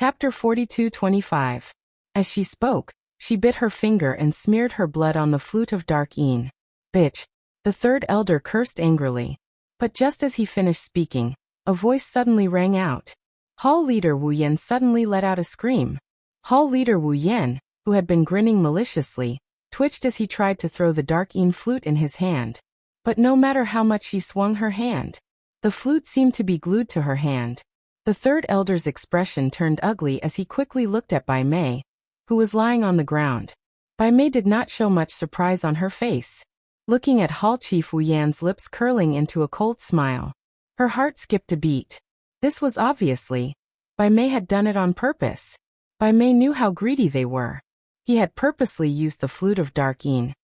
Chapter 42-25. As she spoke, she bit her finger and smeared her blood on the flute of dark Yin. Bitch! The third elder cursed angrily. But just as he finished speaking, a voice suddenly rang out. Hall leader Wu Yan suddenly let out a scream. Hall leader Wu Yan, who had been grinning maliciously, twitched as he tried to throw the dark Yin flute in his hand. But no matter how much she swung her hand, the flute seemed to be glued to her hand. The third elder's expression turned ugly as he quickly looked at Bai Mei, who was lying on the ground. Bai Mei did not show much surprise on her face. Looking at Hall Chief Wu Yan's lips curling into a cold smile, her heart skipped a beat. This was obviously, Bai Mei had done it on purpose. Bai Mei knew how greedy they were. He had purposely used the flute of dark Yin.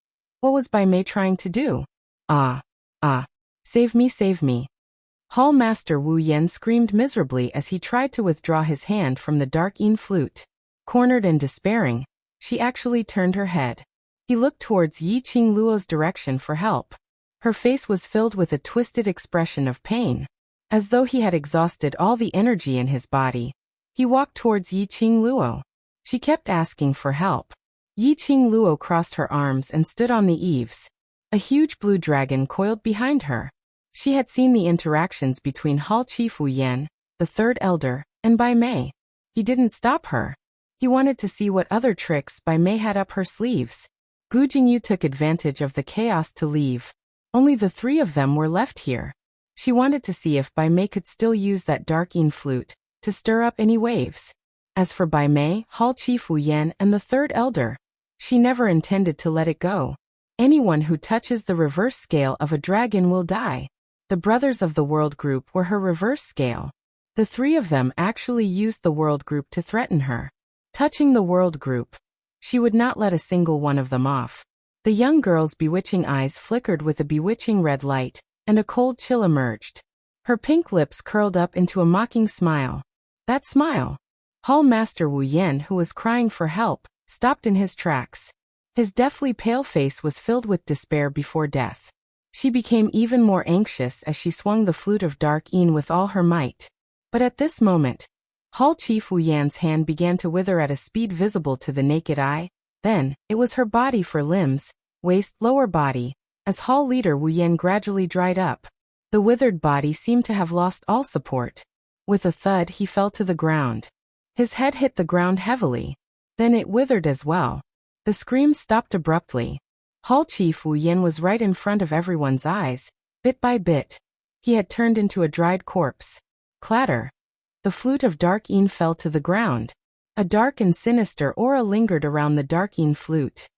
What was Bai Mei trying to do? Save me, save me. Hall Master Wu Yan screamed miserably as he tried to withdraw his hand from the dark Yin flute. Cornered and despairing, she actually turned her head. He looked towards Yi Qing Luo's direction for help. Her face was filled with a twisted expression of pain. As though he had exhausted all the energy in his body, he walked towards Yi Qing Luo. She kept asking for help. Yi Qing Luo crossed her arms and stood on the eaves. A huge blue dragon coiled behind her. She had seen the interactions between Hall Chief Wu Yan, the third elder, and Bai Mei. He didn't stop her. He wanted to see what other tricks Bai Mei had up her sleeves. Gu Jingyu took advantage of the chaos to leave. Only the three of them were left here. She wanted to see if Bai Mei could still use that dark Yin flute to stir up any waves. As for Bai Mei, Hall Chief Wu Yan, and the third elder, she never intended to let it go. Anyone who touches the reverse scale of a dragon will die. The brothers of the World Group were her reverse scale. The three of them actually used the World Group to threaten her. Touching the World Group, she would not let a single one of them off. The young girl's bewitching eyes flickered with a bewitching red light, and a cold chill emerged. Her pink lips curled up into a mocking smile. That smile! Hall Master Wu Yan, who was crying for help, stopped in his tracks. His deathly pale face was filled with despair before death. She became even more anxious as she swung the flute of dark Yin with all her might. But at this moment, Hall Chief Wu Yan's hand began to wither at a speed visible to the naked eye. Then, it was her body for limbs, waist, lower body, as Hall leader Wu Yan gradually dried up. The withered body seemed to have lost all support. With a thud, he fell to the ground. His head hit the ground heavily. Then it withered as well. The scream stopped abruptly. Hall Chief Wu Yan was right in front of everyone's eyes. Bit by bit, he had turned into a dried corpse. Clatter. The flute of dark Yin fell to the ground. A dark and sinister aura lingered around the dark Yin flute.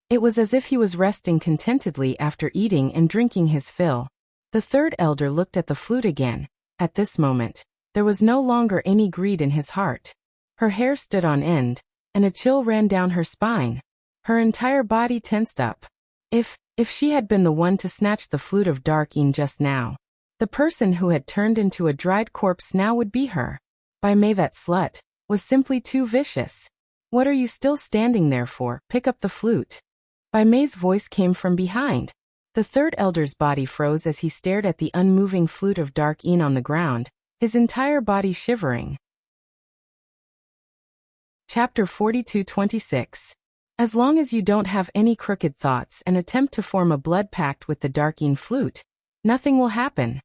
It was as if he was resting contentedly after eating and drinking his fill. The third elder looked at the flute again. At this moment, there was no longer any greed in his heart. Her hair stood on end, and a chill ran down her spine. Her entire body tensed up. If she had been the one to snatch the flute of dark Yin just now, the person who had turned into a dried corpse now would be her. Bai Mei, that slut, was simply too vicious. What are you still standing there for? Pick up the flute. Bai Mei's voice came from behind. The third elder's body froze as he stared at the unmoving flute of dark Yin on the ground, his entire body shivering. Chapter 42-26. As long as you don't have any crooked thoughts and attempt to form a blood pact with the dark Yin flute, nothing will happen.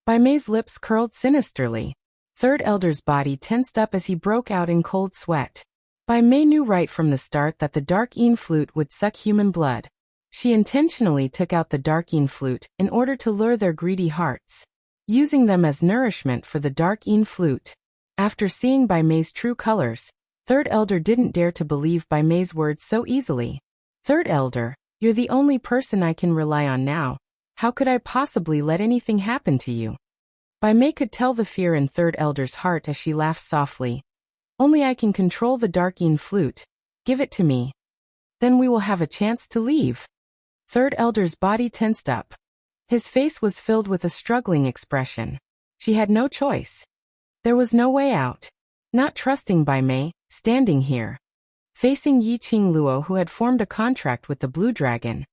Bai Mei's lips curled sinisterly. Third elder's body tensed up as he broke out in cold sweat. Bai Mei knew right from the start that the dark Yin flute would suck human blood. She intentionally took out the dark Yin flute in order to lure their greedy hearts, using them as nourishment for the dark Yin flute. After seeing Bai Mei's true colors, third elder didn't dare to believe Bai Mei's words so easily. Third elder, you're the only person I can rely on now. How could I possibly let anything happen to you? Bai Mei could tell the fear in third elder's heart as she laughed softly. Only I can control the dark Yin flute. Give it to me. Then we will have a chance to leave. Third elder's body tensed up. His face was filled with a struggling expression. She had no choice. There was no way out. Not trusting Bai Mei, standing here, facing Yi Qing Luo, who had formed a contract with the Blue Dragon.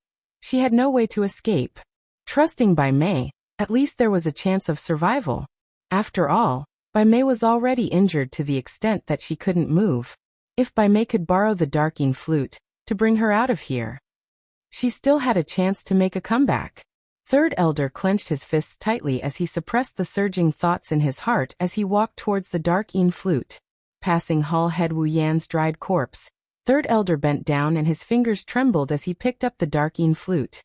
She had no way to escape. Trusting Bai Mei, at least there was a chance of survival. After all, Bai Mei was already injured to the extent that she couldn't move. If Bai Mei could borrow the darking flute to bring her out of here, she still had a chance to make a comeback. Third Elder clenched his fists tightly as he suppressed the surging thoughts in his heart as he walked towards the darking flute. Passing Hall Head Wu Yan's dried corpse, Third Elder bent down and his fingers trembled as he picked up the darking flute.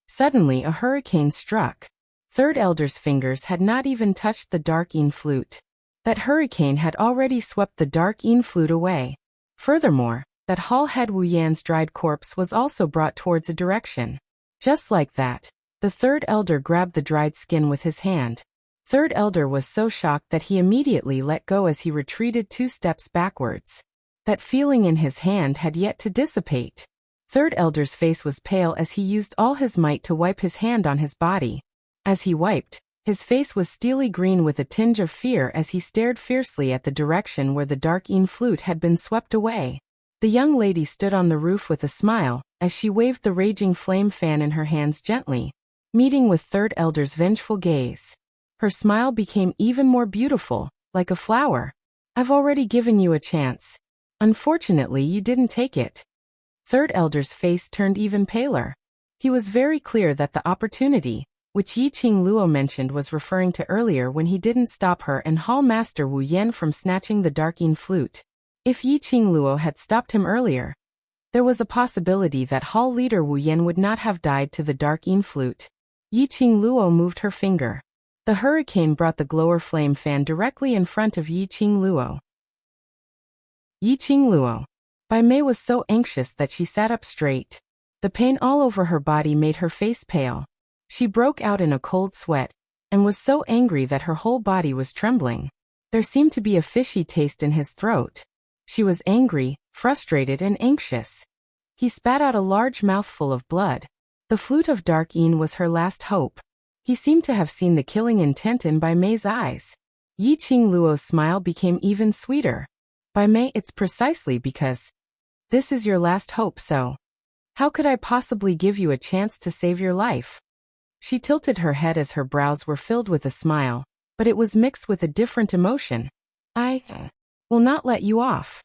Suddenly a hurricane struck. Third Elder's fingers had not even touched the darking flute. That hurricane had already swept the darking flute away. Furthermore, that Hall Head Wu Yan's dried corpse was also brought towards a direction. Just like that, the Third Elder grabbed the dried skin with his hand. Third Elder was so shocked that he immediately let go as he retreated 2 steps backwards. That feeling in his hand had yet to dissipate. Third Elder's face was pale as he used all his might to wipe his hand on his body. As he wiped, his face was steely green with a tinge of fear as he stared fiercely at the direction where the darking flute had been swept away. The young lady stood on the roof with a smile as she waved the raging flame fan in her hands gently, meeting with Third Elder's vengeful gaze. Her smile became even more beautiful, like a flower. "I've already given you a chance. Unfortunately, you didn't take it." Third Elder's face turned even paler. He was very clear that the opportunity, which Yiqing Luo mentioned, was referring to earlier when he didn't stop her and Hall Master Wu Yan from snatching the darking flute. If Yiqing Luo had stopped him earlier, there was a possibility that Hall Leader Wu Yan would not have died to the darking flute. Yiqing Luo moved her finger. The hurricane brought the glower flame fan directly in front of Yiqing Luo. Yiqing Luo. Bai Mei was so anxious that she sat up straight. The pain all over her body made her face pale. She broke out in a cold sweat, and was so angry that her whole body was trembling. There seemed to be a fishy taste in his throat. She was angry, frustrated and anxious. He spat out a large mouthful of blood. The flute of Dark Yin was her last hope. He seemed to have seen the killing intent in Bai Mei's eyes. Yiqing Luo's smile became even sweeter. "Bai Mei, it's precisely because this is your last hope, so how could I possibly give you a chance to save your life?" She tilted her head as her brows were filled with a smile, but it was mixed with a different emotion. "I will not let you off."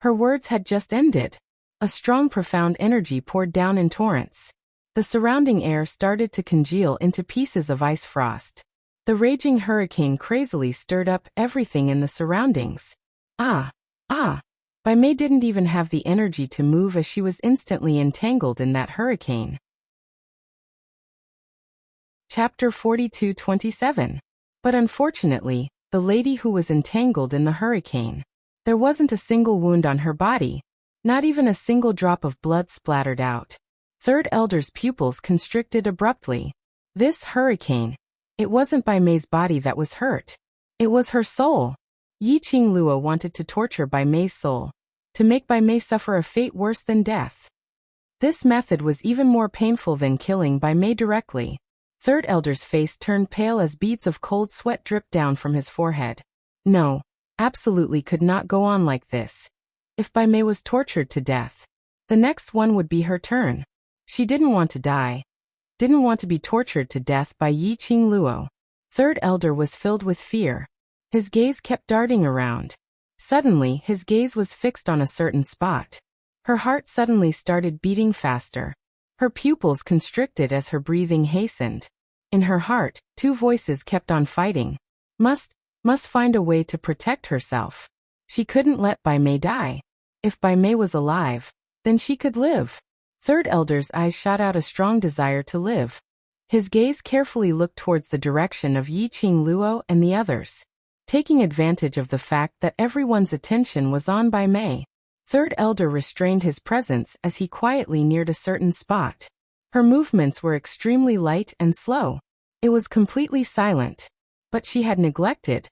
Her words had just ended. A strong, profound energy poured down in torrents. The surrounding air started to congeal into pieces of ice frost. The raging hurricane crazily stirred up everything in the surroundings. Bai Mei didn't even have the energy to move as she was instantly entangled in that hurricane. Chapter 42-27. But unfortunately, the lady who was entangled in the hurricane. There wasn't a single wound on her body. Not even a single drop of blood splattered out. Third Elder's pupils constricted abruptly. This hurricane. It wasn't Bai Mei's body that was hurt. It was her soul. Yiqing Luo wanted to torture Bai Mei's soul, to make Bai Mei suffer a fate worse than death. This method was even more painful than killing Bai Mei directly. Third Elder's face turned pale as beads of cold sweat dripped down from his forehead. No, absolutely could not go on like this. If Bai Mei was tortured to death, the next one would be her turn. She didn't want to die. Didn't want to be tortured to death by Yiqing Luo. Third Elder was filled with fear. His gaze kept darting around. Suddenly, his gaze was fixed on a certain spot. Her heart suddenly started beating faster. Her pupils constricted as her breathing hastened. In her heart, 2 voices kept on fighting. Must find a way to protect herself. She couldn't let Bai Mei die. If Bai Mei was alive, then she could live. Third Elder's eyes shot out a strong desire to live. His gaze carefully looked towards the direction of Yiqing Luo and the others. Taking advantage of the fact that everyone's attention was on Bai Mei, Third Elder restrained his presence as he quietly neared a certain spot. Her movements were extremely light and slow. It was completely silent. But she had neglected.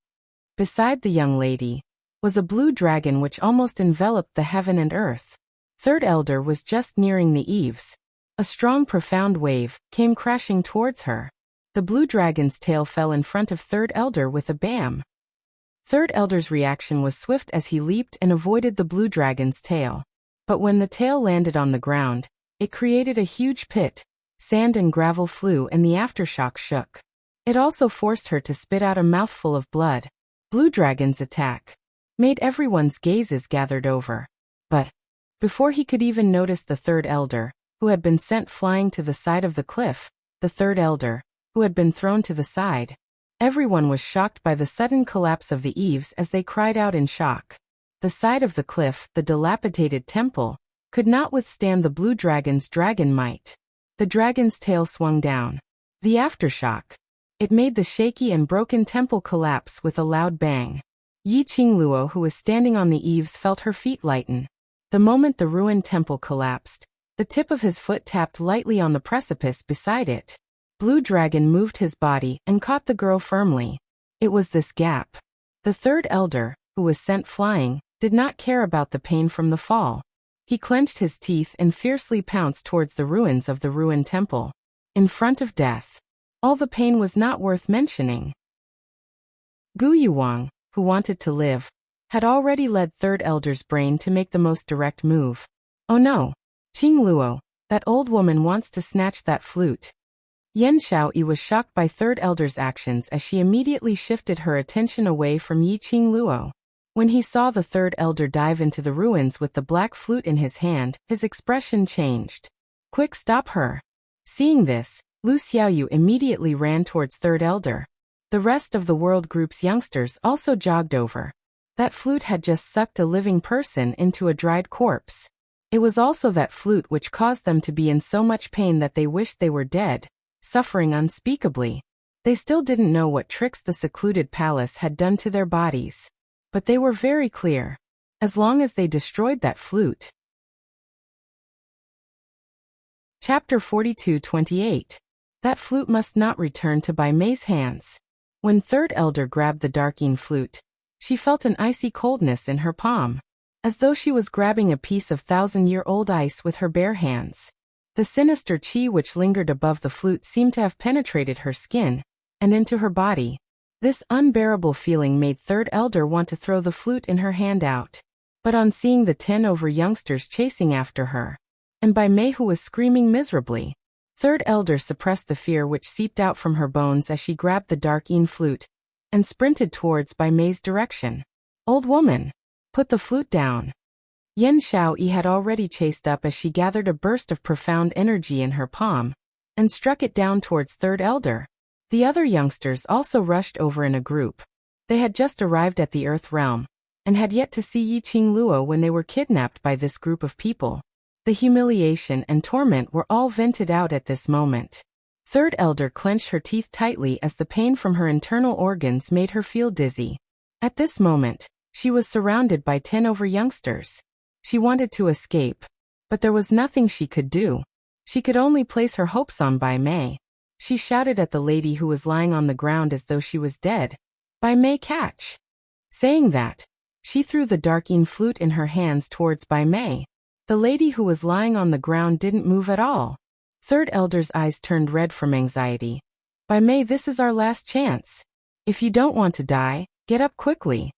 Beside the young lady was a blue dragon which almost enveloped the heaven and earth. Third Elder was just nearing the eaves. A strong, profound wave came crashing towards her. The blue dragon's tail fell in front of Third Elder with a bam. Third Elder's reaction was swift as he leaped and avoided the blue dragon's tail. But when the tail landed on the ground, it created a huge pit. Sand and gravel flew and the aftershock shook. It also forced her to spit out a mouthful of blood. Blue Dragon's attack made everyone's gazes gathered over. But before he could even notice the third elder, who had been sent flying to the side of the cliff, the third elder, who had been thrown to the side, everyone was shocked by the sudden collapse of the eaves as they cried out in shock. The side of the cliff, the dilapidated temple, could not withstand the blue dragon's dragon might. The dragon's tail swung down. The aftershock. It made the shaky and broken temple collapse with a loud bang. Yi Qingluo, who was standing on the eaves, felt her feet lighten. The moment the ruined temple collapsed, the tip of his foot tapped lightly on the precipice beside it. Blue Dragon moved his body and caught the girl firmly. It was this gap. The third elder, who was sent flying, did not care about the pain from the fall. He clenched his teeth and fiercely pounced towards the ruins of the ruined temple. In front of death. All the pain was not worth mentioning. Gu Yuwang, who wanted to live, had already led third elder's brain to make the most direct move. Oh no! Qingluo, that old woman wants to snatch that flute. Yan Xiaoyi was shocked by third elder's actions as she immediately shifted her attention away from Yi Qingluo. When he saw the third elder dive into the ruins with the black flute in his hand, his expression changed. Quick, stop her! Seeing this, Lu Xiaoyu immediately ran towards third elder. The rest of the world group's youngsters also jogged over. That flute had just sucked a living person into a dried corpse. It was also that flute which caused them to be in so much pain that they wished they were dead, suffering unspeakably. They still didn't know what tricks the secluded palace had done to their bodies. But they were very clear. As long as they destroyed that flute. Chapter 42-28. That flute must not return to Bai Mei's hands. When third elder grabbed the darking flute, she felt an icy coldness in her palm, as though she was grabbing a piece of thousand-year-old ice with her bare hands. The sinister qi which lingered above the flute seemed to have penetrated her skin and into her body. This unbearable feeling made third elder want to throw the flute in her hand out. But on seeing the 10 over youngsters chasing after her, and Bai Mei who was screaming miserably, third elder suppressed the fear which seeped out from her bones as she grabbed the dark-een flute and sprinted towards Bai Mei's direction. Old woman! Put the flute down. Yan Xiaoyi had already chased up as she gathered a burst of profound energy in her palm and struck it down towards third elder. The other youngsters also rushed over in a group. They had just arrived at the Earth realm and had yet to see Yi Qingluo when they were kidnapped by this group of people. The humiliation and torment were all vented out at this moment. Third elder clenched her teeth tightly as the pain from her internal organs made her feel dizzy. At this moment, she was surrounded by 10 over youngsters. She wanted to escape, but there was nothing she could do. She could only place her hopes on Bai Mei. She shouted at the lady who was lying on the ground as though she was dead. Bai Mei, catch! Saying that, she threw the dark-een flute in her hands towards Bai Mei. The lady who was lying on the ground didn't move at all. Third elder's eyes turned red from anxiety. Bai Mei, this is our last chance. If you don't want to die, get up quickly.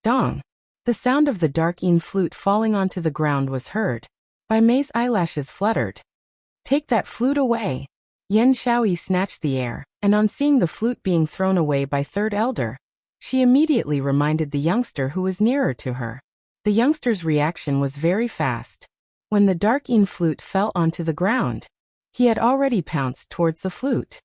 Dong! The sound of the dark-een flute falling onto the ground was heard. Bai Mei's eyelashes fluttered. Take that flute away! Yan Xiaoyi snatched the air, and on seeing the flute being thrown away by third elder, she immediately reminded the youngster who was nearer to her. The youngster's reaction was very fast. When the dark-een flute fell onto the ground, he had already pounced towards the flute.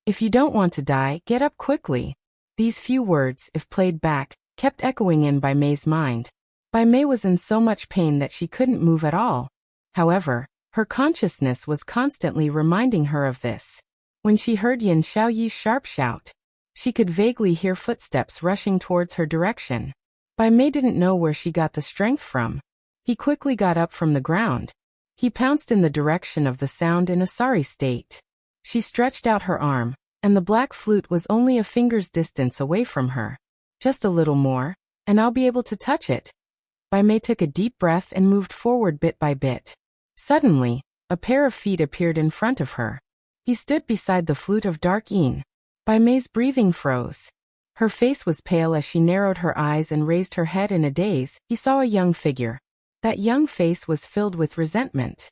If you don't want to die, get up quickly. These few words, if played back, kept echoing in Bai Mei's mind. Bai Mei was in so much pain that she couldn't move at all. However, her consciousness was constantly reminding her of this. When she heard Yan Xiaoyi's sharp shout, she could vaguely hear footsteps rushing towards her direction. Bai Mei didn't know where she got the strength from. He quickly got up from the ground. He pounced in the direction of the sound in a sorry state. She stretched out her arm, and the black flute was only a finger's distance away from her. Just a little more, and I'll be able to touch it. Bai Mei took a deep breath and moved forward bit by bit. Suddenly, a pair of feet appeared in front of her. He stood beside the flute of dark-een. Bai Mei's breathing froze. Her face was pale as she narrowed her eyes and raised her head in a daze. He saw a young figure. That young face was filled with resentment.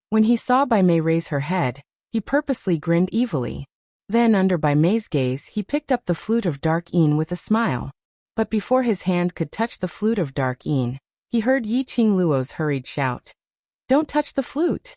When he saw Bai Mei raise her head, he purposely grinned evilly. Then under Bai Mei's gaze he picked up the flute of Dark Yin with a smile. But before his hand could touch the flute of Dark Yin, he heard Yi Qingluo's hurried shout. "Don't touch the flute!"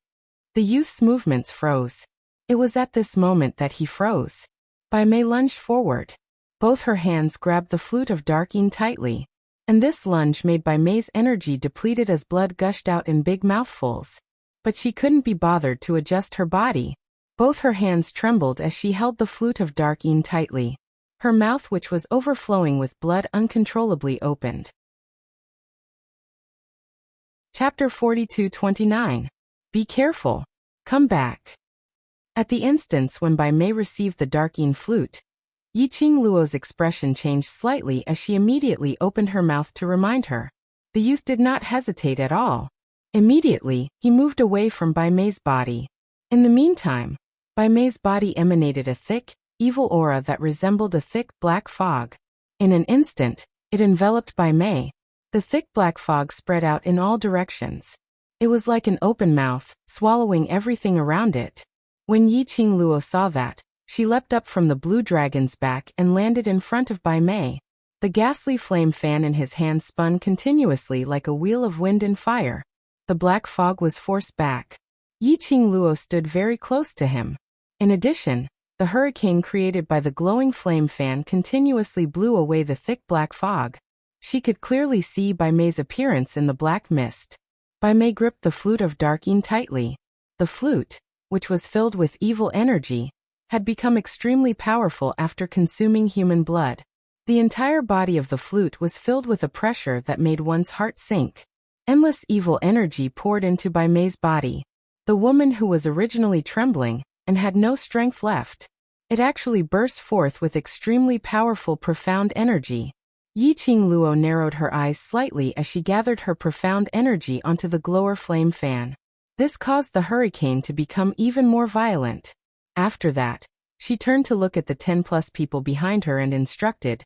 The youth's movements froze. It was at this moment that he froze. Bai Mei lunged forward. Both her hands grabbed the flute of Dark Yin tightly, and this lunge made Bai Mei's energy depleted as blood gushed out in big mouthfuls. But she couldn't be bothered to adjust her body. Both her hands trembled as she held the flute of Dark Yin tightly. Her mouth, which was overflowing with blood, uncontrollably opened. Chapter 42-29. Be careful. Come back. At the instance when Bai Mei received the Dark Yin flute, Yi Qingluo's expression changed slightly as she immediately opened her mouth to remind her. The youth did not hesitate at all. Immediately, he moved away from Bai Mei's body. In the meantime, Bai Mei's body emanated a thick, evil aura that resembled a thick black fog. In an instant, it enveloped Bai Mei. The thick black fog spread out in all directions. It was like an open mouth, swallowing everything around it. When Yi Qingluo saw that, she leapt up from the blue dragon's back and landed in front of Bai Mei. The ghastly flame fan in his hand spun continuously like a wheel of wind and fire. The black fog was forced back. Yi Qingluo stood very close to him. In addition, the hurricane created by the glowing flame fan continuously blew away the thick black fog. She could clearly see Bai Mei's appearance in the black mist. Bai Mei gripped the flute of Dark Yin tightly. The flute, which was filled with evil energy, had become extremely powerful after consuming human blood. The entire body of the flute was filled with a pressure that made one's heart sink. Endless evil energy poured into Bai Mei's body. The woman who was originally trembling and had no strength left, it actually burst forth with extremely powerful profound energy. Yi Qingluo narrowed her eyes slightly as she gathered her profound energy onto the glower flame fan. This caused the hurricane to become even more violent. After that, she turned to look at the 10+ people behind her and instructed,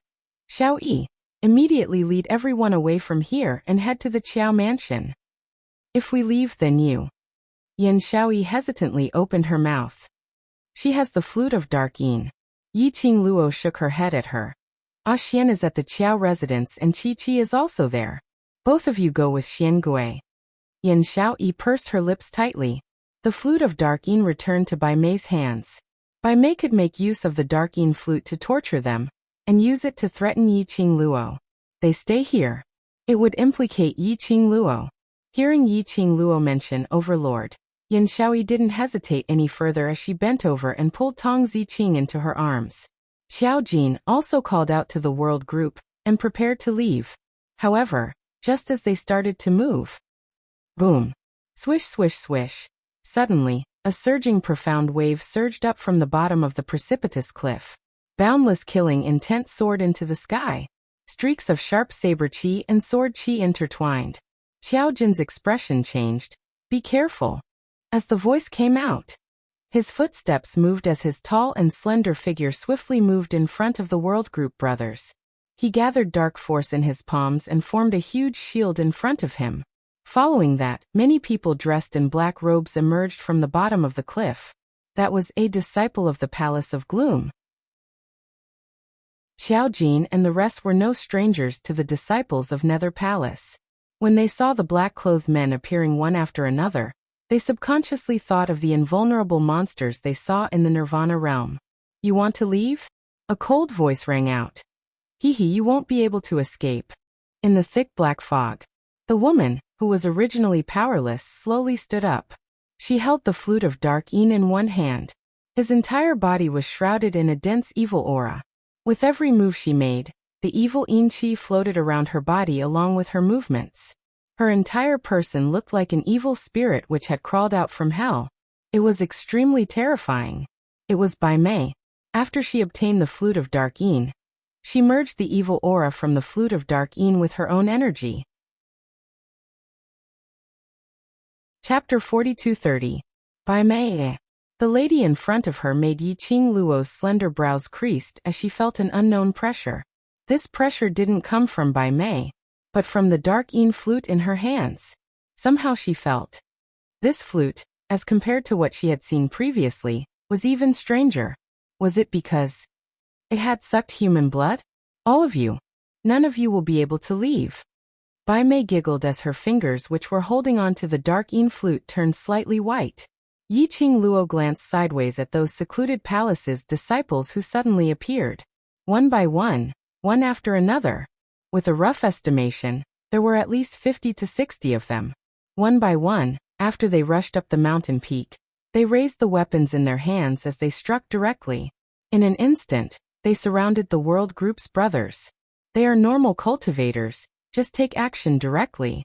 "Xiao Yi, immediately lead everyone away from here and head to the Qiao mansion. If we leave, then you." Yan Xiaoyi hesitantly opened her mouth. "She has the flute of Dark Yin." Yi Qingluo shook her head at her. "Ah, Xian is at the Qiao residence and Qi Qi is also there. Both of you go with Xian Gui." Yan Xiaoyi pursed her lips tightly. The flute of Dark Yin returned to Bai Mei's hands. Bai Mei could make use of the Dark Yin flute to torture them, and use it to threaten Yi Qingluo. They stay here. It would implicate Yi Qingluo. Hearing Yi Qingluo mention Overlord, Yan Xiaoyi didn't hesitate any further as she bent over and pulled Tong Ziqing into her arms. Xiao Jin also called out to the world group and prepared to leave. However, just as they started to move, boom! Swish, swish, swish. Suddenly, a surging profound wave surged up from the bottom of the precipitous cliff. Boundless killing intent soared into the sky. Streaks of sharp saber qi and sword qi intertwined. Xiao Jin's expression changed. "Be careful." As the voice came out, his footsteps moved as his tall and slender figure swiftly moved in front of the World Group brothers. He gathered dark force in his palms and formed a huge shield in front of him. Following that, many people dressed in black robes emerged from the bottom of the cliff. That was a disciple of the Palace of Gloom. Xiao Jin and the rest were no strangers to the disciples of Nether Palace. When they saw the black-clothed men appearing one after another, they subconsciously thought of the invulnerable monsters they saw in the Nirvana realm. "You want to leave?" A cold voice rang out. "Hee hee, you won't be able to escape." In the thick black fog, the woman, who was originally powerless, slowly stood up. She held the flute of Dark Yin in one hand. His entire body was shrouded in a dense evil aura. With every move she made, the evil Yin Qi floated around her body along with her movements. Her entire person looked like an evil spirit which had crawled out from hell. It was extremely terrifying. It was Bai Mei. After she obtained the flute of Dark Yin, she merged the evil aura from the flute of Dark Yin with her own energy. Chapter 42-30. Bai Mei. The lady in front of her made Yi Qingluo's slender brows creased as she felt an unknown pressure. This pressure didn't come from Bai Mei, but from the Dark Yin flute in her hands. Somehow she felt. This flute, as compared to what she had seen previously, was even stranger. Was it because it had sucked human blood? All of you. None of you will be able to leave. Bai Mei giggled as her fingers which were holding on to the dark yin flute turned slightly white. Yi Qing Luo glanced sideways at those secluded palaces' disciples who suddenly appeared. One by one after another. With a rough estimation, there were at least 50 to 60 of them. One by one, after they rushed up the mountain peak, they raised the weapons in their hands as they struck directly. In an instant, they surrounded the World Group's brothers. They are normal cultivators, just take action directly.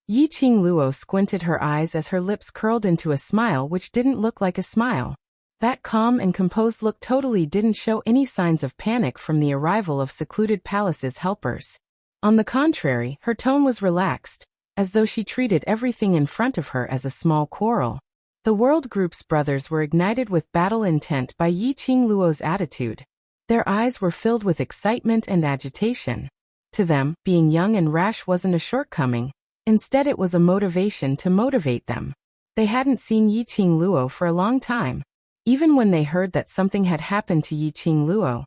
Yi Qing Luo squinted her eyes as her lips curled into a smile which didn't look like a smile. That calm and composed look totally didn't show any signs of panic from the arrival of secluded palace's helpers. On the contrary, her tone was relaxed, as though she treated everything in front of her as a small quarrel. The World Group's brothers were ignited with battle intent by Yi Qing Luo's attitude. Their eyes were filled with excitement and agitation. To them, being young and rash wasn't a shortcoming. Instead it was a motivation to motivate them. They hadn't seen Yi Qing Luo for a long time. Even when they heard that something had happened to Yi Qing Luo,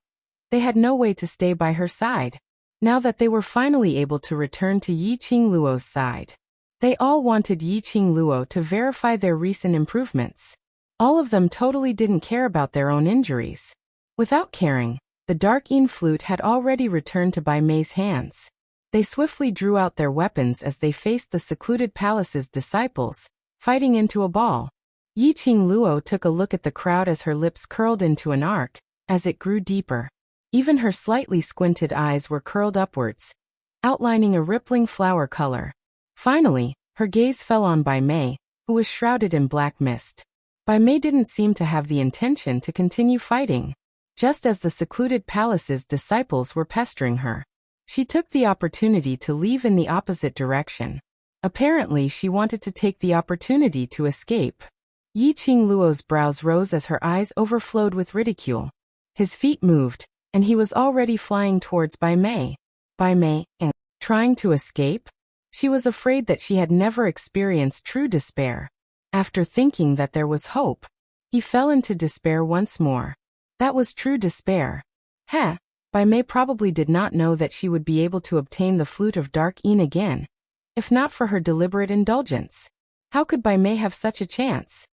they had no way to stay by her side. Now that they were finally able to return to Yi Qing Luo's side, they all wanted Yi Qing Luo to verify their recent improvements. All of them totally didn't care about their own injuries. Without caring, the dark yin flute had already returned to Bai Mei's hands. They swiftly drew out their weapons as they faced the secluded palace's disciples, fighting into a ball. Yi Qing Luo took a look at the crowd as her lips curled into an arc, as it grew deeper. Even her slightly squinted eyes were curled upwards, outlining a rippling flower color. Finally, her gaze fell on Bai Mei, who was shrouded in black mist. Bai Mei didn't seem to have the intention to continue fighting. Just as the secluded palace's disciples were pestering her, she took the opportunity to leave in the opposite direction. Apparently she wanted to take the opportunity to escape. Yi Qing Luo's brows rose as her eyes overflowed with ridicule. His feet moved, and he was already flying towards Bai Mei. Bai Mei, trying to escape? She was afraid that she had never experienced true despair. After thinking that there was hope, he fell into despair once more. That was true despair. Bai Mei probably did not know that she would be able to obtain the flute of dark yin again, if not for her deliberate indulgence. How could Bai Mei have such a chance?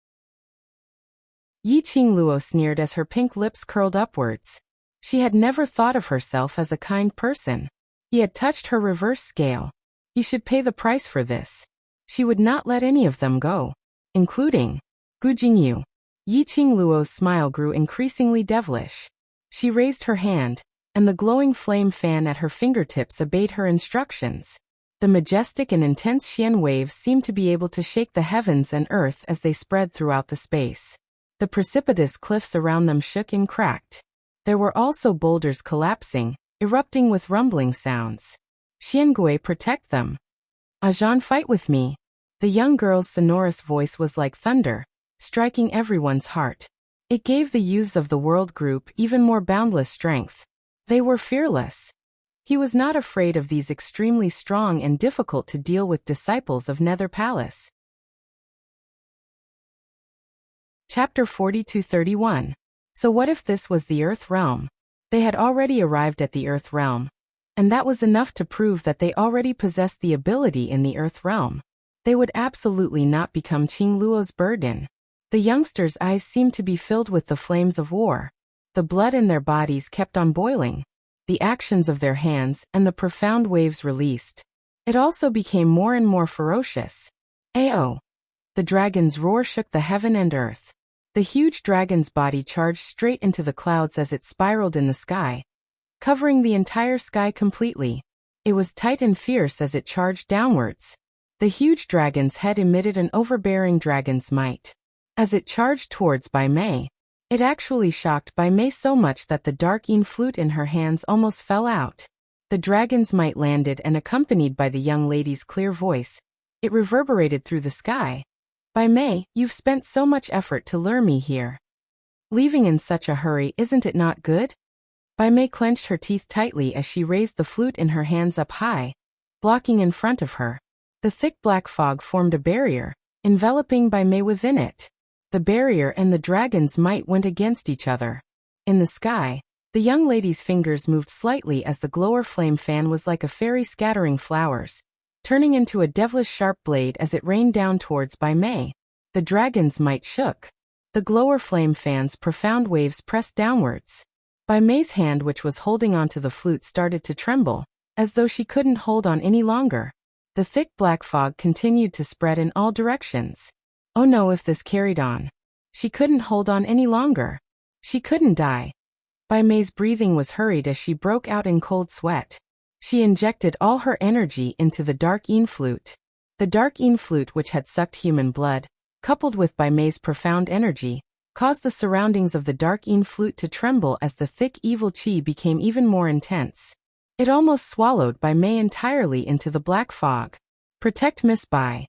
Yi Qing Luo sneered as her pink lips curled upwards. She had never thought of herself as a kind person. He had touched her reverse scale. He should pay the price for this. She would not let any of them go, including Gu Jingyu. Yi Qing Luo's smile grew increasingly devilish. She raised her hand, and the glowing flame fan at her fingertips obeyed her instructions. The majestic and intense Xian waves seemed to be able to shake the heavens and earth as they spread throughout the space. The precipitous cliffs around them shook and cracked. There were also boulders collapsing, erupting with rumbling sounds. Xiangui, protect them. Ajan, fight with me. The young girl's sonorous voice was like thunder, striking everyone's heart. It gave the youths of the World Group even more boundless strength. They were fearless. He was not afraid of these extremely strong and difficult to deal with disciples of Nether Palace. Chapter 42-31. So what if this was the Earth Realm? They had already arrived at the Earth Realm, and that was enough to prove that they already possessed the ability in the Earth Realm. They would absolutely not become Qing Luo's burden. The youngsters' eyes seemed to be filled with the flames of war. The blood in their bodies kept on boiling. The actions of their hands and the profound waves released. It also became more and more ferocious. Ao! The dragon's roar shook the heaven and earth. The huge dragon's body charged straight into the clouds as it spiraled in the sky, covering the entire sky completely. It was tight and fierce as it charged downwards. The huge dragon's head emitted an overbearing dragon's might. As it charged towards Bai Mei, it actually shocked Bai Mei so much that the dark yin flute in her hands almost fell out. The dragon's might landed, and accompanied by the young lady's clear voice, it reverberated through the sky. Bai Mei, you've spent so much effort to lure me here. Leaving in such a hurry, isn't it not good? Bai Mei clenched her teeth tightly as she raised the flute in her hands up high, blocking in front of her. The thick black fog formed a barrier, enveloping Bai Mei within it. The barrier and the dragon's might went against each other. In the sky, the young lady's fingers moved slightly as the glower flame fan was like a fairy scattering flowers, turning into a devilish sharp blade as it rained down towards Bai Mei. The dragon's might shook. The glower flame fan's profound waves pressed downwards. Bai Mei's hand, which was holding onto the flute, started to tremble, as though she couldn't hold on any longer. The thick black fog continued to spread in all directions. Oh no, if this carried on. She couldn't hold on any longer. She couldn't die. Bai Mei's breathing was hurried as she broke out in cold sweat. She injected all her energy into the dark Yin flute. The dark Yin flute, which had sucked human blood, coupled with Bai Mei's profound energy, caused the surroundings of the dark Yin flute to tremble as the thick evil qi became even more intense. It almost swallowed Bai Mei entirely into the black fog. Protect Miss Bai.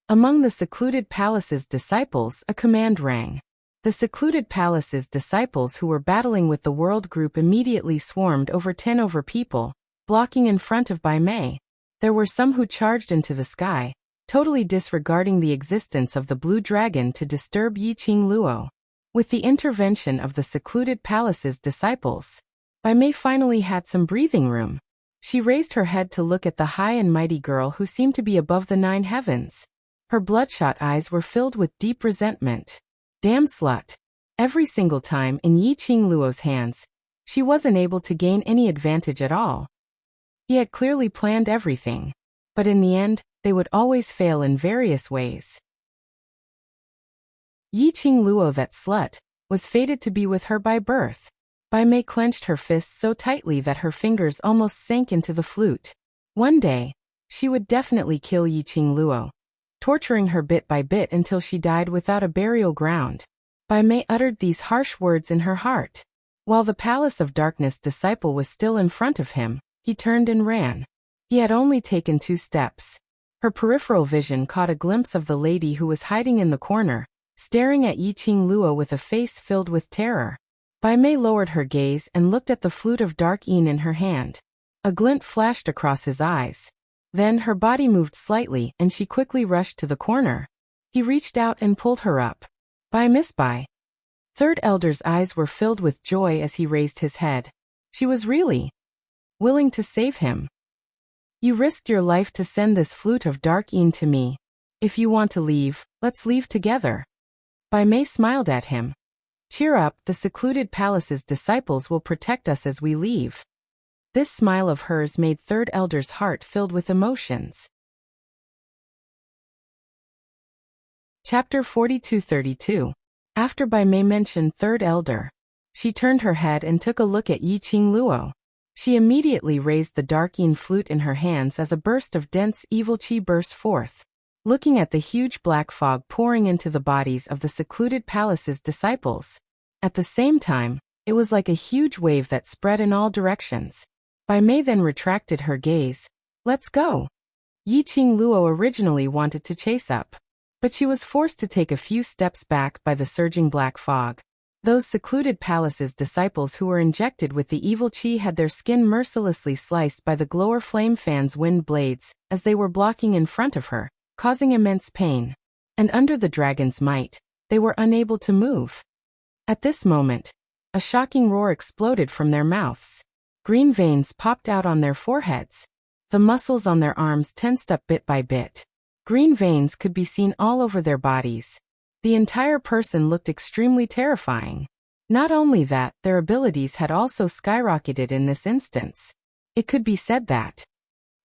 Among the secluded palace's disciples, a command rang. The secluded palace's disciples who were battling with the world group immediately swarmed over 10 people, blocking in front of Bai Mei. There were some who charged into the sky, totally disregarding the existence of the blue dragon to disturb Yiqing Luo. With the intervention of the secluded palace's disciples, Bai Mei finally had some breathing room. She raised her head to look at the high and mighty girl who seemed to be above the 9 heavens. Her bloodshot eyes were filled with deep resentment. Damn slut. Every single time in Yiqing Luo's hands, she wasn't able to gain any advantage at all. He had clearly planned everything. But in the end, they would always fail in various ways. Yiqing Luo, that slut, was fated to be with her by birth. Bai Mei clenched her fists so tightly that her fingers almost sank into the flute. One day, she would definitely kill Yiqing Luo, torturing her bit by bit until she died without a burial ground. Bai Mei uttered these harsh words in her heart. While the Palace of Darkness disciple was still in front of him, he turned and ran. He had only taken 2 steps. Her peripheral vision caught a glimpse of the lady who was hiding in the corner, staring at Yiqing Luo with a face filled with terror. Bai Mei lowered her gaze and looked at the flute of dark Yin in her hand. A glint flashed across his eyes. Then her body moved slightly and she quickly rushed to the corner. He reached out and pulled her up. Bai Miss Bai. Third Elder's eyes were filled with joy as he raised his head. She was really willing to save him. You risked your life to send this flute of dark Yin to me. If you want to leave, let's leave together. Bai Mei smiled at him. Cheer up, the secluded palace's disciples will protect us as we leave. This smile of hers made Third Elder's heart filled with emotions. Chapter 42-32. After Bai Mei mentioned Third Elder, she turned her head and took a look at Yiqing Luo. She immediately raised the dark Yin flute in her hands as a burst of dense evil qi burst forth. Looking at the huge black fog pouring into the bodies of the secluded palace's disciples. At the same time, it was like a huge wave that spread in all directions. Bai Mei then retracted her gaze. Let's go. Yiqing Luo originally wanted to chase up, but she was forced to take a few steps back by the surging black fog. Those secluded palace's disciples who were injected with the evil qi had their skin mercilessly sliced by the glower flame fan's wind blades as they were blocking in front of her, causing immense pain. And under the dragon's might, they were unable to move. At this moment, a shocking roar exploded from their mouths. Green veins popped out on their foreheads. The muscles on their arms tensed up bit by bit. Green veins could be seen all over their bodies. The entire person looked extremely terrifying. Not only that, their abilities had also skyrocketed in this instance. It could be said that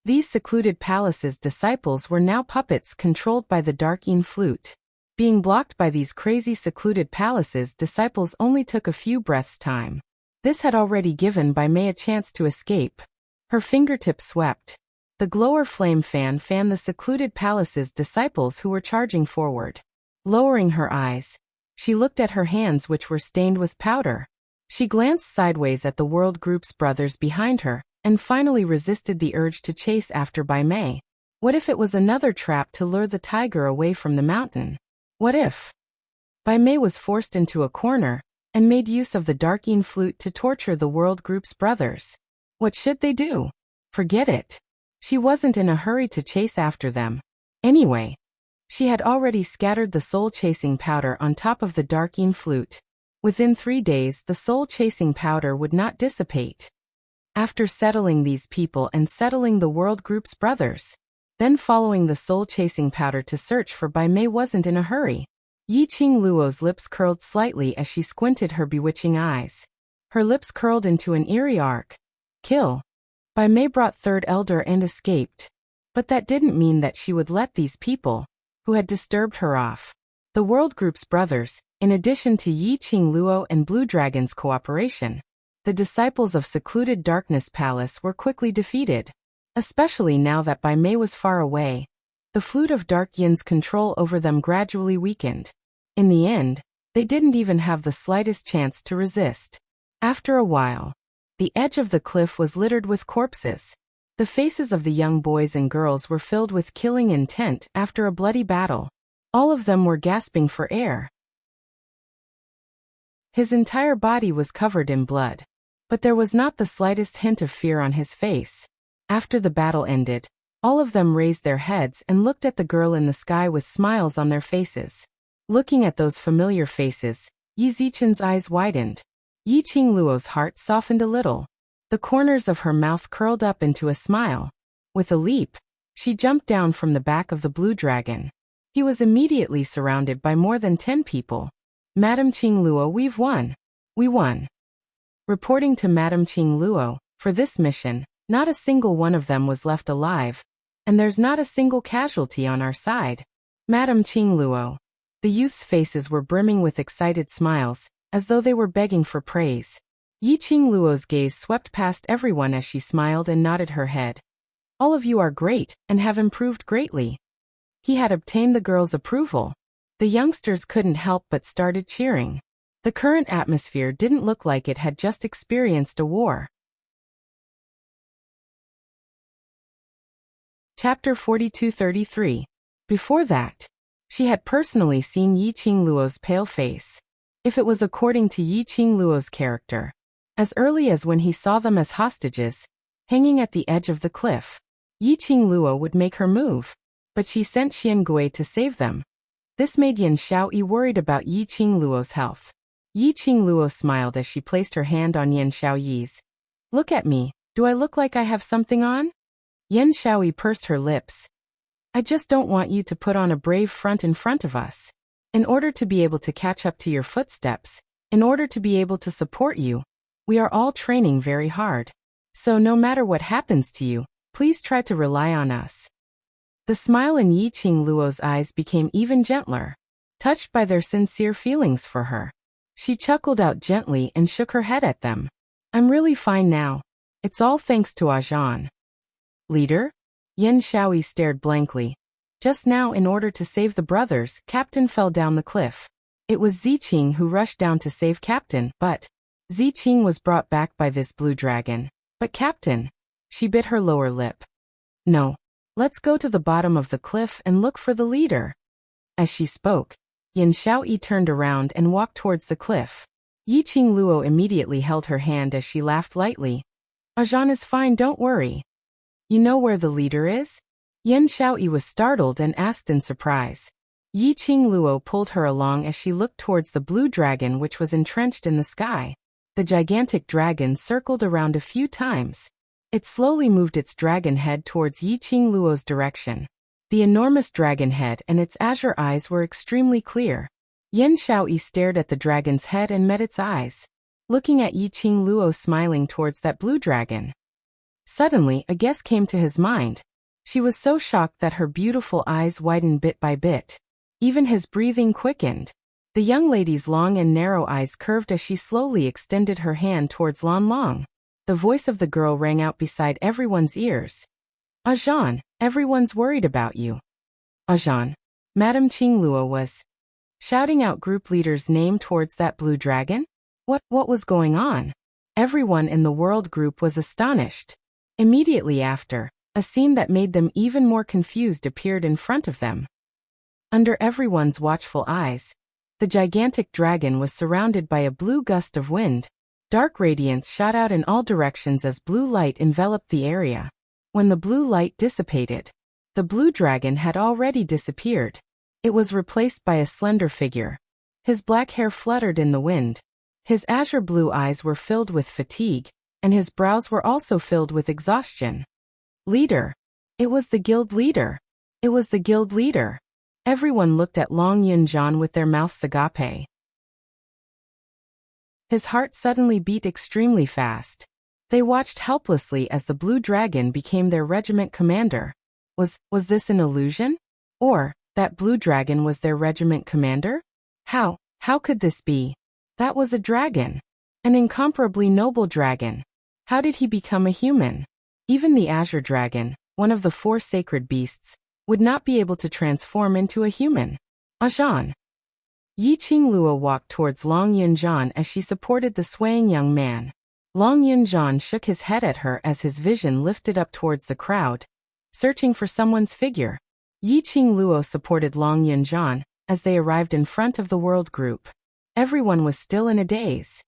these secluded palace's disciples were now puppets controlled by the dark Yin flute. Being blocked by these crazy secluded palace's disciples only took a few breaths' time. This had already given Bai Mei a chance to escape. Her fingertips swept. The glower flame fan fanned the secluded palace's disciples who were charging forward. Lowering her eyes, she looked at her hands which were stained with powder. She glanced sideways at the world group's brothers behind her, and finally resisted the urge to chase after Bai Mei. What if it was another trap to lure the tiger away from the mountain? What if Bai Mei was forced into a corner, and made use of the dark Yin flute to torture the world group's brothers? What should they do? Forget it. She wasn't in a hurry to chase after them. Anyway, she had already scattered the soul-chasing powder on top of the dark Yin flute. Within 3 days, the soul-chasing powder would not dissipate. After settling these people and settling the World Group's brothers, then following the soul-chasing powder to search for Bai Mei wasn't in a hurry. Yiqing Luo's lips curled slightly as she squinted her bewitching eyes. Her lips curled into an eerie arc. Kill. Bai Mei brought third elder and escaped. But that didn't mean that she would let these people, who had disturbed her, off. The World Group's brothers, in addition to Yiqing Luo and Blue Dragon's cooperation, the disciples of Secluded Darkness Palace were quickly defeated. Especially now that Bai Mei was far away, the flute of Dark Yin's control over them gradually weakened. In the end, they didn't even have the slightest chance to resist. After a while, the edge of the cliff was littered with corpses. The faces of the young boys and girls were filled with killing intent after a bloody battle. All of them were gasping for air. His entire body was covered in blood, but there was not the slightest hint of fear on his face. After the battle ended, all of them raised their heads and looked at the girl in the sky with smiles on their faces. Looking at those familiar faces, Yi Zichen's eyes widened. Yiqing Luo's heart softened a little. The corners of her mouth curled up into a smile. With a leap, she jumped down from the back of the blue dragon. He was immediately surrounded by more than 10 people. Madame Qing Luo, we've won. We won. Reporting to Madame Qing Luo, for this mission, not a single one of them was left alive, and there's not a single casualty on our side. Madame Qing Luo. The youth's faces were brimming with excited smiles, as though they were begging for praise. Yiqing Luo's gaze swept past everyone as she smiled and nodded her head. All of you are great, and have improved greatly. He had obtained the girl's approval. The youngsters couldn't help but started cheering. The current atmosphere didn't look like it had just experienced a war. Chapter 42-33. Before that, she had personally seen Yiqing Luo's pale face. If it was according to Yiqing Luo's character, as early as when he saw them as hostages, hanging at the edge of the cliff, Yiqing Luo would make her move, but she sent Xian Gui to save them. This made Yan Xiaoyi worried about Yiqing Luo's health. Yiqing Luo smiled as she placed her hand on Yan Xiaoyi's. Look at me, do I look like I have something on? Yan Xiaoyi pursed her lips. I just don't want you to put on a brave front in front of us. In order to be able to catch up to your footsteps, in order to be able to support you, we are all training very hard. So no matter what happens to you, please try to rely on us. The smile in Yiqing Luo's eyes became even gentler, touched by their sincere feelings for her. She chuckled out gently and shook her head at them. I'm really fine now. It's all thanks to Ajan. Leader? Yan Xiaoyi stared blankly. Just now, in order to save the brothers, Captain fell down the cliff. It was Ziqing who rushed down to save Captain, but Ziqing was brought back by this blue dragon. But Captain, she bit her lower lip. No. Let's go to the bottom of the cliff and look for the leader. As she spoke, Yan Xiaoyi turned around and walked towards the cliff. Yiqing Luo immediately held her hand as she laughed lightly. Ajan is fine, don't worry. You know where the leader is? Yan Xiaoyi was startled and asked in surprise. Yiqing Luo pulled her along as she looked towards the blue dragon which was entrenched in the sky. The gigantic dragon circled around a few times. It slowly moved its dragon head towards Yiqing Luo's direction. The enormous dragon head and its azure eyes were extremely clear. Yan Xiaoyi stared at the dragon's head and met its eyes, looking at Yiqing Luo smiling towards that blue dragon. Suddenly, a guess came to his mind. She was so shocked that her beautiful eyes widened bit by bit. Even his breathing quickened. The young lady's long and narrow eyes curved as she slowly extended her hand towards Lan Long. The voice of the girl rang out beside everyone's ears. Ajan, everyone's worried about you. Ajan. Madame Qing Luo was shouting out group leader's name towards that blue dragon? What was going on? Everyone in the world group was astonished. Immediately after, a scene that made them even more confused appeared in front of them. Under everyone's watchful eyes, the gigantic dragon was surrounded by a blue gust of wind. Dark radiance shot out in all directions as blue light enveloped the area. When the blue light dissipated, the blue dragon had already disappeared. It was replaced by a slender figure. His black hair fluttered in the wind, His azure blue eyes were filled with fatigue, and his brows were also filled with exhaustion. Leader. It was the guild leader. It was the guild leader. Everyone looked at Long Yunjian with their mouths agape. His heart suddenly beat extremely fast. They watched helplessly as the blue dragon became their regiment commander. Was this an illusion? Or, that blue dragon was their regiment commander? How could this be? That was a dragon. An incomparably noble dragon. How did he become a human? Even the azure dragon, one of the 4 sacred beasts, would not be able to transform into a human. Ajan. Yi Qingluo walked towards Long Yunjian as she supported the swaying young man. Long Yunjian shook his head at her as his vision lifted up towards the crowd, searching for someone's figure. Yi Qingluo supported Long Yunjian as they arrived in front of the world group. Everyone was still in a daze.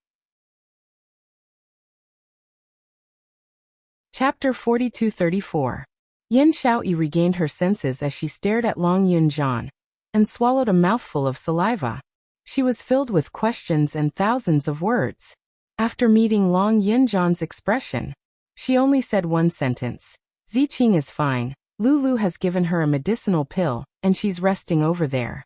Chapter 42-34. Yin Shaoyi regained her senses as she stared at Long Yunjian and swallowed a mouthful of saliva. She was filled with questions and thousands of words. After meeting Long Yunjian's expression, she only said one sentence. Ziqing is fine. Lulu has given her a medicinal pill, and she's resting over there.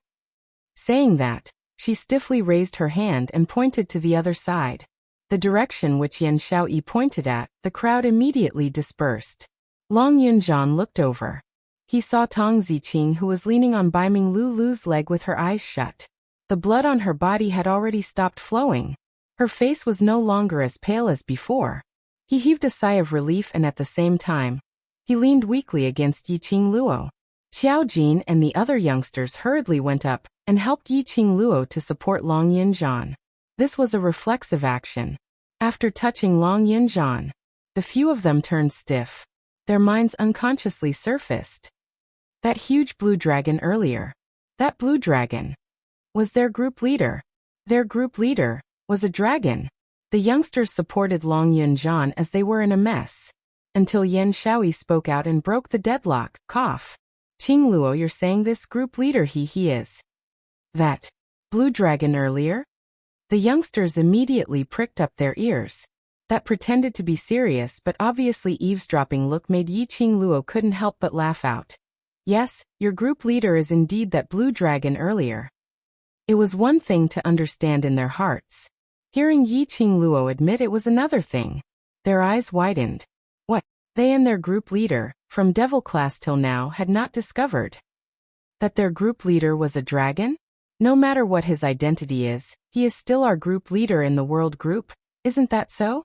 Saying that, she stiffly raised her hand and pointed to the other side. The direction which Yin Shaoyi pointed at, the crowd immediately dispersed. Long Yunjian looked over. He saw Tang Ziqing, who was leaning on Baiming Lulu's leg with her eyes shut. The blood on her body had already stopped flowing. Her face was no longer as pale as before. He heaved a sigh of relief and at the same time, he leaned weakly against Yi Qingluo. Xiao Jin and the other youngsters hurriedly went up and helped Yi Qingluo to support Long Yunjian. This was a reflexive action. After touching Long Yunjian, the few of them turned stiff. Their minds unconsciously surfaced. That huge blue dragon earlier. That blue dragon was their group leader. Their group leader was a dragon. The youngsters supported Long Yunjian as they were in a mess. Until Yin Shaoyi spoke out and broke the deadlock. Cough. Qingluo, you're saying this group leader he is. That blue dragon earlier? The youngsters immediately pricked up their ears. That pretended to be serious but obviously eavesdropping look made Yi Qingluo couldn't help but laugh out. Yes, your group leader is indeed that blue dragon earlier. It was one thing to understand in their hearts. Hearing Yi Qingluo admit it was another thing. Their eyes widened. What? They and their group leader, from devil class till now, had not discovered that their group leader was a dragon? No matter what his identity is, he is still our group leader in the world group, isn't that so?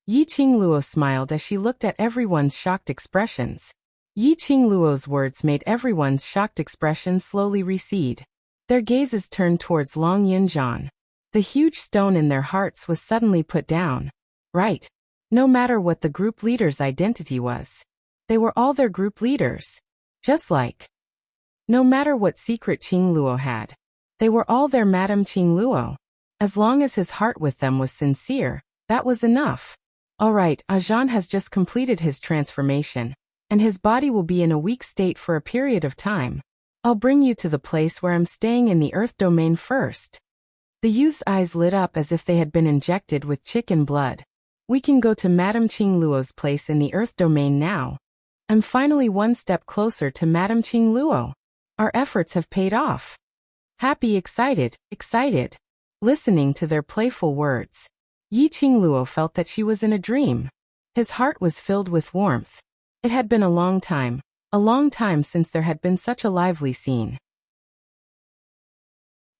Yi Qingluo smiled as she looked at everyone's shocked expressions. Yi Qingluo's words made everyone's shocked expressions slowly recede. Their gazes turned towards Long Yunjian. The huge stone in their hearts was suddenly put down. Right. No matter what the group leader's identity was, they were all their group leaders. Just like. No matter what secret Qingluo had, they were all their Madame Qingluo. As long as his heart with them was sincere, that was enough. Alright, Ajan has just completed his transformation, and his body will be in a weak state for a period of time. I'll bring you to the place where I'm staying in the Earth domain first. The youth's eyes lit up as if they had been injected with chicken blood. We can go to Madame Qingluo's place in the Earth domain now. I'm finally one step closer to Madame Qingluo. Our efforts have paid off. Happy, excited. Listening to their playful words, Yi Qingluo felt that she was in a dream. His heart was filled with warmth. It had been a long time since there had been such a lively scene.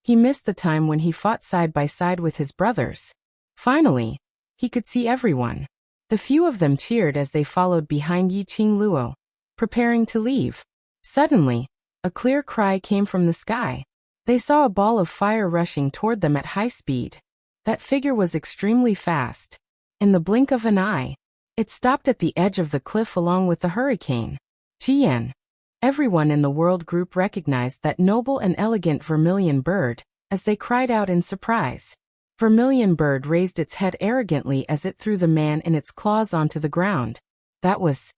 He missed the time when he fought side by side with his brothers. Finally, he could see everyone. The few of them cheered as they followed behind Yi Qingluo, preparing to leave. Suddenly, a clear cry came from the sky. They saw a ball of fire rushing toward them at high speed. That figure was extremely fast. In the blink of an eye, it stopped at the edge of the cliff along with the hurricane. Qian. Everyone in the world group recognized that noble and elegant vermilion bird, as they cried out in surprise. Vermilion bird raised its head arrogantly as it threw the man in its claws onto the ground. That was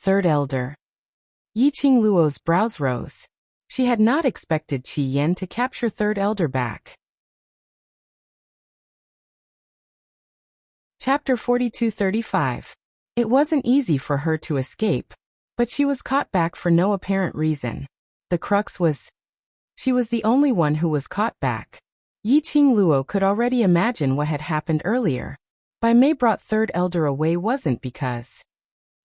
Third Elder. Yi Qingluo's brows rose. She had not expected Qi Yan to capture Third Elder back. Chapter 42-35. It wasn't easy for her to escape, but she was caught back for no apparent reason. The crux was, she was the only one who was caught back. Yi Qingluo could already imagine what had happened earlier. Bai Mei brought Third Elder away wasn't because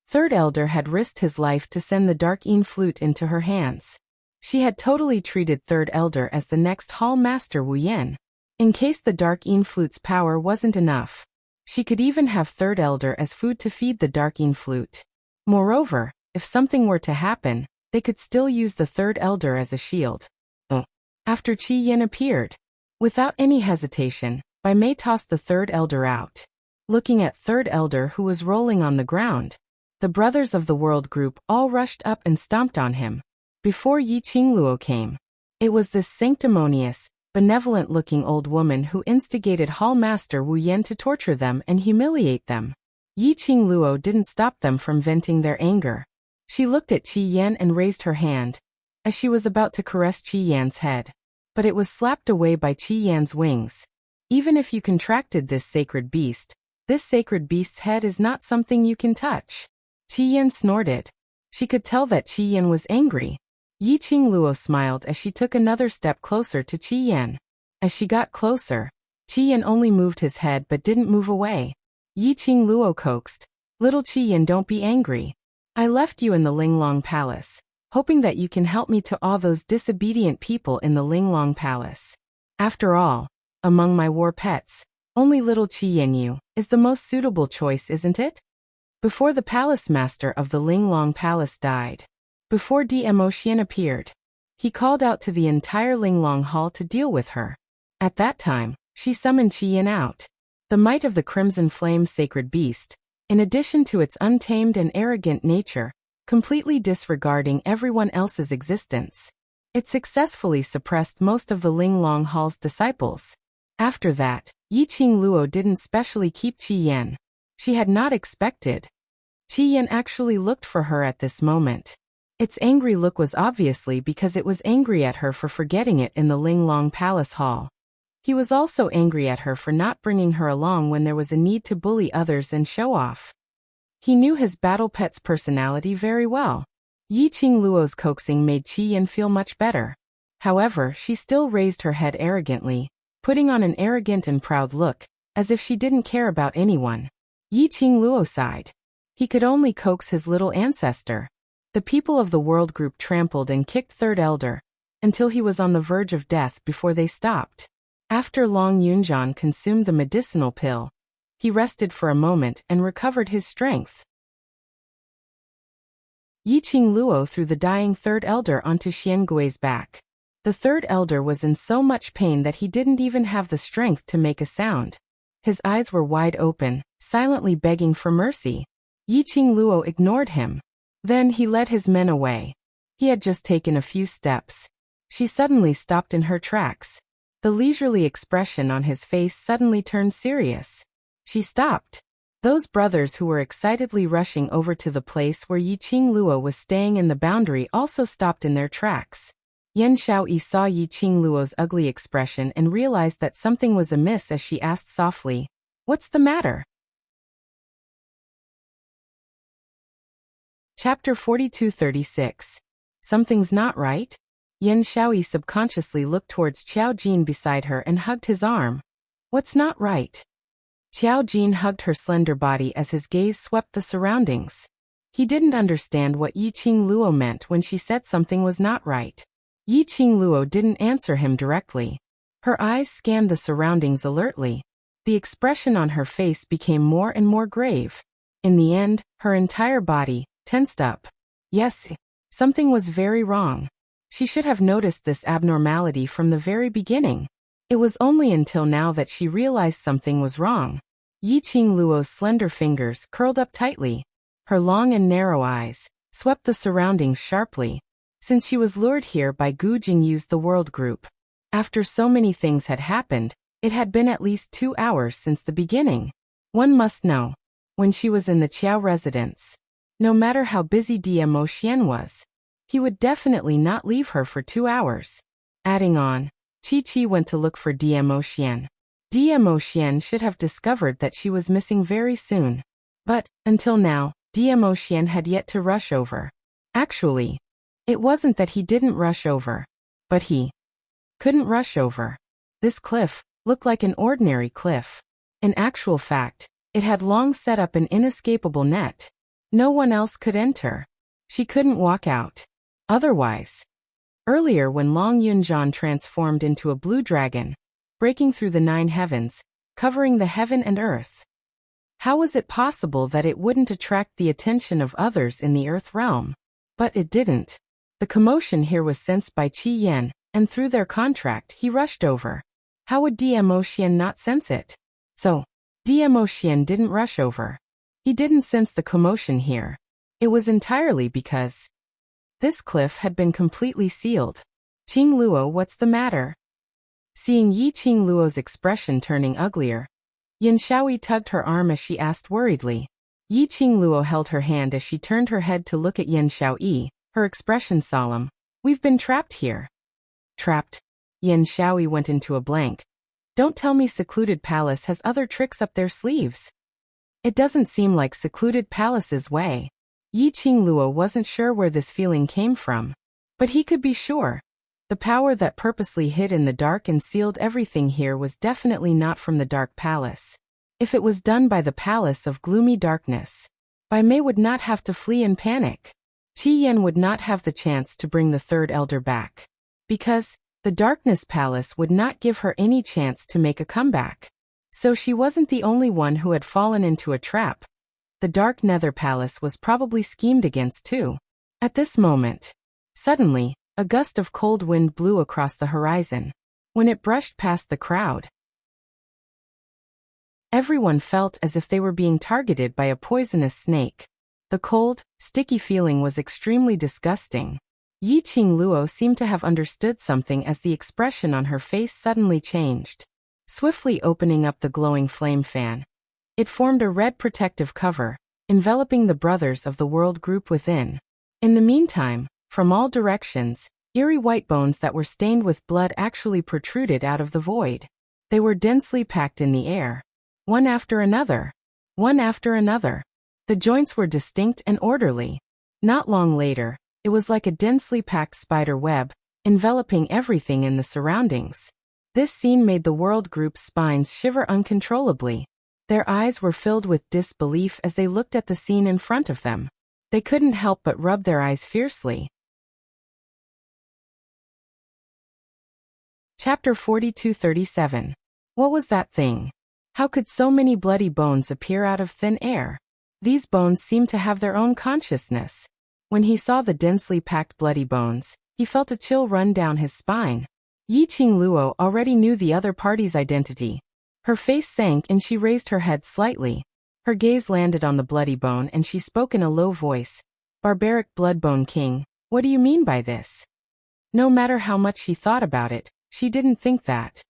Third Elder had risked his life to send the Dark Yin flute into her hands. She had totally treated Third Elder as the next Hall Master Wu Yan. In case the Dark Yin flute's power wasn't enough, she could even have Third Elder as food to feed the Dark Yin flute. Moreover, if something were to happen, they could still use the Third Elder as a shield. After Qi Yin appeared, without any hesitation, Bai Mei tossed the Third Elder out. Looking at Third Elder who was rolling on the ground, the brothers of the World Group all rushed up and stomped on him. Before Yi Qingluo came, it was this sanctimonious, benevolent-looking old woman who instigated Hall Master Wu Yan to torture them and humiliate them. Yi Qingluo didn't stop them from venting their anger. She looked at Qi Yan and raised her hand, as she was about to caress Qi Yan's head. But it was slapped away by Qi Yan's wings. Even if you contracted this sacred beast's head is not something you can touch. Qi Yan snorted. She could tell that Qi Yan was angry. Yi Qingluo smiled as she took another step closer to Qi Yan. As she got closer, Qi Yan only moved his head but didn't move away. Yi Qingluo coaxed, "Little Qi Yan, don't be angry. I left you in the Linglong Palace, hoping that you can help me to awe those disobedient people in the Linglong Palace. After all, among my war pets, only little Qi Yan Yu is the most suitable choice, isn't it?" Before the palace master of the Linglong Palace died, before Dmo Xian appeared, he called out to the entire Linglong Hall to deal with her. At that time, she summoned Qi Yan out. The might of the Crimson Flame sacred beast, in addition to its untamed and arrogant nature, completely disregarding everyone else's existence, it successfully suppressed most of the Linglong Hall's disciples. After that, Yi Qingluo didn't specially keep Qi Yan. She had not expected. Qi Yan actually looked for her at this moment. Its angry look was obviously because it was angry at her for forgetting it in the Linglong Palace Hall. He was also angry at her for not bringing her along when there was a need to bully others and show off. He knew his battle pet's personality very well. Yi Qingluo's coaxing made Qi Yan feel much better. However, she still raised her head arrogantly, putting on an arrogant and proud look, as if she didn't care about anyone. Yi Qingluo sighed. He could only coax his little ancestor. The people of the World Group trampled and kicked Third Elder, until he was on the verge of death before they stopped. After Long Yunjian consumed the medicinal pill, he rested for a moment and recovered his strength. Yi Qingluo threw the dying Third Elder onto Xian Gui's back. The Third Elder was in so much pain that he didn't even have the strength to make a sound. His eyes were wide open, silently begging for mercy. Yi Qingluo ignored him. Then he led his men away. He had just taken a few steps. She suddenly stopped in her tracks. The leisurely expression on his face suddenly turned serious. She stopped. Those brothers who were excitedly rushing over to the place where Yi Qingluo was staying in the boundary also stopped in their tracks. Yan Xiaoyi saw Yi Qingluo's ugly expression and realized that something was amiss as she asked softly, "What's the matter?" Chapter 42-36. Something's not right? Yan Xiaoyi subconsciously looked towards Qiao Jin beside her and hugged his arm. What's not right? Qiao Jin hugged her slender body as his gaze swept the surroundings. He didn't understand what Yi Qingluo meant when she said something was not right. Yi Qingluo didn't answer him directly. Her eyes scanned the surroundings alertly. The expression on her face became more and more grave. In the end, her entire body tensed up. Yes, something was very wrong. She should have noticed this abnormality from the very beginning. It was only until now that she realized something was wrong. Yi Qingluo's slender fingers curled up tightly. Her long and narrow eyes swept the surroundings sharply. Since she was lured here by Gu Jingyu's The World Group, after so many things had happened, it had been at least 2 hours since the beginning. One must know, when she was in the Qiao residence, no matter how busy Dmo Xian was, he would definitely not leave her for 2 hours. Adding on, Chi went to look for Dmo Xian. Dmo Xian should have discovered that she was missing very soon. But, until now, Dmo Xian had yet to rush over. Actually, it wasn't that he didn't rush over, but he couldn't rush over. This cliff looked like an ordinary cliff. In actual fact, it had long set up an inescapable net. No one else could enter. She couldn't walk out. Otherwise. Earlier when Long Yunjian transformed into a blue dragon, breaking through the 9 heavens, covering the heaven and earth. How was it possible that it wouldn't attract the attention of others in the earth realm? But it didn't. The commotion here was sensed by Qi Yan, and through their contract he rushed over. How would Dmo Xian not sense it? So, Dmo Xian didn't rush over. He didn't sense the commotion here. It was entirely because this cliff had been completely sealed. Qing Luo, what's the matter? Seeing Yi Qing Luo's expression turning uglier, Yin Xiaoyi tugged her arm as she asked worriedly. Yi Qing Luo held her hand as she turned her head to look at Yin Xiaoyi, her expression solemn. We've been trapped here. Trapped? Yin Xiaoyi went into a blank. Don't tell me Secluded Palace has other tricks up their sleeves. It doesn't seem like Secluded Palace's way. Yi Qing Luo wasn't sure where this feeling came from. But he could be sure. The power that purposely hid in the dark and sealed everything here was definitely not from the Dark Palace. If it was done by the Palace of Gloomy Darkness, Bai Mei would not have to flee in panic. Qi Yan would not have the chance to bring the third elder back. Because the Darkness Palace would not give her any chance to make a comeback. So she wasn't the only one who had fallen into a trap. The Dark Nether Palace was probably schemed against too. At this moment, suddenly, a gust of cold wind blew across the horizon. When it brushed past the crowd, everyone felt as if they were being targeted by a poisonous snake. The cold, sticky feeling was extremely disgusting. Yi Qing Luo seemed to have understood something as the expression on her face suddenly changed. Swiftly opening up the glowing flame fan, it formed a red protective cover, enveloping the brothers of the world group within. In the meantime, from all directions, eerie white bones that were stained with blood actually protruded out of the void. They were densely packed in the air. One after another. One after another. The joints were distinct and orderly. Not long later, it was like a densely packed spider web, enveloping everything in the surroundings. This scene made the world group's spines shiver uncontrollably. Their eyes were filled with disbelief as they looked at the scene in front of them. They couldn't help but rub their eyes fiercely. Chapter 42-37. What was that thing? How could so many bloody bones appear out of thin air? These bones seemed to have their own consciousness. When he saw the densely packed bloody bones, he felt a chill run down his spine. Yi Qing Luo already knew the other party's identity. Her face sank and she raised her head slightly. Her gaze landed on the bloody bone and she spoke in a low voice. Barbaric Bloodbone King, what do you mean by this? No matter how much she thought about it, she didn't think that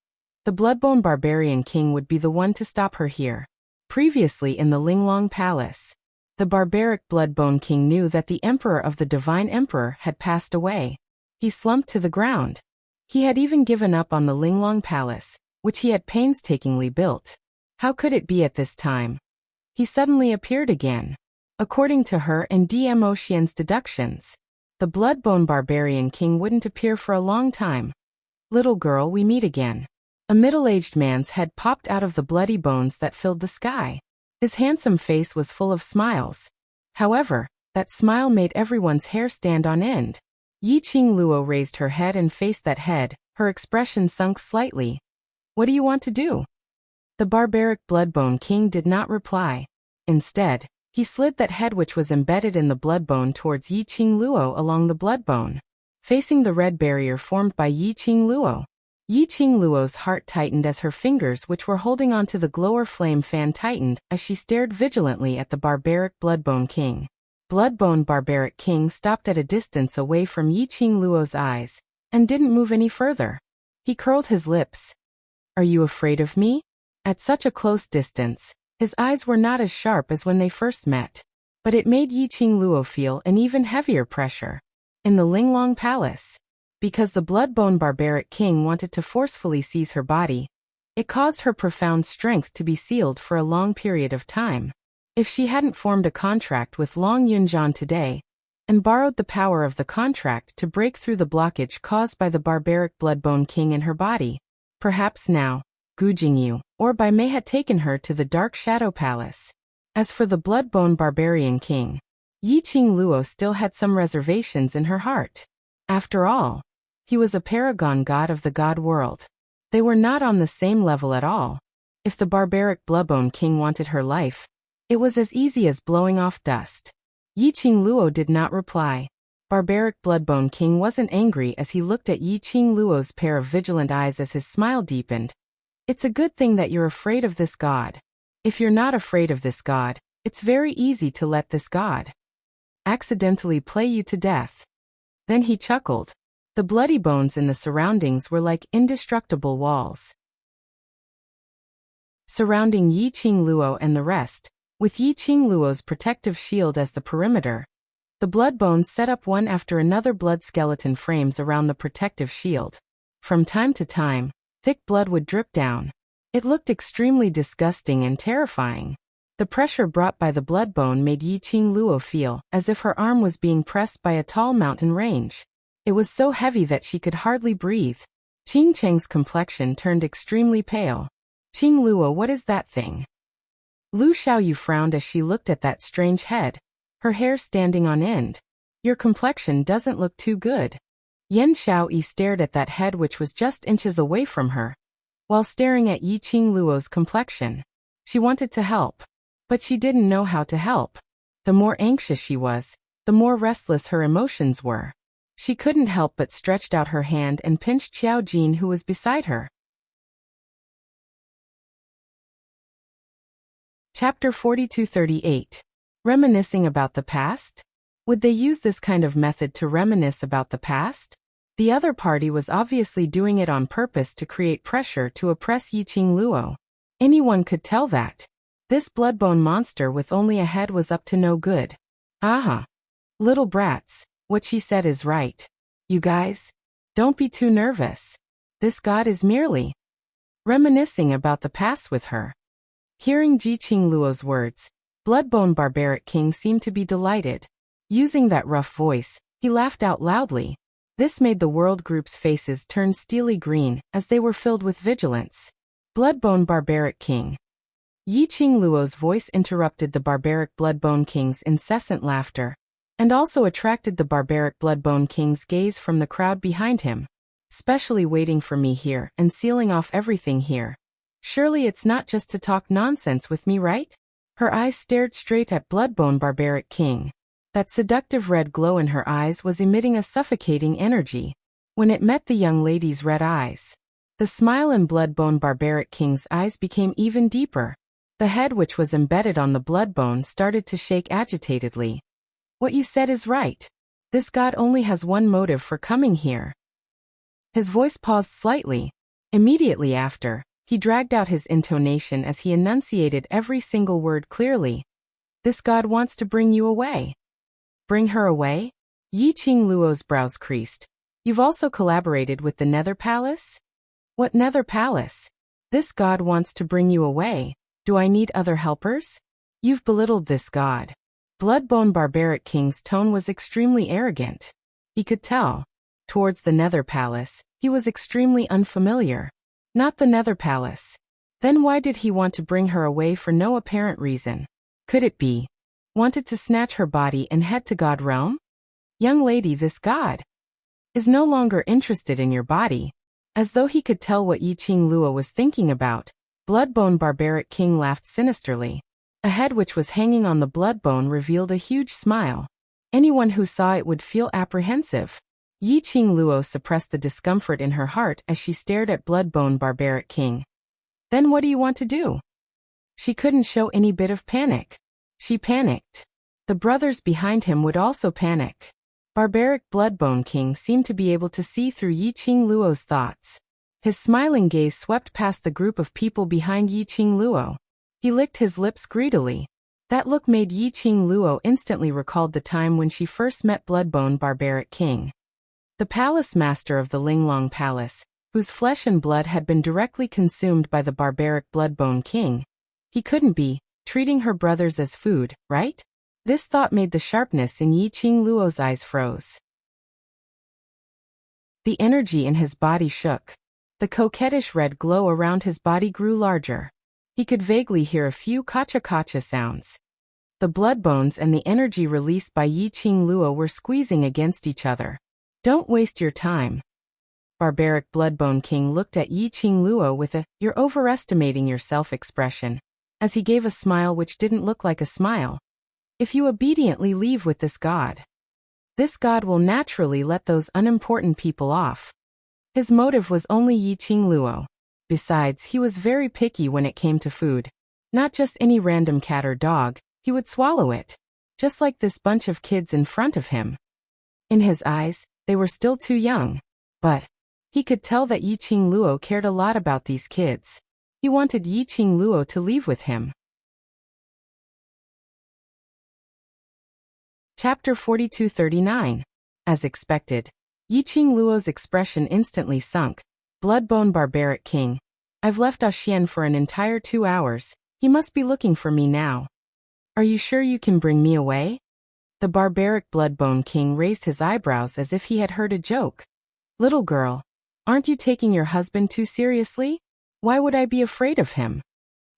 the Bloodbone Barbarian King would be the one to stop her here. Previously in the Linglong Palace, the Barbaric Bloodbone King knew that the Emperor of the Divine Emperor had passed away. He slumped to the ground. He had even given up on the Linglong Palace, which he had painstakingly built. How could it be at this time? He suddenly appeared again. According to her and Dmo Xian's deductions, the Bloodbone Barbarian King wouldn't appear for a long time. Little girl, we meet again. A middle-aged man's head popped out of the bloody bones that filled the sky. His handsome face was full of smiles. However, that smile made everyone's hair stand on end. Yi Qing Luo raised her head and faced that head, her expression sunk slightly. What do you want to do? The Barbaric Bloodbone King did not reply. Instead, he slid that head which was embedded in the bloodbone towards Yi Qing Luo along the bloodbone, facing the red barrier formed by Yi Qing Luo. Yi Qing Luo's heart tightened as her fingers which were holding onto the glower flame fan tightened as she stared vigilantly at the Barbaric Bloodbone King. Bloodbone Barbaric King stopped at a distance away from Yi Qing Luo's eyes, and didn't move any further. He curled his lips. Are you afraid of me? At such a close distance, his eyes were not as sharp as when they first met. But it made Yi Qing Luo feel an even heavier pressure. In the Linglong Palace. Because the Bloodbone Barbaric King wanted to forcefully seize her body. It caused her profound strength to be sealed for a long period of time. If she hadn't formed a contract with Long Yunjian today, and borrowed the power of the contract to break through the blockage caused by the barbaric Bloodbone King in her body, perhaps now, Gu Jingyu, or Bai Mei had taken her to the Dark Shadow Palace. As for the Bloodbone Barbarian King, Yi Qing Luo still had some reservations in her heart. After all, he was a paragon god of the god world. They were not on the same level at all. If the barbaric Bloodbone King wanted her life, it was as easy as blowing off dust. Yi Qing Luo did not reply. Barbaric Bloodbone King wasn't angry as he looked at Yi Qing Luo's pair of vigilant eyes as his smile deepened. It's a good thing that you're afraid of this god. If you're not afraid of this god, it's very easy to let this god accidentally play you to death. Then he chuckled. The bloody bones in the surroundings were like indestructible walls surrounding Yi Qing Luo and the rest, with Yi Qing Luo's protective shield as the perimeter. The blood bones set up one after another blood skeleton frames around the protective shield. From time to time, thick blood would drip down. It looked extremely disgusting and terrifying. The pressure brought by the blood bone made Yi Qing Luo feel as if her arm was being pressed by a tall mountain range. It was so heavy that she could hardly breathe. Qing Cheng's complexion turned extremely pale. Qing Luo, what is that thing? Lu Xiaoyu frowned as she looked at that strange head, her hair standing on end. Your complexion doesn't look too good. Yan Xiaoyi stared at that head which was just inches away from her, while staring at Yi Qing Luo's complexion. She wanted to help, but she didn't know how to help. The more anxious she was, the more restless her emotions were. She couldn't help but stretched out her hand and pinched Xiao Jin, who was beside her. Chapter 4238. Reminiscing about the past? Would they use this kind of method to reminisce about the past? The other party was obviously doing it on purpose to create pressure to oppress Yi Qing Luo. Anyone could tell that. This bloodbone monster with only a head was up to no good. Aha. Little brats, what she said is right. You guys, don't be too nervous. This god is merely reminiscing about the past with her. Hearing Yi Qing Luo's words, Bloodbone Barbaric King seemed to be delighted. Using that rough voice, he laughed out loudly. This made the world group's faces turn steely green as they were filled with vigilance. Bloodbone Barbaric King. Yi Qing Luo's voice interrupted the barbaric Bloodbone King's incessant laughter, and also attracted the barbaric Bloodbone King's gaze from the crowd behind him. Specially waiting for me here and sealing off everything here. Surely it's not just to talk nonsense with me, right? Her eyes stared straight at Bloodbone Barbaric King. That seductive red glow in her eyes was emitting a suffocating energy. When it met the young lady's red eyes, the smile in Bloodbone Barbaric King's eyes became even deeper. The head which was embedded on the bloodbone started to shake agitatedly. What you said is right. This god only has one motive for coming here. His voice paused slightly. Immediately after, he dragged out his intonation as he enunciated every single word clearly. This god wants to bring you away. Bring her away? Yi Qing Luo's brows creased. You've also collaborated with the Nether Palace? What Nether Palace? This god wants to bring you away. Do I need other helpers? You've belittled this god. Bloodbone Barbaric King's tone was extremely arrogant. He could tell. Towards the Nether Palace, he was extremely unfamiliar. Not the Nether Palace. Then why did he want to bring her away for no apparent reason? Could it be? Wanted to snatch her body and head to God Realm? Young lady, this god is no longer interested in your body. As though he could tell what Yi Qing Luo was thinking about, Bloodbone Barbaric King laughed sinisterly. A head which was hanging on the bloodbone revealed a huge smile. Anyone who saw it would feel apprehensive. Yi Qing Luo suppressed the discomfort in her heart as she stared at Bloodbone Barbaric King. Then what do you want to do? She couldn't show any bit of panic. She panicked. The brothers behind him would also panic. Barbaric Bloodbone King seemed to be able to see through Yi Qing Luo's thoughts. His smiling gaze swept past the group of people behind Yi Qing Luo. He licked his lips greedily. That look made Yi Qing Luo instantly recalled the time when she first met Bloodbone Barbaric King. The palace master of the Linglong Palace, whose flesh and blood had been directly consumed by the barbaric Bloodbone King. He couldn't be treating her brothers as food, right? This thought made the sharpness in Yi Qingluo's eyes froze. The energy in his body shook. The coquettish red glow around his body grew larger. He could vaguely hear a few kacha-kacha sounds. The blood bones and the energy released by Yi Qingluo were squeezing against each other. Don't waste your time. Barbaric Bloodbone King looked at Yi Qingluo with a "you're overestimating yourself" expression, as he gave a smile which didn't look like a smile. If you obediently leave with this god will naturally let those unimportant people off. His motive was only Yi Qingluo. Besides, he was very picky when it came to food. Not just any random cat or dog, he would swallow it. Just like this bunch of kids in front of him. In his eyes, they were still too young. But he could tell that Yi Qingluo cared a lot about these kids. He wanted Yi Qingluo to leave with him. Chapter 4239. As expected, Yi Qingluo's expression instantly sunk. Bloodbone Barbaric King. I've left Axian for an entire 2 hours. He must be looking for me now. Are you sure you can bring me away? The barbaric Bloodbone King raised his eyebrows as if he had heard a joke. Little girl, aren't you taking your husband too seriously? Why would I be afraid of him?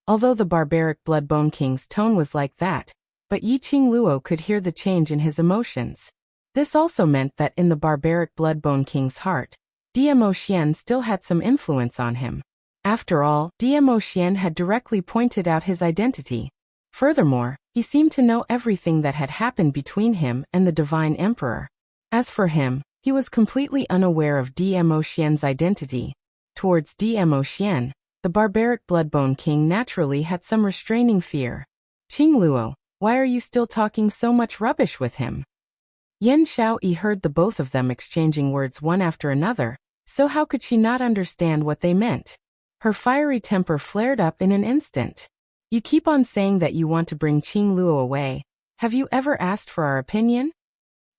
Although the barbaric Bloodbone King's tone was like that, but Yi Qingluo could hear the change in his emotions. This also meant that in the barbaric Bloodbone King's heart, Dmo Xian still had some influence on him. After all, Dmo Xian had directly pointed out his identity. Furthermore, he seemed to know everything that had happened between him and the Divine Emperor. As for him, he was completely unaware of Dmo Xian's identity. Towards Dmo Xian, the barbaric Bloodbone King naturally had some restraining fear. Qingluo, why are you still talking so much rubbish with him? Yan Xiaoyi heard the both of them exchanging words one after another, so how could she not understand what they meant? Her fiery temper flared up in an instant. You keep on saying that you want to bring Qingluo away. Have you ever asked for our opinion?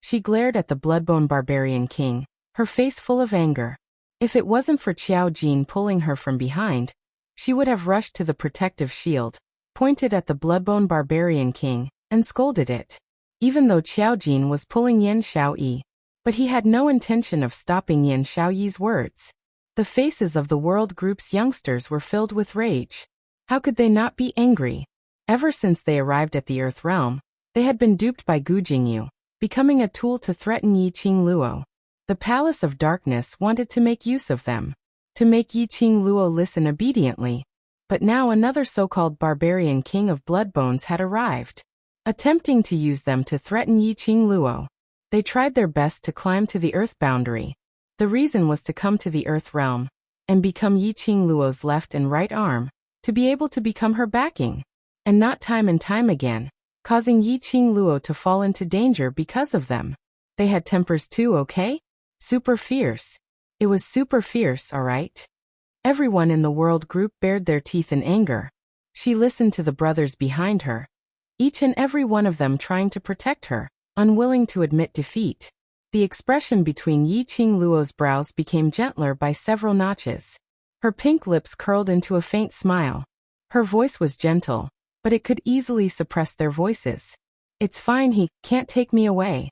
She glared at the Bloodbone Barbarian King, her face full of anger. If it wasn't for Qiao Jin pulling her from behind, she would have rushed to the protective shield, pointed at the Bloodbone Barbarian King, and scolded it. Even though Qiao Jin was pulling Yan Xiaoyi, but he had no intention of stopping Yan Xiaoyi's words. The faces of the World Group's youngsters were filled with rage. How could they not be angry? Ever since they arrived at the Earth Realm, they had been duped by Gu Jingyu, becoming a tool to threaten Yi Qingluo. The Palace of Darkness wanted to make use of them, to make Yi Qingluo listen obediently. But now another so-called barbarian king of Bloodbones had arrived, attempting to use them to threaten Yi Qingluo. They tried their best to climb to the Earth boundary. The reason was to come to the Earth Realm and become Yi Qingluo's left and right arm, to be able to become her backing, and not time and time again, causing Yi Qingluo to fall into danger because of them. They had tempers too, okay? Super fierce. It was super fierce, alright? Everyone in the World Group bared their teeth in anger. She listened to the brothers behind her, each and every one of them trying to protect her, unwilling to admit defeat. The expression between Yi Qingluo's brows became gentler by several notches. Her pink lips curled into a faint smile. Her voice was gentle, but it could easily suppress their voices. It's fine, he can't take me away.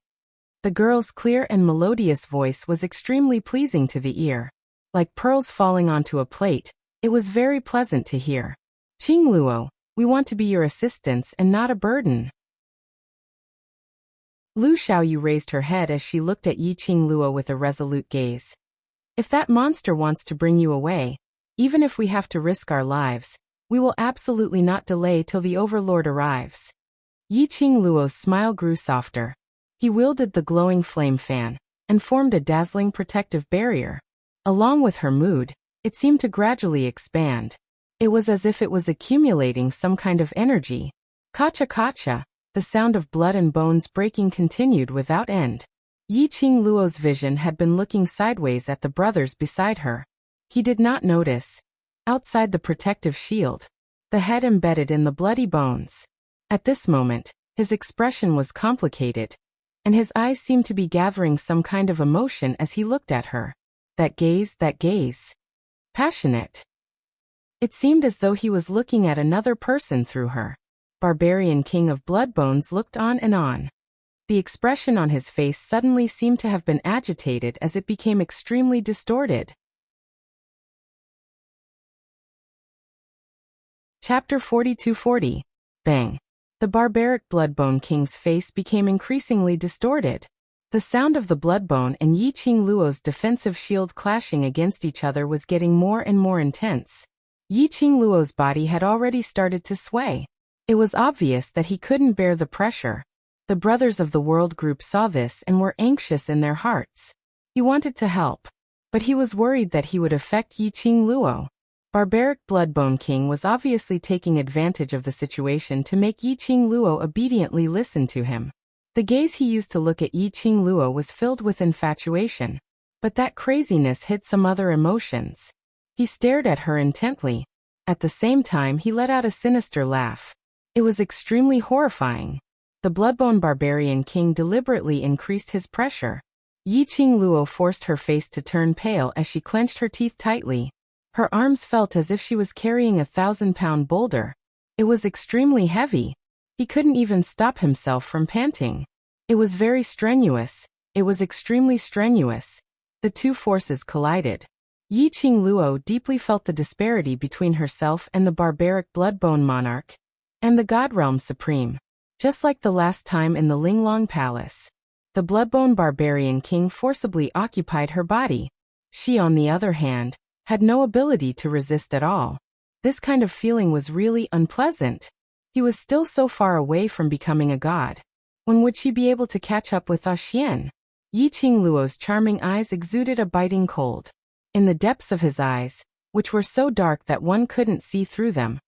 The girl's clear and melodious voice was extremely pleasing to the ear. Like pearls falling onto a plate, it was very pleasant to hear. Qingluo, we want to be your assistants and not a burden. Lu Xiaoyu raised her head as she looked at Yi Qingluo with a resolute gaze. If that monster wants to bring you away, even if we have to risk our lives, we will absolutely not delay till the Overlord arrives. Yi Qingluo's smile grew softer. He wielded the glowing flame fan, and formed a dazzling protective barrier. Along with her mood, it seemed to gradually expand. It was as if it was accumulating some kind of energy. Kacha-kacha, the sound of blood and bones breaking continued without end. Yi Qingluo's vision had been looking sideways at the brothers beside her. He did not notice, outside the protective shield, the head embedded in the bloody bones. At this moment, his expression was complicated, and his eyes seemed to be gathering some kind of emotion as he looked at her. That gaze, that gaze. Passionate. It seemed as though he was looking at another person through her. Barbarian King of Bloodbones looked on and on. The expression on his face suddenly seemed to have been agitated as it became extremely distorted. Chapter 4240. Bang. The barbaric Bloodbone King's face became increasingly distorted. The sound of the Bloodbone and Yi Qing Luo's defensive shield clashing against each other was getting more and more intense. Yi Qing Luo's body had already started to sway. It was obvious that he couldn't bear the pressure. The Brothers of the World group saw this and were anxious in their hearts. He wanted to help, but he was worried that he would affect Yi Qing Luo. Barbaric Bloodbone King was obviously taking advantage of the situation to make Yi Qing Luo obediently listen to him. The gaze he used to look at Yi Qing Luo was filled with infatuation. But that craziness hid some other emotions. He stared at her intently. At the same time he let out a sinister laugh. It was extremely horrifying. The Bloodbone Barbarian King deliberately increased his pressure. Yi Qing Luo forced her face to turn pale as she clenched her teeth tightly. Her arms felt as if she was carrying a 1,000-pound boulder. It was extremely heavy. He couldn't even stop himself from panting. It was very strenuous. It was extremely strenuous. The two forces collided. Yi Qing Luo deeply felt the disparity between herself and the barbaric Bloodbone Monarch, and the God Realm Supreme. Just like the last time in the Linglong Palace, the Bloodbone Barbarian King forcibly occupied her body. She, on the other hand, had no ability to resist at all. This kind of feeling was really unpleasant. He was still so far away from becoming a god. When would she be able to catch up with Xian? Yi Qing Luo's charming eyes exuded a biting cold. In the depths of his eyes, which were so dark that one couldn't see through them,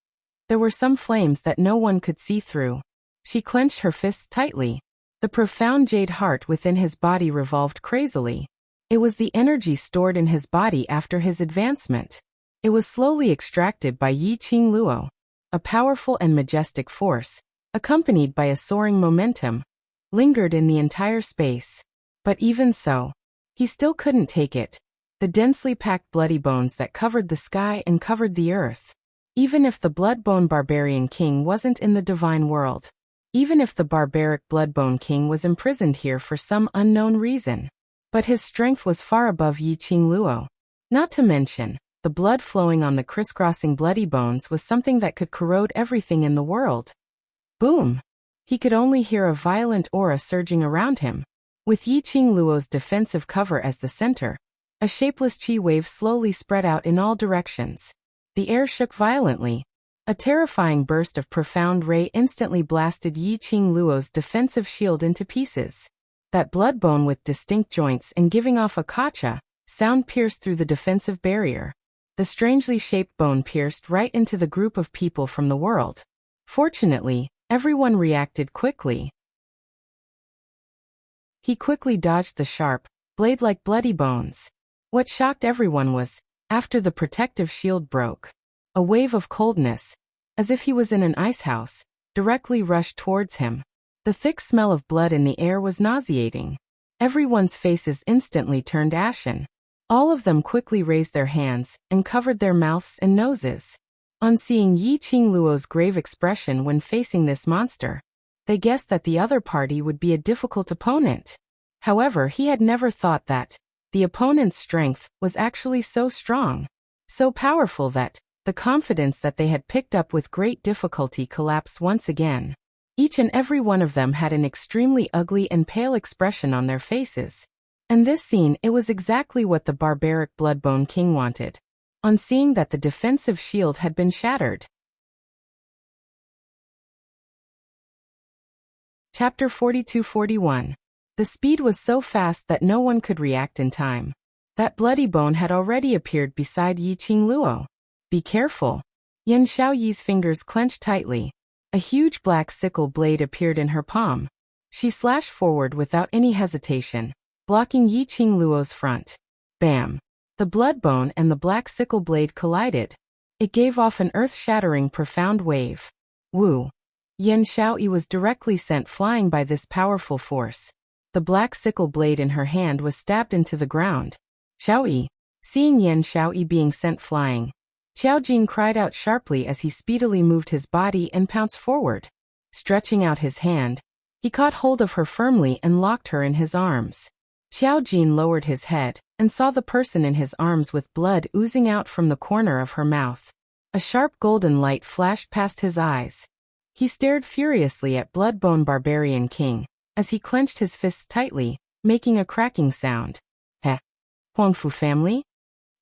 there were some flames that no one could see through. She clenched her fists tightly. The profound jade heart within his body revolved crazily. It was the energy stored in his body after his advancement. It was slowly extracted by Yi Qing Luo. A powerful and majestic force, accompanied by a soaring momentum, lingered in the entire space. But even so, he still couldn't take it. The densely packed bloody bones that covered the sky and covered the earth. Even if the Bloodbone Barbarian King wasn't in the divine world. Even if the barbaric Bloodbone King was imprisoned here for some unknown reason. But his strength was far above Yi Qing Luo. Not to mention, the blood flowing on the crisscrossing bloody bones was something that could corrode everything in the world. Boom! He could only hear a violent aura surging around him. With Yi Qing Luo's defensive cover as the center, a shapeless chi wave slowly spread out in all directions. The air shook violently. A terrifying burst of profound ray instantly blasted Yi Qing Luo's defensive shield into pieces. That bloodbone with distinct joints and giving off a kacha sound pierced through the defensive barrier. The strangely shaped bone pierced right into the group of people from the world. Fortunately, everyone reacted quickly. He quickly dodged the sharp, blade-like bloody bones. What shocked everyone was, after the protective shield broke, a wave of coldness, as if he was in an ice house, directly rushed towards him. The thick smell of blood in the air was nauseating. Everyone's faces instantly turned ashen. All of them quickly raised their hands and covered their mouths and noses. On seeing Yi Qing Luo's grave expression when facing this monster, they guessed that the other party would be a difficult opponent. However, he had never thought that the opponent's strength was actually so strong, so powerful that the confidence that they had picked up with great difficulty collapsed once again. Each and every one of them had an extremely ugly and pale expression on their faces. And this scene, it was exactly what the barbaric Bloodbone King wanted. On seeing that the defensive shield had been shattered. Chapter 4241. The speed was so fast that no one could react in time. That bloody bone had already appeared beside Yi Qing Luo. Be careful. Yan Xiaoyi's fingers clenched tightly. A huge black sickle blade appeared in her palm. She slashed forward without any hesitation, blocking Yi Qing Luo's front. Bam! The blood bone and the black sickle blade collided. It gave off an earth-shattering profound wave. Woo! Yan Xiaoyi was directly sent flying by this powerful force. The black sickle blade in her hand was stabbed into the ground. Xiaoyi, Seeing Yan Xiaoyi being sent flying, Xiao Jin cried out sharply as he speedily moved his body and pounced forward. Stretching out his hand, he caught hold of her firmly and locked her in his arms. Xiao Jin lowered his head and saw the person in his arms with blood oozing out from the corner of her mouth. A sharp golden light flashed past his eyes. He stared furiously at Bloodbone Barbarian King as he clenched his fists tightly, making a cracking sound. Heh. Huangfu family?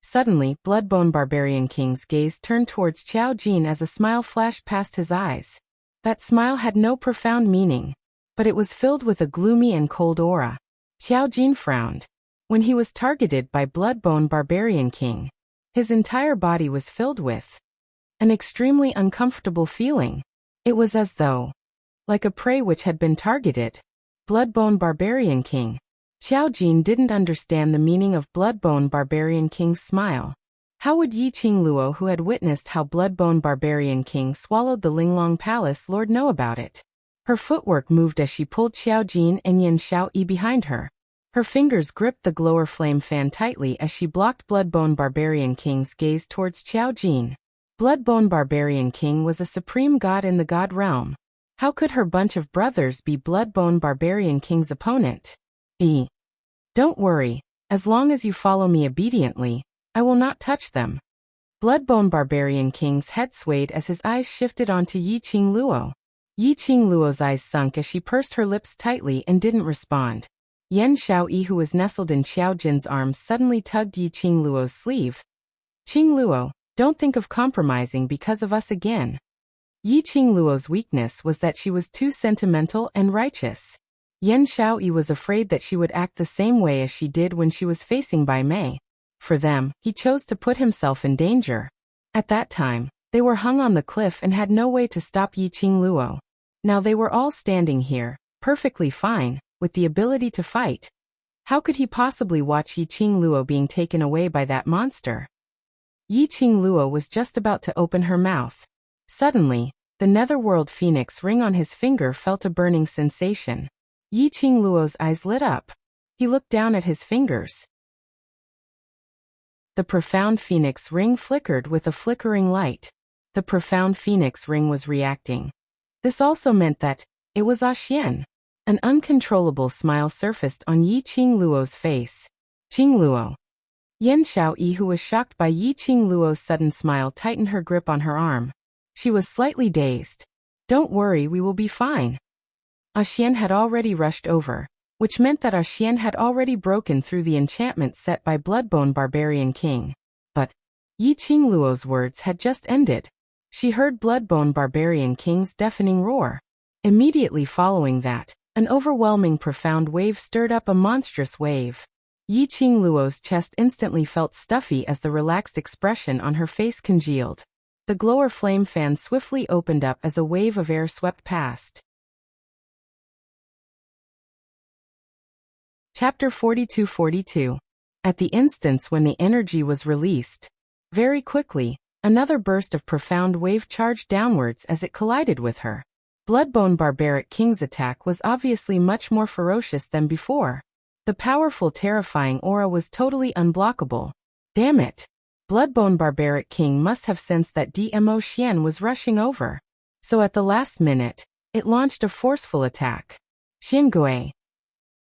Suddenly, Bloodbone Barbarian King's gaze turned towards Xiao Jin as a smile flashed past his eyes. That smile had no profound meaning, but it was filled with a gloomy and cold aura. Xiao Jin frowned. When he was targeted by Bloodbone Barbarian King, his entire body was filled with an extremely uncomfortable feeling. It was as though, like a prey which had been targeted. Bloodbone Barbarian King. Xiao Jin didn't understand the meaning of Bloodbone Barbarian King's smile. How would Yi Qingluo, who had witnessed how Bloodbone Barbarian King swallowed the Linglong Palace Lord, know about it? Her footwork moved as she pulled Xiao Jin and Yan Xiaoyi behind her. Her fingers gripped the glower flame fan tightly as she blocked Bloodbone Barbarian King's gaze towards Xiao Jin. Bloodbone Barbarian King was a supreme god in the god realm. How could her bunch of brothers be Bloodbone Barbarian King's opponent? Don't worry, as long as you follow me obediently, I will not touch them. Bloodbone Barbarian King's head swayed as his eyes shifted onto Yi Qingluo. Yi Qingluo's eyes sunk as she pursed her lips tightly and didn't respond. Yan Xiaoyi, who was nestled in Xiao Jin's arms, suddenly tugged Yi Qingluo's sleeve. Qingluo, don't think of compromising because of us again. Yi Qingluo's weakness was that she was too sentimental and righteous. Yan Xiaoyi was afraid that she would act the same way as she did when she was facing Bai Mei. For them, he chose to put himself in danger. At that time, they were hung on the cliff and had no way to stop Yi Qingluo. Now they were all standing here, perfectly fine, with the ability to fight. How could he possibly watch Yi Qingluo being taken away by that monster? Yi Qingluo was just about to open her mouth. Suddenly, the netherworld phoenix ring on his finger felt a burning sensation. Yi Qingluo's eyes lit up. He looked down at his fingers. The profound phoenix ring flickered with a flickering light. The profound phoenix ring was reacting. This also meant that it was Xian. An uncontrollable smile surfaced on Yi Qingluo's face. Qingluo. Yan Xiaoyi, who was shocked by Yi Qingluo's sudden smile, tightened her grip on her arm. She was slightly dazed. Don't worry, we will be fine. Xian had already rushed over, which meant that Xian had already broken through the enchantment set by Bloodbone Barbarian King. But Yi Qingluo's words had just ended. She heard Bloodbone Barbarian King's deafening roar. Immediately following that, an overwhelming profound wave stirred up a monstrous wave. Yi Qingluo's chest instantly felt stuffy as the relaxed expression on her face congealed. The glower flame fan swiftly opened up as a wave of air swept past. Chapter 42-42. At the instance when the energy was released, very quickly, another burst of profound wave charged downwards as it collided with her. Bloodbone Barbaric King's attack was obviously much more ferocious than before. The powerful, terrifying aura was totally unblockable. Damn it! Bloodbone Barbaric King must have sensed that Dmo Xian was rushing over. So at the last minute, it launched a forceful attack. Xingui.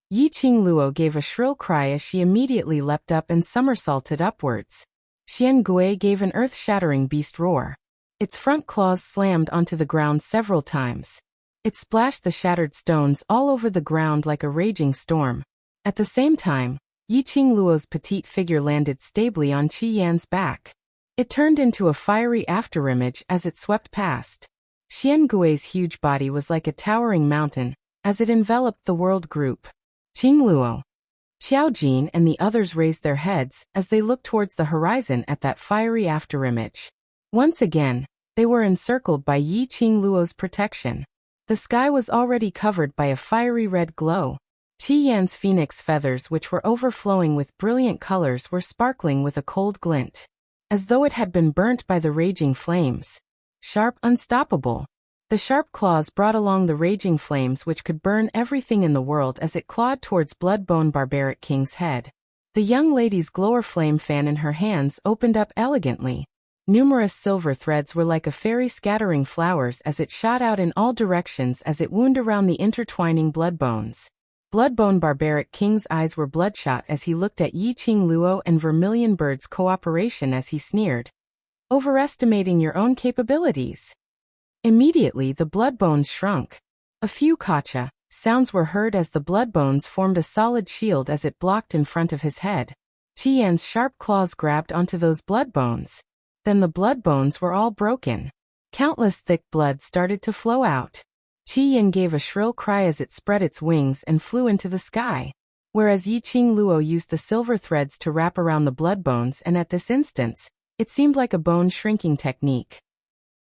Yi Qingluo gave a shrill cry as she immediately leapt up and somersaulted upwards. Xian Gui gave an earth-shattering beast roar. Its front claws slammed onto the ground several times. It splashed the shattered stones all over the ground like a raging storm. At the same time, Yi Qingluo's petite figure landed stably on Qi Yan's back. It turned into a fiery afterimage as it swept past. Xian Gui's huge body was like a towering mountain as it enveloped the world group. Qingluo. Xiao Jin and the others raised their heads as they looked towards the horizon at that fiery afterimage. Once again, they were encircled by Yi Qingluo's protection. The sky was already covered by a fiery red glow. Qi Yan's phoenix feathers, which were overflowing with brilliant colors, were sparkling with a cold glint, as though it had been burnt by the raging flames. Sharp, unstoppable. The sharp claws brought along the raging flames which could burn everything in the world as it clawed towards Bloodbone Barbaric King's head. The The young lady's glower flame fan in her hands opened up elegantly. Numerous silver threads were like a fairy scattering flowers as it shot out in all directions as it wound around the intertwining blood bones. Bloodbone Barbaric King's eyes were bloodshot as he looked at Yi Qing Luo and Vermilion Bird's cooperation as he sneered. Overestimating your own capabilities. Immediately the blood bones shrunk. A few kacha sounds were heard as the blood bones formed a solid shield as it blocked in front of his head. Qi Yan's sharp claws grabbed onto those blood bones. Then the blood bones were all broken. Countless thick blood started to flow out. Qi Yan gave a shrill cry as it spread its wings and flew into the sky. Whereas Yi Qing Luo used the silver threads to wrap around the blood bones, and at this instance, it seemed like a bone shrinking technique.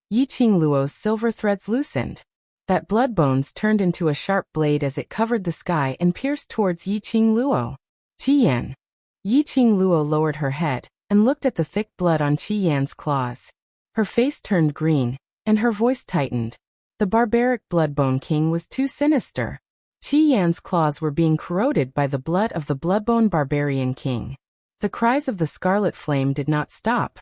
Yi Qing Luo's silver threads loosened. That blood bones turned into a sharp blade as it covered the sky and pierced towards Yi Qing Luo. Qi Yan. Yi Qing Luo lowered her head and looked at the thick blood on Qi Yan's claws. Her face turned green, and her voice tightened. The barbaric Bloodbone King was too sinister. Qi Yan's claws were being corroded by the blood of the Bloodbone Barbarian King. The cries of the Scarlet Flame did not stop,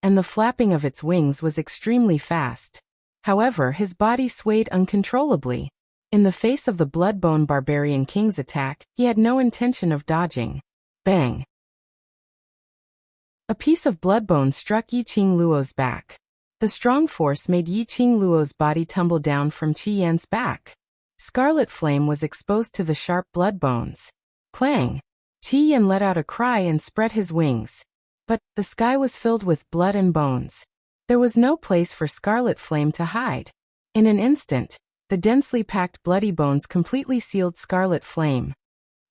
and the flapping of its wings was extremely fast. However, his body swayed uncontrollably. In the face of the Bloodbone Barbarian King's attack, he had no intention of dodging. Bang! A piece of bloodbone struck Yi Qing Luo's back. The strong force made Yi Qing Luo's body tumble down from Qi Yan's back. Scarlet Flame was exposed to the sharp blood bones. Clang! Qi Yan let out a cry and spread his wings. But the sky was filled with blood and bones. There was no place for Scarlet Flame to hide. In an instant, the densely packed bloody bones completely sealed Scarlet Flame.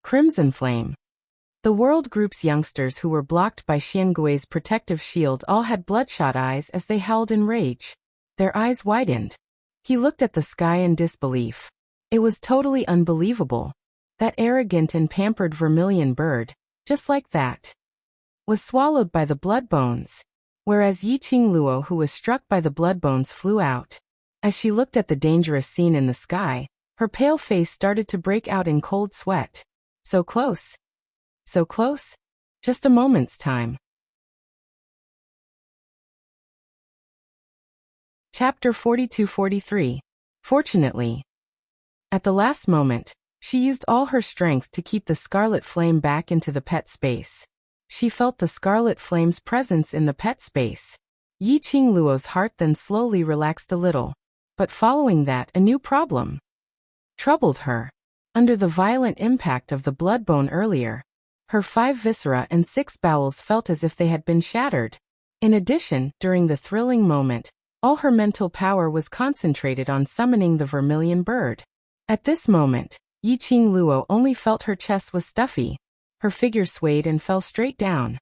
Crimson Flame. The World Group's youngsters who were blocked by Xiangui's protective shield all had bloodshot eyes as they howled in rage. Their eyes widened. He looked at the sky in disbelief. It was totally unbelievable. That arrogant and pampered Vermilion Bird, just like that, was swallowed by the blood bones. Whereas Yi Qing Luo, who was struck by the blood bones, flew out. As she looked at the dangerous scene in the sky, her pale face started to break out in cold sweat. So close. So close? Just a moment's time. Chapter 42-43. Fortunately. At the last moment, she used all her strength to keep the Scarlet Flame back into the pet space. She felt the Scarlet Flame's presence in the pet space. Yi Qing Luo's heart then slowly relaxed a little. But following that, a new problem troubled her. Under the violent impact of the bloodbone earlier, her 5 viscera and 6 bowels felt as if they had been shattered. In addition, during the thrilling moment, all her mental power was concentrated on summoning the Vermilion Bird. At this moment, Yi Qing Luo only felt her chest was stuffy. Her figure swayed and fell straight down.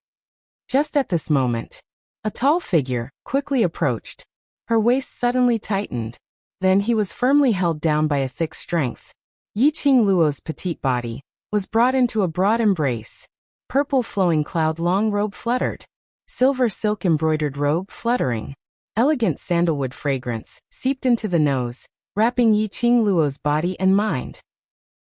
Just at this moment, a tall figure quickly approached. Her waist suddenly tightened. Then he was firmly held down by a thick strength. Yi Qing Luo's petite body was brought into a broad embrace. Purple flowing cloud long robe fluttered. Silver silk embroidered robe fluttering. Elegant sandalwood fragrance seeped into the nose, wrapping Yi Qing Luo's body and mind.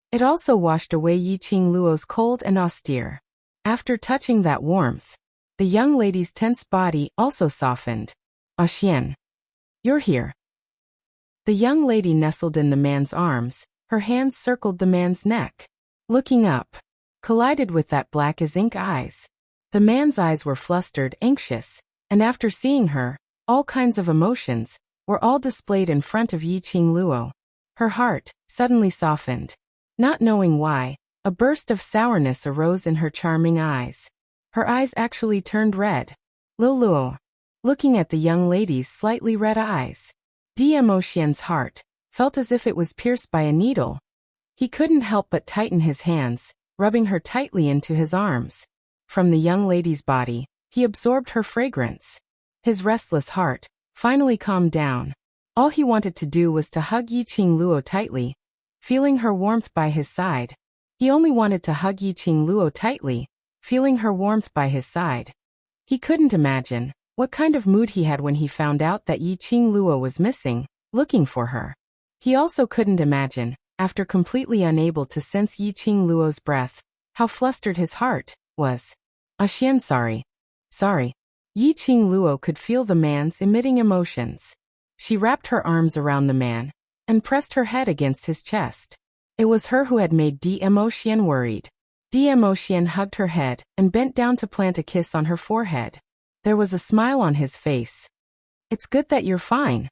It also washed away Yi Qing Luo's cold and austere. After touching that warmth, the young lady's tense body also softened. Ah Xian. You're here. The young lady nestled in the man's arms, her hands circled the man's neck. Looking up, collided with that black as ink eyes. The man's eyes were flustered, anxious, and after seeing her, all kinds of emotions were all displayed in front of Yi Qing Luo. Her heart suddenly softened. Not knowing why, a burst of sourness arose in her charming eyes. Her eyes actually turned red. Lil Luo, looking at the young lady's slightly red eyes, Dmo Xian's heart felt as if it was pierced by a needle. He couldn't help but tighten his hands, rubbing her tightly into his arms. From the young lady's body, he absorbed her fragrance. His restless heart finally calmed down. All he wanted to do was to hug Yi Qing Luo tightly, feeling her warmth by his side. He only wanted to hug Yi Qing Luo tightly, feeling her warmth by his side. He couldn't imagine what kind of mood he had when he found out that Yi Qing Luo was missing, looking for her. He also couldn't imagine, after completely unable to sense Yi Qing Luo's breath, how flustered his heart was. Xian, sorry. Sorry. Yi Qing Luo could feel the man's emitting emotions. She wrapped her arms around the man and pressed her head against his chest. It was her who had made Dmo Xian worried. Dmo Xian hugged her head and bent down to plant a kiss on her forehead. There was a smile on his face. It's good that you're fine.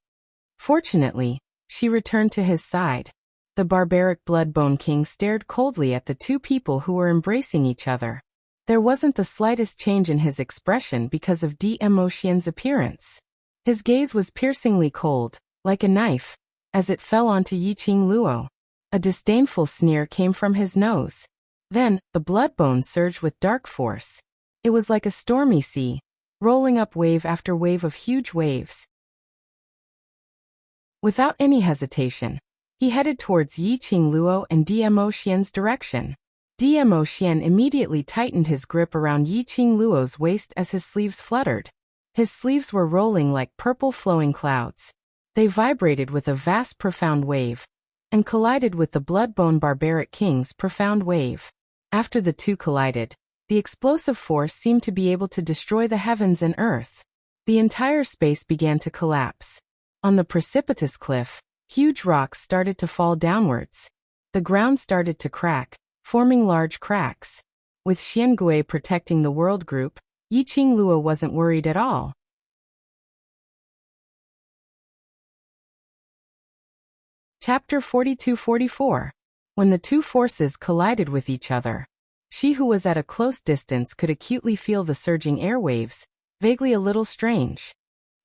Fortunately, she returned to his side. The barbaric Bloodbone King stared coldly at the two people who were embracing each other. There wasn't the slightest change in his expression because of Dmo Xian's appearance. His gaze was piercingly cold, like a knife, as it fell onto Yi Qing Luo. A disdainful sneer came from his nose. Then, the bloodbone surged with dark force. It was like a stormy sea, rolling up wave after wave of huge waves. Without any hesitation, he headed towards Yi Qing Luo and Dmo Xian's direction. Dmo Xian immediately tightened his grip around Yi Qing Luo's waist as his sleeves fluttered. His sleeves were rolling like purple flowing clouds. They vibrated with a vast profound wave, and collided with the Bloodbone Barbaric King's profound wave. After the two collided, the explosive force seemed to be able to destroy the heavens and earth. The entire space began to collapse. On the precipitous cliff, huge rocks started to fall downwards. The ground started to crack, forming large cracks. With Xiangui protecting the world group, Yi Qing Luo wasn't worried at all. Chapter 42-44. When the two forces collided with each other, she who was at a close distance could acutely feel the surging airwaves, vaguely a little strange.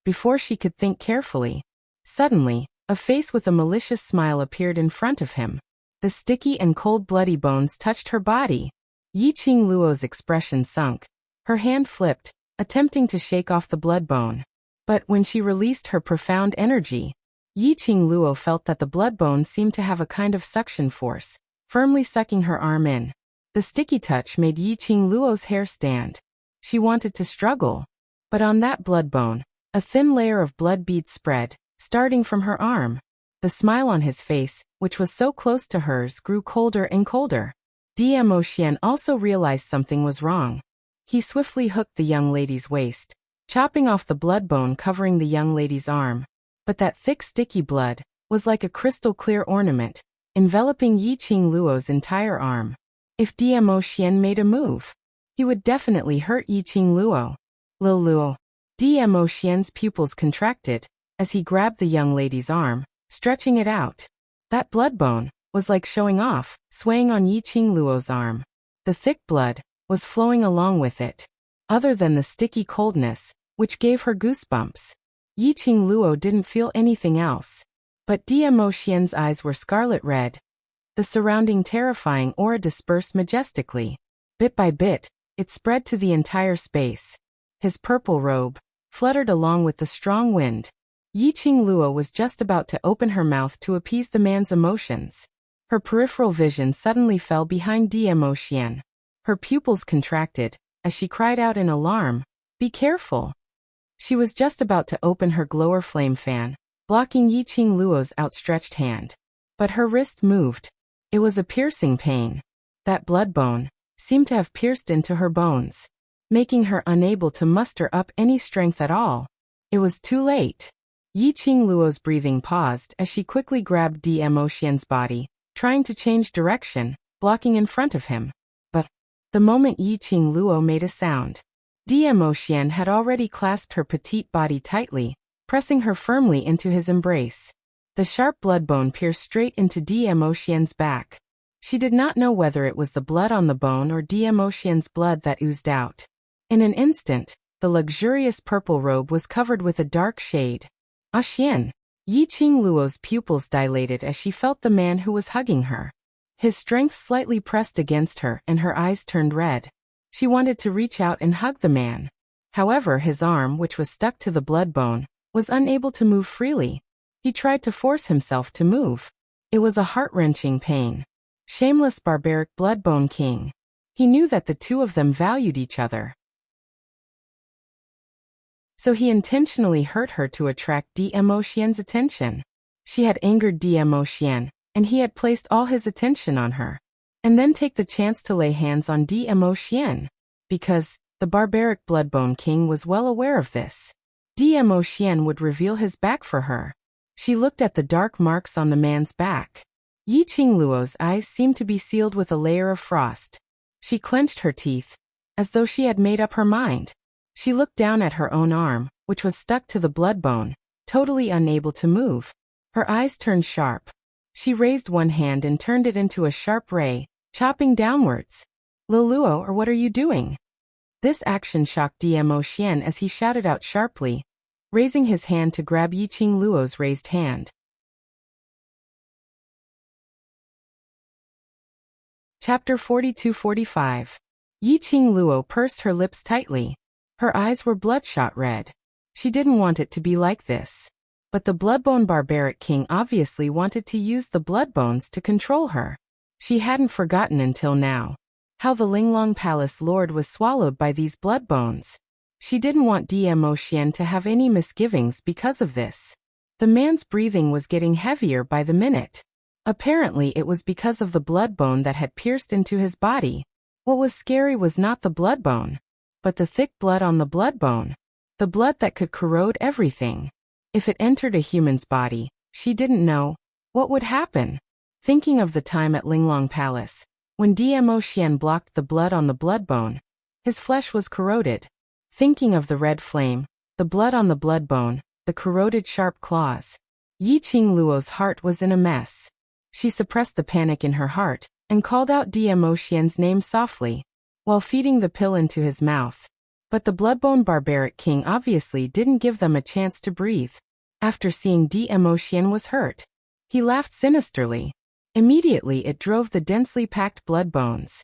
Before she could think carefully, suddenly, a face with a malicious smile appeared in front of him. The sticky and cold bloody bones touched her body. Yi Qing Luo's expression sunk. Her hand flipped, attempting to shake off the blood bone. But when she released her profound energy, Yi Qing Luo felt that the blood bone seemed to have a kind of suction force, firmly sucking her arm in. The sticky touch made Yi Qing Luo's hair stand. She wanted to struggle. But on that blood bone, a thin layer of blood beads spread, starting from her arm. The smile on his face, which was so close to hers, grew colder and colder. Dmo Xian also realized something was wrong. He swiftly hooked the young lady's waist, chopping off the blood bone covering the young lady's arm. But that thick sticky blood was like a crystal-clear ornament, enveloping Yi Qing Luo's entire arm. If Dmo Xian made a move, he would definitely hurt Yi Qing Luo. Lil Luo. Dmo Xian's pupils contracted as he grabbed the young lady's arm, stretching it out. That blood bone was like showing off, swaying on Yi Qing Luo's arm. The thick blood was flowing along with it. Other than the sticky coldness, which gave her goosebumps, Yi Qing Luo didn't feel anything else. But Dmo Xian's eyes were scarlet red. The surrounding terrifying aura dispersed majestically. Bit by bit, it spread to the entire space. His purple robe fluttered along with the strong wind. Yi Qing Luo was just about to open her mouth to appease the man's emotions. Her peripheral vision suddenly fell behind Dmo Xian. Her pupils contracted as she cried out in alarm, "Be careful!" She was just about to open her glower flame fan, blocking Yi Qing Luo's outstretched hand. But her wrist moved. It was a piercing pain. That blood bone seemed to have pierced into her bones, making her unable to muster up any strength at all. It was too late. Yi Qing Luo's breathing paused as she quickly grabbed Dmo Xian's body, trying to change direction, blocking in front of him. But the moment Yi Qing Luo made a sound, Dmo Xian had already clasped her petite body tightly, pressing her firmly into his embrace. The sharp blood bone pierced straight into Dmo Xian's back. She did not know whether it was the blood on the bone or Dmo Xian's blood that oozed out. In an instant, the luxurious purple robe was covered with a dark shade. Xian. Yi Qing Luo's pupils dilated as she felt the man who was hugging her. His strength slightly pressed against her and her eyes turned red. She wanted to reach out and hug the man. However, his arm, which was stuck to the blood bone, was unable to move freely. He tried to force himself to move. It was a heart-wrenching pain. Shameless barbaric Bloodbone King. He knew that the two of them valued each other. So he intentionally hurt her to attract Dmo Xian's attention. She had angered Dmo Xian, and he had placed all his attention on her. And then take the chance to lay hands on Dmo Xian. Because The barbaric Bloodbone King was well aware of this. Dmo Xian would reveal his back for her. She looked at the dark marks on the man's back. Yi Qingluo's eyes seemed to be sealed with a layer of frost. She clenched her teeth, as though she had made up her mind. She looked down at her own arm, which was stuck to the blood bone, totally unable to move. Her eyes turned sharp. She raised one hand and turned it into a sharp ray, chopping downwards. Leluo, or what are you doing? This action shocked Dmo Xian as he shouted out sharply, raising his hand to grab Yi Qingluo's raised hand. Chapter 42-45. Yi Qingluo pursed her lips tightly. Her eyes were bloodshot red. She didn't want it to be like this. But the Bloodbone Barbaric King obviously wanted to use the Bloodbones to control her. She hadn't forgotten until now how the Linglong Palace Lord was swallowed by these Bloodbones. She didn't want Dmo Xian to have any misgivings because of this. The man's breathing was getting heavier by the minute. Apparently it was because of the bloodbone that had pierced into his body. What was scary was not the bloodbone, but the thick blood on the bloodbone. The blood that could corrode everything. If it entered a human's body, she didn't know what would happen. Thinking of the time at Linglong Palace, when Dmo Xian blocked the blood on the bloodbone, his flesh was corroded. Thinking of the red flame, the blood on the bloodbone, the corroded sharp claws. Yi Qingluo's heart was in a mess. She suppressed the panic in her heart and called out Dmo Xian's name softly, while feeding the pill into his mouth. But the Bloodbone Barbaric King obviously didn't give them a chance to breathe. After seeing Dmo Xian was hurt, he laughed sinisterly. Immediately it drove the densely packed blood bones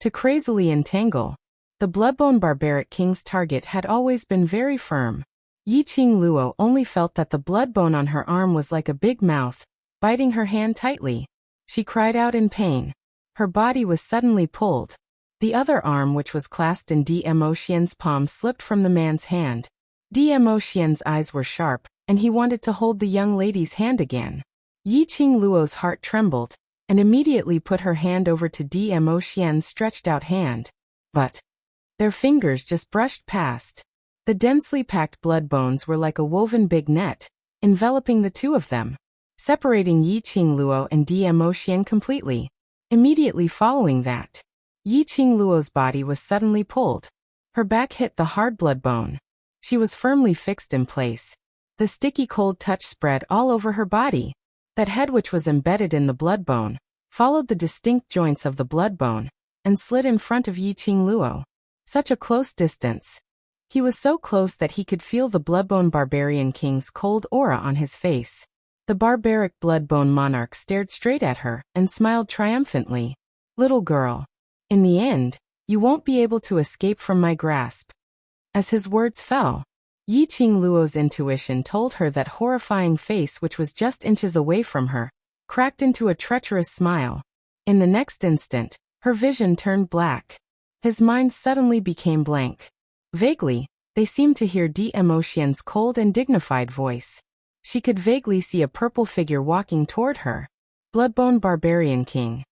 to crazily entangle. The Bloodbone Barbaric King's target had always been very firm. Yi Qingluo only felt that the bloodbone on her arm was like a big mouth, biting her hand tightly. She cried out in pain. Her body was suddenly pulled. The other arm, which was clasped in Dmo Xian's palm, slipped from the man's hand. Dmo Xian's eyes were sharp, and he wanted to hold the young lady's hand again. Yi Qingluo's heart trembled, and immediately put her hand over to Dmo Xian's stretched out hand. But their fingers just brushed past. The densely packed blood bones were like a woven big net, enveloping the two of them, separating Yi Qingluo and Dmo Xian completely. Immediately following that, Yi Qingluo's body was suddenly pulled. Her back hit the hard blood bone. She was firmly fixed in place. The sticky cold touch spread all over her body. That head, which was embedded in the blood bone, followed the distinct joints of the blood bone and slid in front of Yi Qingluo. Such a close distance. He was so close that he could feel the Bloodbone Barbarian King's cold aura on his face. The barbaric Bloodbone monarch stared straight at her and smiled triumphantly. "Little girl, in the end, you won't be able to escape from my grasp." As his words fell, Yi Qingluo's intuition told her that horrifying face, which was just inches away from her, cracked into a treacherous smile. In the next instant, her vision turned black. His mind suddenly became blank. Vaguely, they seemed to hear Dmo Xian's cold and dignified voice. She could vaguely see a purple figure walking toward her. Bloodbone Barbarian King.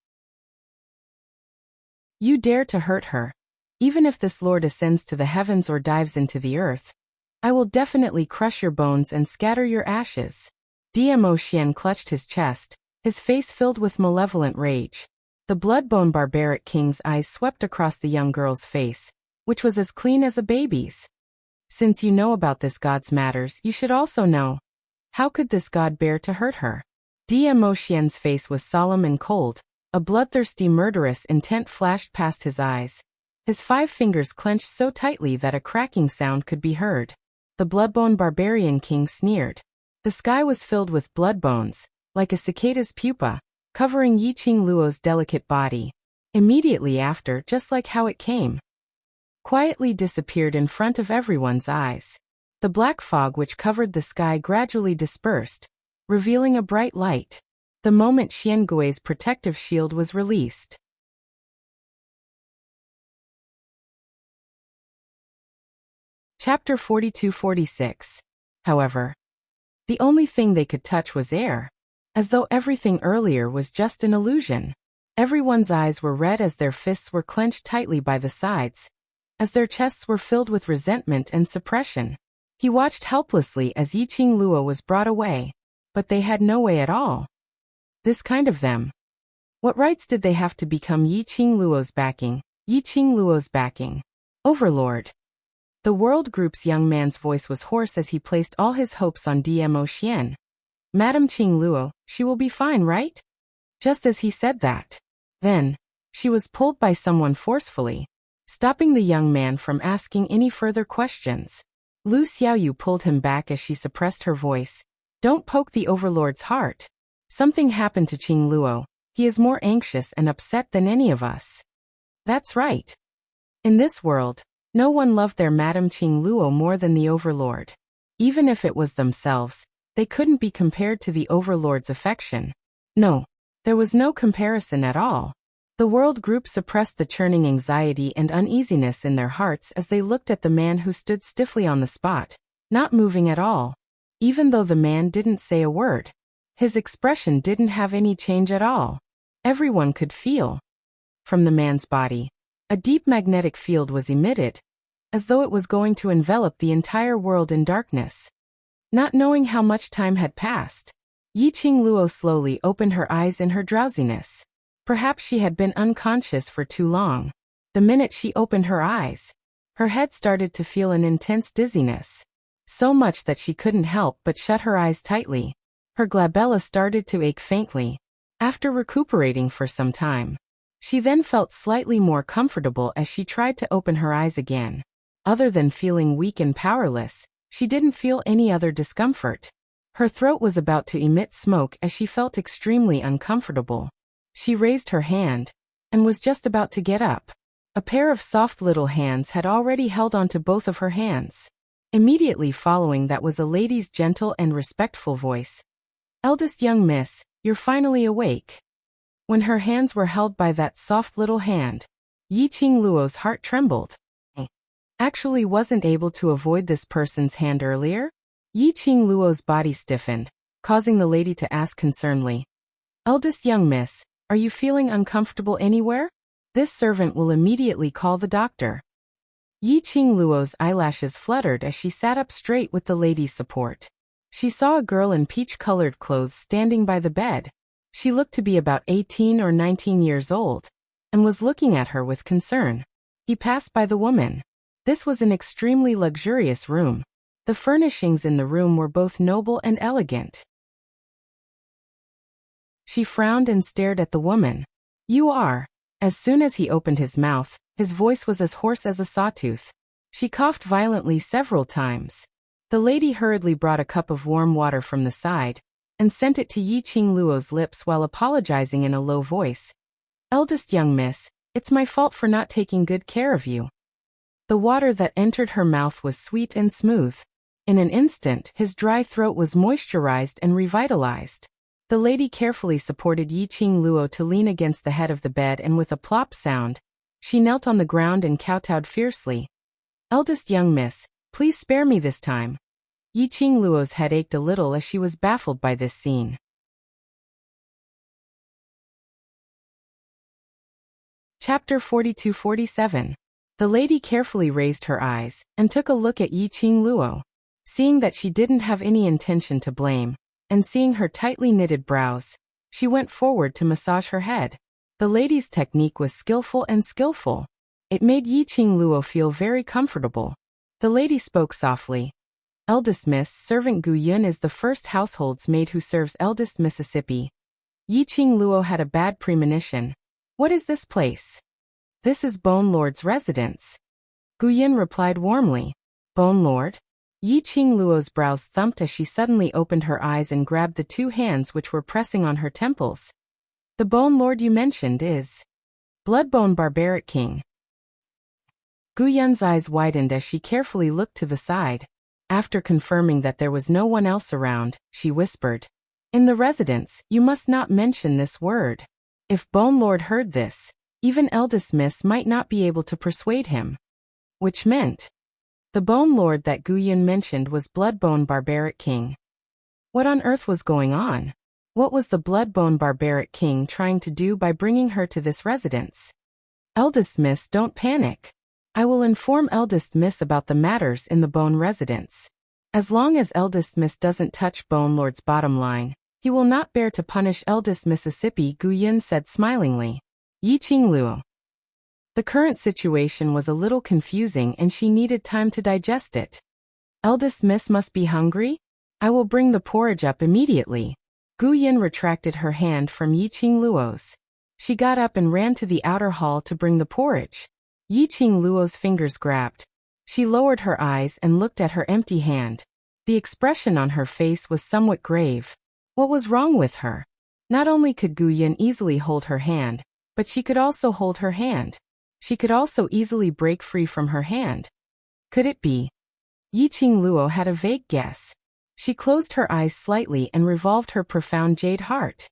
"You dare to hurt her. Even if this lord ascends to the heavens or dives into the earth, I will definitely crush your bones and scatter your ashes." Dmo Xian clutched his chest, his face filled with malevolent rage. The Bloodbone Barbaric King's eyes swept across the young girl's face, which was as clean as a baby's. "Since you know about this god's matters, you should also know. How could this god bear to hurt her?" Dmo Xian's face was solemn and cold. A bloodthirsty, murderous intent flashed past his eyes. His 5 fingers clenched so tightly that a cracking sound could be heard. The Bloodbone Barbarian King sneered. The sky was filled with blood bones, like a cicada's pupa, covering Yi Qingluo's delicate body. Immediately after, just like how it came, quietly disappeared in front of everyone's eyes. The black fog which covered the sky gradually dispersed, revealing a bright light. The moment Xiangui's protective shield was released. Chapter 42-46. However, the only thing they could touch was air, as though everything earlier was just an illusion. Everyone's eyes were red as their fists were clenched tightly by the sides, as their chests were filled with resentment and suppression. He watched helplessly as Yiqing Luo was brought away, but they had no way at all. This kind of them. What rights did they have to become Yiqing Luo's backing? Yiqing Luo's backing. Overlord. The World Group's young man's voice was hoarse as he placed all his hopes on DMO Xian. Madam Qing Luo, she will be fine, right? Just as he said that. Then, she was pulled by someone forcefully, stopping the young man from asking any further questions. Lu Xiaoyu pulled him back as she suppressed her voice. Don't poke the Overlord's heart. Something happened to Qing Luo. He is more anxious and upset than any of us. That's right. In this world, no one loved their Madam Qing Luo more than the Overlord. Even if it was themselves, they couldn't be compared to the Overlord's affection. No, there was no comparison at all. The World Group suppressed the churning anxiety and uneasiness in their hearts as they looked at the man who stood stiffly on the spot, not moving at all. Even though the man didn't say a word, his expression didn't have any change at all. Everyone could feel. From the man's body, a deep magnetic field was emitted, as though it was going to envelop the entire world in darkness. Not knowing how much time had passed, Yiqing Luo slowly opened her eyes in her drowsiness. Perhaps she had been unconscious for too long. The minute she opened her eyes, her head started to feel an intense dizziness. So much that she couldn't help but shut her eyes tightly. Her glabella started to ache faintly. After recuperating for some time, she then felt slightly more comfortable as she tried to open her eyes again. Other than feeling weak and powerless, she didn't feel any other discomfort. Her throat was about to emit smoke as she felt extremely uncomfortable. She raised her hand and was just about to get up. A pair of soft little hands had already held onto both of her hands. Immediately following that was a lady's gentle and respectful voice. Eldest young miss, you're finally awake. When her hands were held by that soft little hand, Yiqing Luo's heart trembled. Actually wasn't able to avoid this person's hand earlier? Yiqing Luo's body stiffened, causing the lady to ask concernedly. Eldest young miss, are you feeling uncomfortable anywhere? This servant will immediately call the doctor. Yiqing Luo's eyelashes fluttered as she sat up straight with the lady's support. She saw a girl in peach-colored clothes standing by the bed. She looked to be about 18 or 19 years old, and was looking at her with concern. He passed by the woman. This was an extremely luxurious room. The furnishings in the room were both noble and elegant. She frowned and stared at the woman. You are. As soon as he opened his mouth, his voice was as hoarse as a sawtooth. She coughed violently several times. The lady hurriedly brought a cup of warm water from the side, and sent it to Yiqing Luo's lips while apologizing in a low voice. Eldest young miss, it's my fault for not taking good care of you. The water that entered her mouth was sweet and smooth. In an instant, his dry throat was moisturized and revitalized. The lady carefully supported Yiqing Luo to lean against the head of the bed, and with a plop sound, she knelt on the ground and kowtowed fiercely. Eldest young miss, please spare me this time. Yiqing Luo's head ached a little as she was baffled by this scene. Chapter 42-47. The lady carefully raised her eyes and took a look at Yiqing Luo. Seeing that she didn't have any intention to blame, and seeing her tightly knitted brows, she went forward to massage her head. The lady's technique was skillful and skillful. It made Yiqing Luo feel very comfortable. The lady spoke softly. Eldest Miss, servant Gu Yun is the first household's maid who serves Eldest Mississippi. Yiqing Luo had a bad premonition. What is this place? This is Bone Lord's residence. Gu Yun replied warmly. Bone Lord? Yiqing Luo's brows thumped as she suddenly opened her eyes and grabbed the two hands which were pressing on her temples. The Bone Lord you mentioned is Bloodbone Barbaric King. Gu Yun's eyes widened as she carefully looked to the side. After confirming that there was no one else around, she whispered, In the residence, you must not mention this word. If Bone Lord heard this, even Eldest Miss might not be able to persuade him. Which meant, the Bone Lord that Gu Yun mentioned was Bloodbone Barbaric King. What on earth was going on? What was the Bloodbone Barbaric King trying to do by bringing her to this residence? Eldest Miss, don't panic. I will inform eldest miss about the matters in the Bone residence. As long as eldest miss doesn't touch Bone Lord's bottom line, he will not bear to punish eldest Mississippi, Gu Yin said smilingly. Yiqing Luo. The current situation was a little confusing and she needed time to digest it. Eldest miss must be hungry? I will bring the porridge up immediately. Gu Yin retracted her hand from Yiqing Luo's. She got up and ran to the outer hall to bring the porridge. Yiqing Luo's fingers grabbed. She lowered her eyes and looked at her empty hand. The expression on her face was somewhat grave. What was wrong with her? Not only could Gu Yin easily hold her hand, but she could also hold her hand. She could also easily break free from her hand. Could it be? Yiqing Luo had a vague guess. She closed her eyes slightly and revolved her profound jade heart.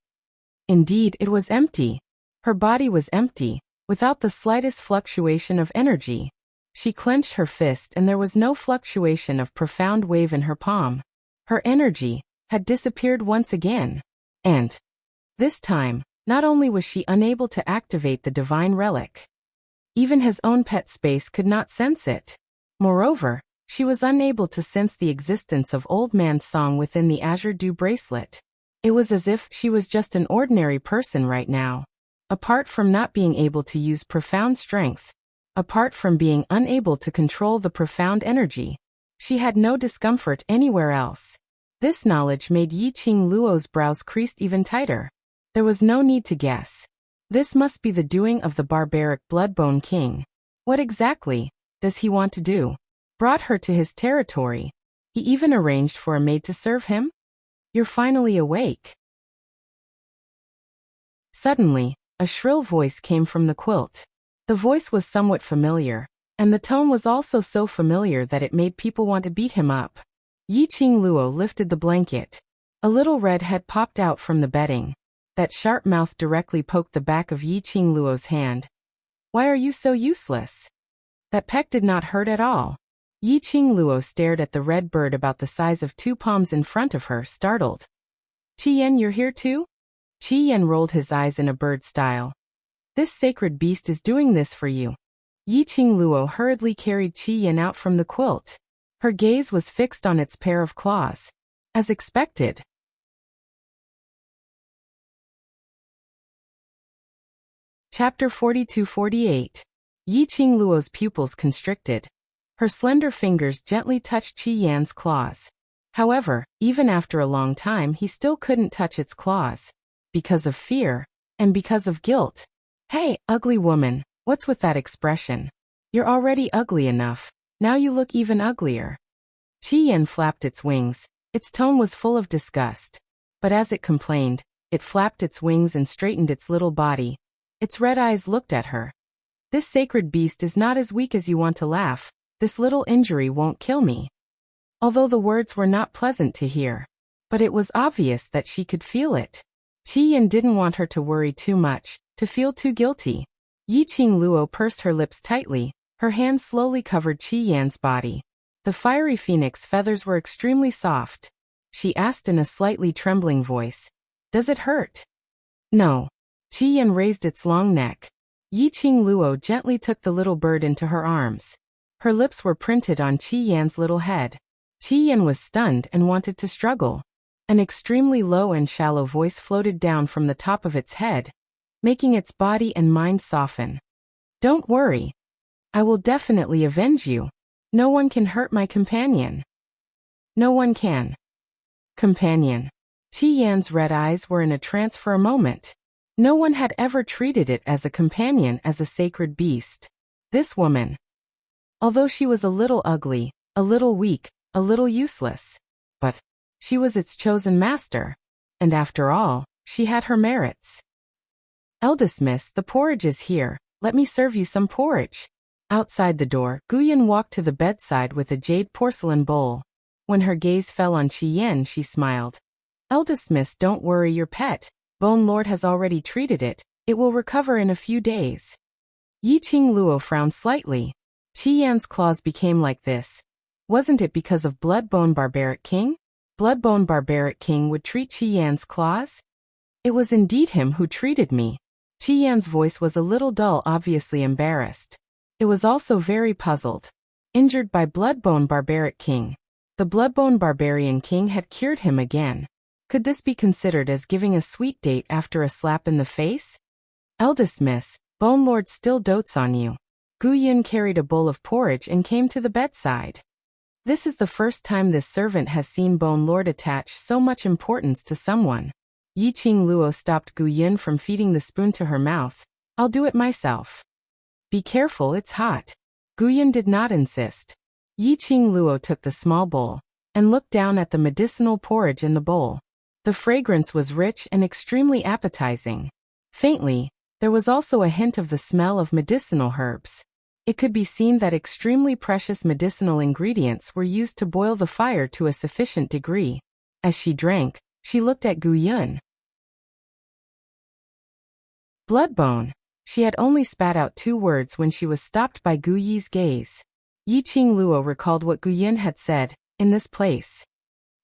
Indeed, it was empty. Her body was empty, without the slightest fluctuation of energy. She clenched her fist and there was no fluctuation of profound wave in her palm. Her energy had disappeared once again. And this time, not only was she unable to activate the divine relic, even his own pet space could not sense it. Moreover, she was unable to sense the existence of Old Man Song within the Azure Dew bracelet. It was as if she was just an ordinary person right now. Apart from not being able to use profound strength, apart from being unable to control the profound energy, she had no discomfort anywhere else. This knowledge made Yiqing Luo's brows creased even tighter. There was no need to guess. This must be the doing of the barbaric Bloodbone King. What exactly does he want to do? Brought her to his territory. He even arranged for a maid to serve him? You're finally awake. Suddenly, a shrill voice came from the quilt. The voice was somewhat familiar, and the tone was also so familiar that it made people want to beat him up. Yiqing Luo lifted the blanket. A little red head popped out from the bedding. That sharp mouth directly poked the back of Yiqing Luo's hand. Why are you so useless? That peck did not hurt at all. Yiqing Luo stared at the red bird about the size of 2 palms in front of her, startled. Qiyan, you're here too? Qiyan rolled his eyes in a bird style. This sacred beast is doing this for you. Yiqing Luo hurriedly carried Qiyan out from the quilt. Her gaze was fixed on its pair of claws. As expected. Chapter 42-48. Yiqing Luo's pupils constricted. Her slender fingers gently touched Qiyan's claws. However, even after a long time he still couldn't touch its claws. Because of fear, and because of guilt. Hey, ugly woman, what's with that expression? You're already ugly enough, now you look even uglier. Qiyan flapped its wings. Its tone was full of disgust. But as it complained, it flapped its wings and straightened its little body. Its red eyes looked at her. This sacred beast is not as weak as you want to laugh. This little injury won't kill me. Although the words were not pleasant to hear. But it was obvious that she could feel it. Qiyan didn't want her to worry too much, to feel too guilty. Yiqing Luo pursed her lips tightly. Her hand slowly covered Qiyan's body. The fiery phoenix feathers were extremely soft. She asked in a slightly trembling voice. Does it hurt? No. Qiyan raised its long neck. Yiqing Luo gently took the little bird into her arms. Her lips were printed on Qiyan's little head. Qiyan was stunned and wanted to struggle. An extremely low and shallow voice floated down from the top of its head, making its body and mind soften. Don't worry. I will definitely avenge you. No one can hurt my companion. No one can. Companion. Qiyan's red eyes were in a trance for a moment. No one had ever treated it as a companion, as a sacred beast. This woman. Although she was a little ugly, a little weak, a little useless. But she was its chosen master. And after all, she had her merits. Eldest miss, the porridge is here. Let me serve you some porridge. Outside the door, Guyan walked to the bedside with a jade porcelain bowl. When her gaze fell on Qiyan, she smiled. Eldest miss, don't worry your pet. Bone Lord has already treated it. It will recover in a few days. Yiqing Luo frowned slightly. Qiyan's claws became like this. Wasn't it because of Bloodbone Barbaric King? Bloodbone Barbaric King would treat Qiyan's claws? It was indeed him who treated me. Qiyan's voice was a little dull, obviously embarrassed. It was also very puzzled. Injured by Bloodbone Barbaric King. The Bloodbone Barbarian King had cured him again. Could this be considered as giving a sweet date after a slap in the face? Eldest Miss, Bone Lord still dotes on you. Gu Yun carried a bowl of porridge and came to the bedside. This is the first time this servant has seen Bone Lord attach so much importance to someone. Yi Qing Luo stopped Gu Yun from feeding the spoon to her mouth. I'll do it myself. Be careful, it's hot. Gu Yun did not insist. Yi Qing Luo took the small bowl and looked down at the medicinal porridge in the bowl. The fragrance was rich and extremely appetizing. Faintly, there was also a hint of the smell of medicinal herbs. It could be seen that extremely precious medicinal ingredients were used to boil the fire to a sufficient degree. As she drank, she looked at Gu Yun. Bloodbone. She had only spat out 2 words when she was stopped by Gu Yi's gaze. Yi Qing Luo recalled what Gu Yun had said, in this place.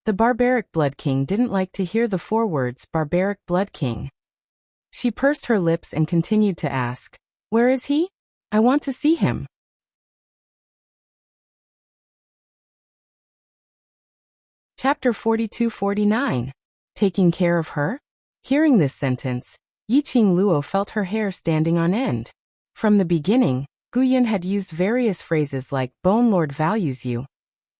The Barbaric Blood King didn't like to hear the 4 words Barbaric Blood King. She pursed her lips and continued to ask, where is he? I want to see him. Chapter 42-49. Taking care of her? Hearing this sentence, Yi Qing Luo felt her hair standing on end. From the beginning, Gu Yun had used various phrases like Bone Lord values you,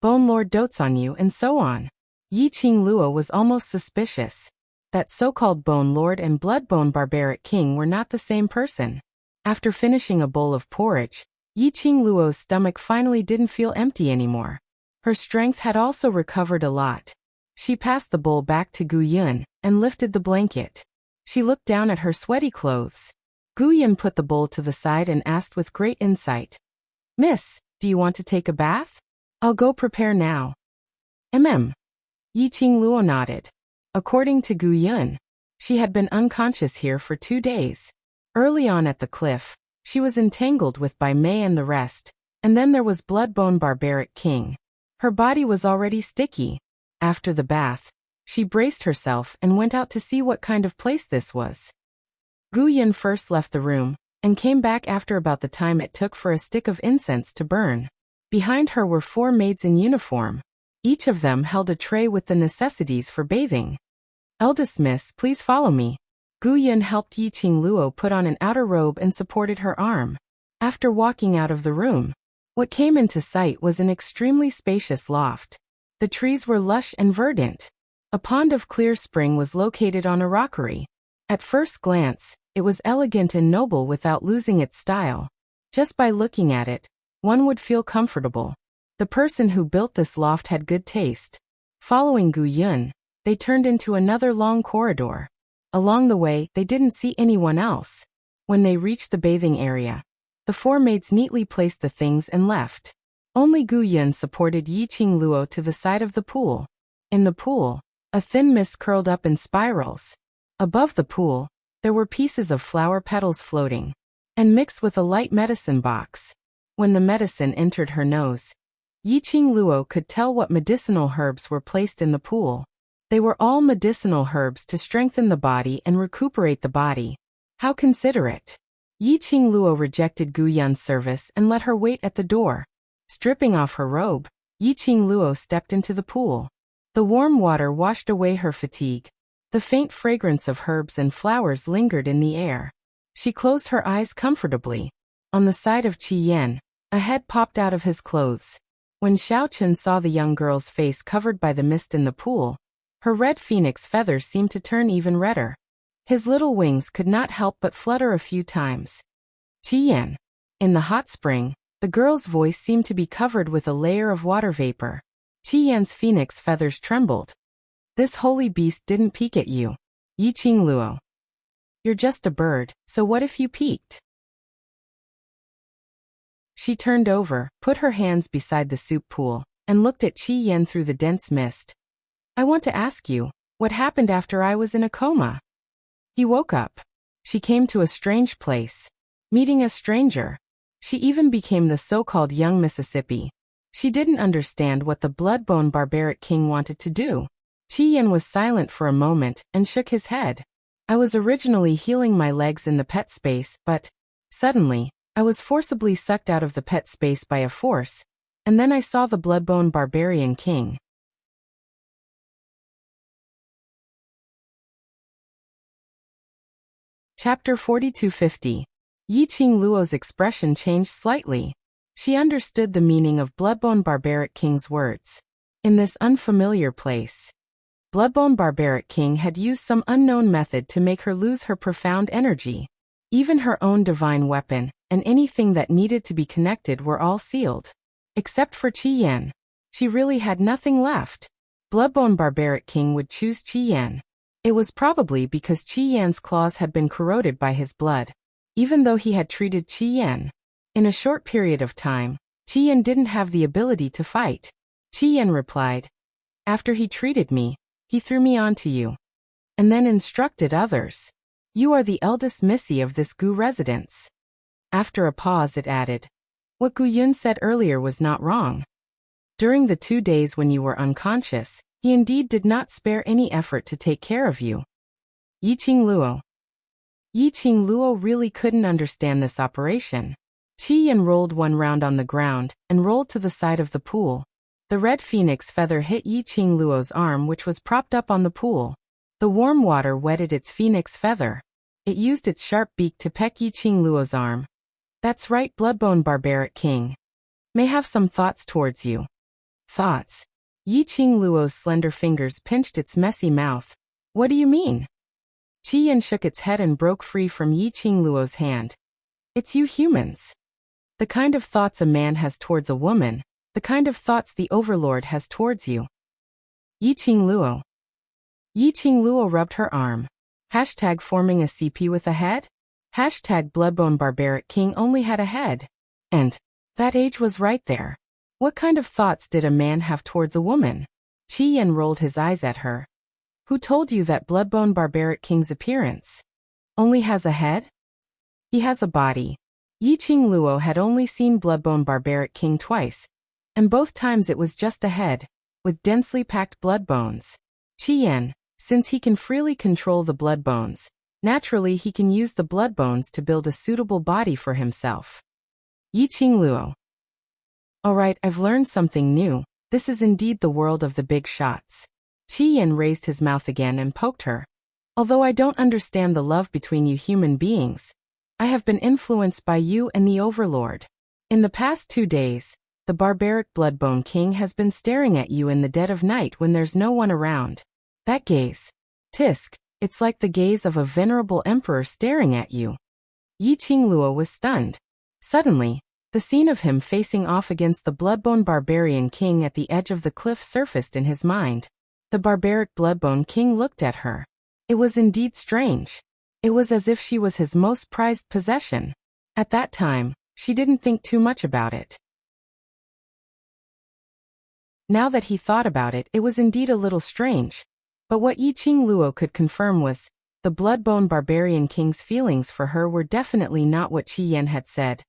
Bone Lord dotes on you, and so on. Yi Qing Luo was almost suspicious that so-called Bone Lord and Bloodbone Barbaric King were not the same person. After finishing a bowl of porridge, Yi Qing Luo's stomach finally didn't feel empty anymore. Her strength had also recovered a lot. She passed the bowl back to Gu Yun and lifted the blanket. She looked down at her sweaty clothes. Gu Yun put the bowl to the side and asked with great insight, Miss, do you want to take a bath? I'll go prepare now. Yi Qing Luo nodded. According to Gu Yun, she had been unconscious here for 2 days. Early on at the cliff, she was entangled with Bai Mei and the rest, and then there was Bloodbone Barbaric King. Her body was already sticky. After the bath, she braced herself and went out to see what kind of place this was. Gu Yun first left the room, and came back after about the time it took for a stick of incense to burn. Behind her were 4 maids in uniform. Each of them held a tray with the necessities for bathing. Eldest Miss, please follow me. Gu Yun helped Yi Qing Luo put on an outer robe and supported her arm. After walking out of the room, what came into sight was an extremely spacious loft. The trees were lush and verdant. A pond of clear spring was located on a rockery. At first glance, it was elegant and noble without losing its style. Just by looking at it, one would feel comfortable. The person who built this loft had good taste. Following Gu Yun, they turned into another long corridor. Along the way, they didn't see anyone else. When they reached the bathing area, the 4 maids neatly placed the things and left. Only Gu Yun supported Yi Qing Luo to the side of the pool. In the pool, a thin mist curled up in spirals. Above the pool, there were pieces of flower petals floating, and mixed with a light medicine box. When the medicine entered her nose, Yi Qing Luo could tell what medicinal herbs were placed in the pool. They were all medicinal herbs to strengthen the body and recuperate the body. How considerate. Yi Qing Luo rejected Gu Yun's service and let her wait at the door. Stripping off her robe, Yi Qing Luo stepped into the pool. The warm water washed away her fatigue. The faint fragrance of herbs and flowers lingered in the air. She closed her eyes comfortably. On the side of Qi Yan, a head popped out of his clothes. When Xiao Chen saw the young girl's face covered by the mist in the pool, her red phoenix feathers seemed to turn even redder. His little wings could not help but flutter a few times. Qi Yan. In the hot spring, the girl's voice seemed to be covered with a layer of water vapor. Qi Yan's phoenix feathers trembled. This holy beast didn't peek at you. Yi Qing Luo. You're just a bird, so what if you peeked? She turned over, put her hands beside the soup pool, and looked at Qi Yan through the dense mist. I want to ask you, what happened after I was in a coma? He woke up. She came to a strange place. Meeting a stranger. She even became the so-called young Mississippi. She didn't understand what the Bloodbone Barbaric King wanted to do. Qi Yan was silent for a moment and shook his head. I was originally healing my legs in the pet space, but suddenly, I was forcibly sucked out of the pet space by a force, and then I saw the Bloodbone Barbarian King. Chapter 4250. Yi Qing Luo's expression changed slightly. She understood the meaning of Bloodbone Barbaric King's words. In this unfamiliar place, Bloodbone Barbaric King had used some unknown method to make her lose her profound energy. Even her own divine weapon, and anything that needed to be connected were all sealed. Except for Qi Yan. She really had nothing left. Bloodbone Barbaric King would choose Qi Yan. It was probably because Qi Yan's claws had been corroded by his blood. Even though he had treated Qi Yan. In a short period of time, Qi Yan didn't have the ability to fight. Qi Yan replied, "After he treated me, he threw me onto you." And then instructed others. "You are the eldest Missy of this Gu residence." After a pause it added, "What Gu Yun said earlier was not wrong. During the 2 days when you were unconscious, he indeed did not spare any effort to take care of you." Yi Qing Luo. Yi Qing Luo really couldn't understand this operation. Qi Yan rolled one round on the ground, and rolled to the side of the pool. The red phoenix feather hit Yi Qing Luo's arm, which was propped up on the pool. The warm water wetted its phoenix feather. It used its sharp beak to peck Yi Qing Luo's arm. "That's right, Bloodbone Barbaric King. May have some thoughts towards you." Thoughts? Yi Qing Luo's slender fingers pinched its messy mouth. "What do you mean?" Qi Yan shook its head and broke free from Yi Qing Luo's hand. "It's you humans. The kind of thoughts a man has towards a woman, the kind of thoughts the Overlord has towards you." Yi Qing Luo. Yi Qing Luo rubbed her arm. Hashtag forming a CP with a head? Hashtag Bloodbone Barbaric King only had a head. And that age was right there. What kind of thoughts did a man have towards a woman? Qi Yan rolled his eyes at her. "Who told you that Bloodbone Barbaric King's appearance only has a head? He has a body." Yi Qing Luo had only seen Bloodbone Barbaric King twice, and both times it was just a head, with densely packed blood bones. Qi Yan, since he can freely control the blood bones, naturally he can use the blood bones to build a suitable body for himself. Yi Qing Luo. "Alright, I've learned something new. This is indeed the world of the big shots." Qi Yan raised his mouth again and poked her. "Although I don't understand the love between you human beings, I have been influenced by you and the Overlord. In the past 2 days, the barbaric Bloodbone King has been staring at you in the dead of night when there's no one around. That gaze. Tisk, it's like the gaze of a venerable emperor staring at you." Yi Qing Luo was stunned. Suddenly, the scene of him facing off against the Bloodbone Barbarian King at the edge of the cliff surfaced in his mind. The barbaric Bloodbone King looked at her. It was indeed strange. It was as if she was his most prized possession. At that time, she didn't think too much about it. Now that he thought about it, it was indeed a little strange. But what Yi Qing Luo could confirm was, the Bloodbone Barbarian King's feelings for her were definitely not what Qi Yan had said.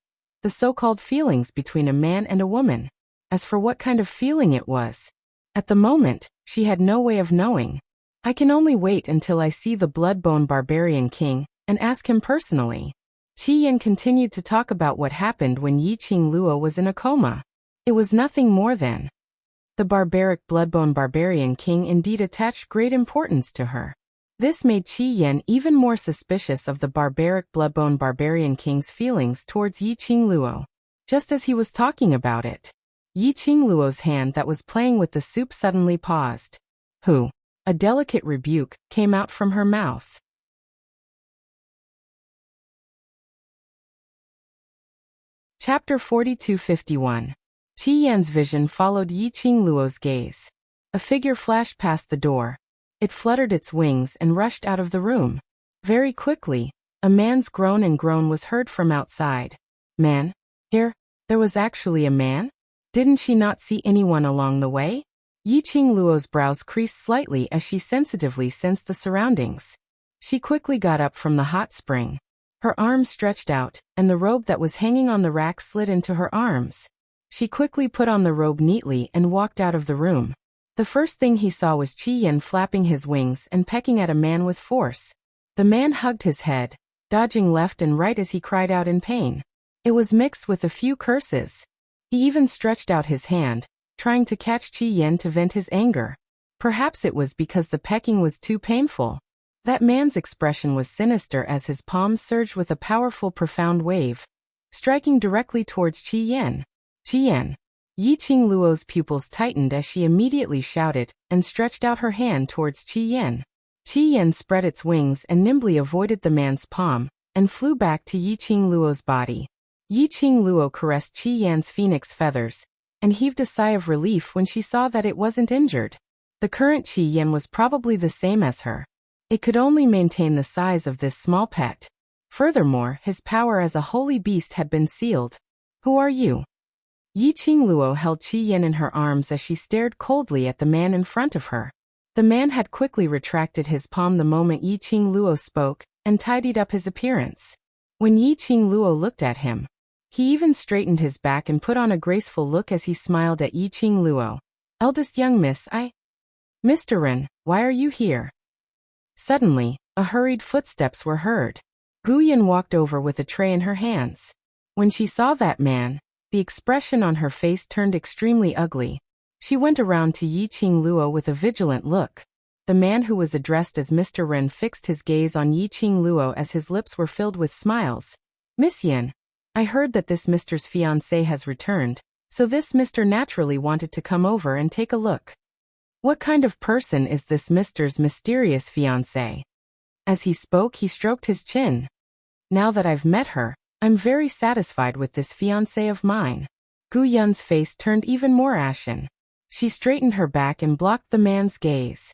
The so-called feelings between a man and a woman. As for what kind of feeling it was, at the moment, she had no way of knowing. "I can only wait until I see the Bloodbone Barbarian King, and ask him personally." Qi Yan continued to talk about what happened when Yi Qing Luo was in a coma. It was nothing more than the barbaric Bloodbone Barbarian King indeed attached great importance to her. This made Qi Yan even more suspicious of the barbaric Bloodbone Barbarian King's feelings towards Yi Qing Luo. Just as he was talking about it, Yi Qing Luo's hand that was playing with the soup suddenly paused. "Who?" A delicate rebuke came out from her mouth. Chapter 4251. Qi Yan's vision followed Yi Qing Luo's gaze. A figure flashed past the door. It fluttered its wings and rushed out of the room. Very quickly, a man's groan was heard from outside. "Man? Here? There was actually a man? Didn't she not see anyone along the way?" Yi Qing Luo's brows creased slightly as she sensitively sensed the surroundings. She quickly got up from the hot spring. Her arms stretched out, and the robe that was hanging on the rack slid into her arms. She quickly put on the robe neatly and walked out of the room. The first thing he saw was Qi Yan flapping his wings and pecking at a man with force. The man hugged his head, dodging left and right as he cried out in pain. It was mixed with a few curses. He even stretched out his hand, trying to catch Qi Yan to vent his anger. Perhaps it was because the pecking was too painful. That man's expression was sinister as his palm surged with a powerful profound wave, striking directly towards Qi Yan. Qi Yan. Yi Qingluo's pupils tightened as she immediately shouted and stretched out her hand towards Qi Yan. Qi Yan spread its wings and nimbly avoided the man's palm and flew back to Yi Qingluo's body. Yi Qingluo caressed Qi Yan's phoenix feathers and heaved a sigh of relief when she saw that it wasn't injured. The current Qi Yan was probably the same as her. It could only maintain the size of this small pet. Furthermore, his power as a holy beast had been sealed. Who are you? Yi Qingluo held Qi Yan in her arms as she stared coldly at the man in front of her. The man had quickly retracted his palm the moment Yi Qingluo spoke and tidied up his appearance. When Yi Qingluo looked at him, he even straightened his back and put on a graceful look as he smiled at Yi Qingluo. Eldest young miss, Mr. Ren, why are you here? Suddenly, a hurried footsteps were heard. Gu Yan walked over with a tray in her hands. When she saw that man, the expression on her face turned extremely ugly. She went around to Yi Qingluo with a vigilant look. The man who was addressed as Mr. Ren fixed his gaze on Yi Qingluo as his lips were filled with smiles. Miss Yan, I heard that this Mr.'s fiancé has returned, so this Mr. naturally wanted to come over and take a look. What kind of person is this Mr.'s mysterious fiancé? As he spoke, he stroked his chin. Now that I've met her, I'm very satisfied with this fiancé of mine. Gu Yan's face turned even more ashen. She straightened her back and blocked the man's gaze.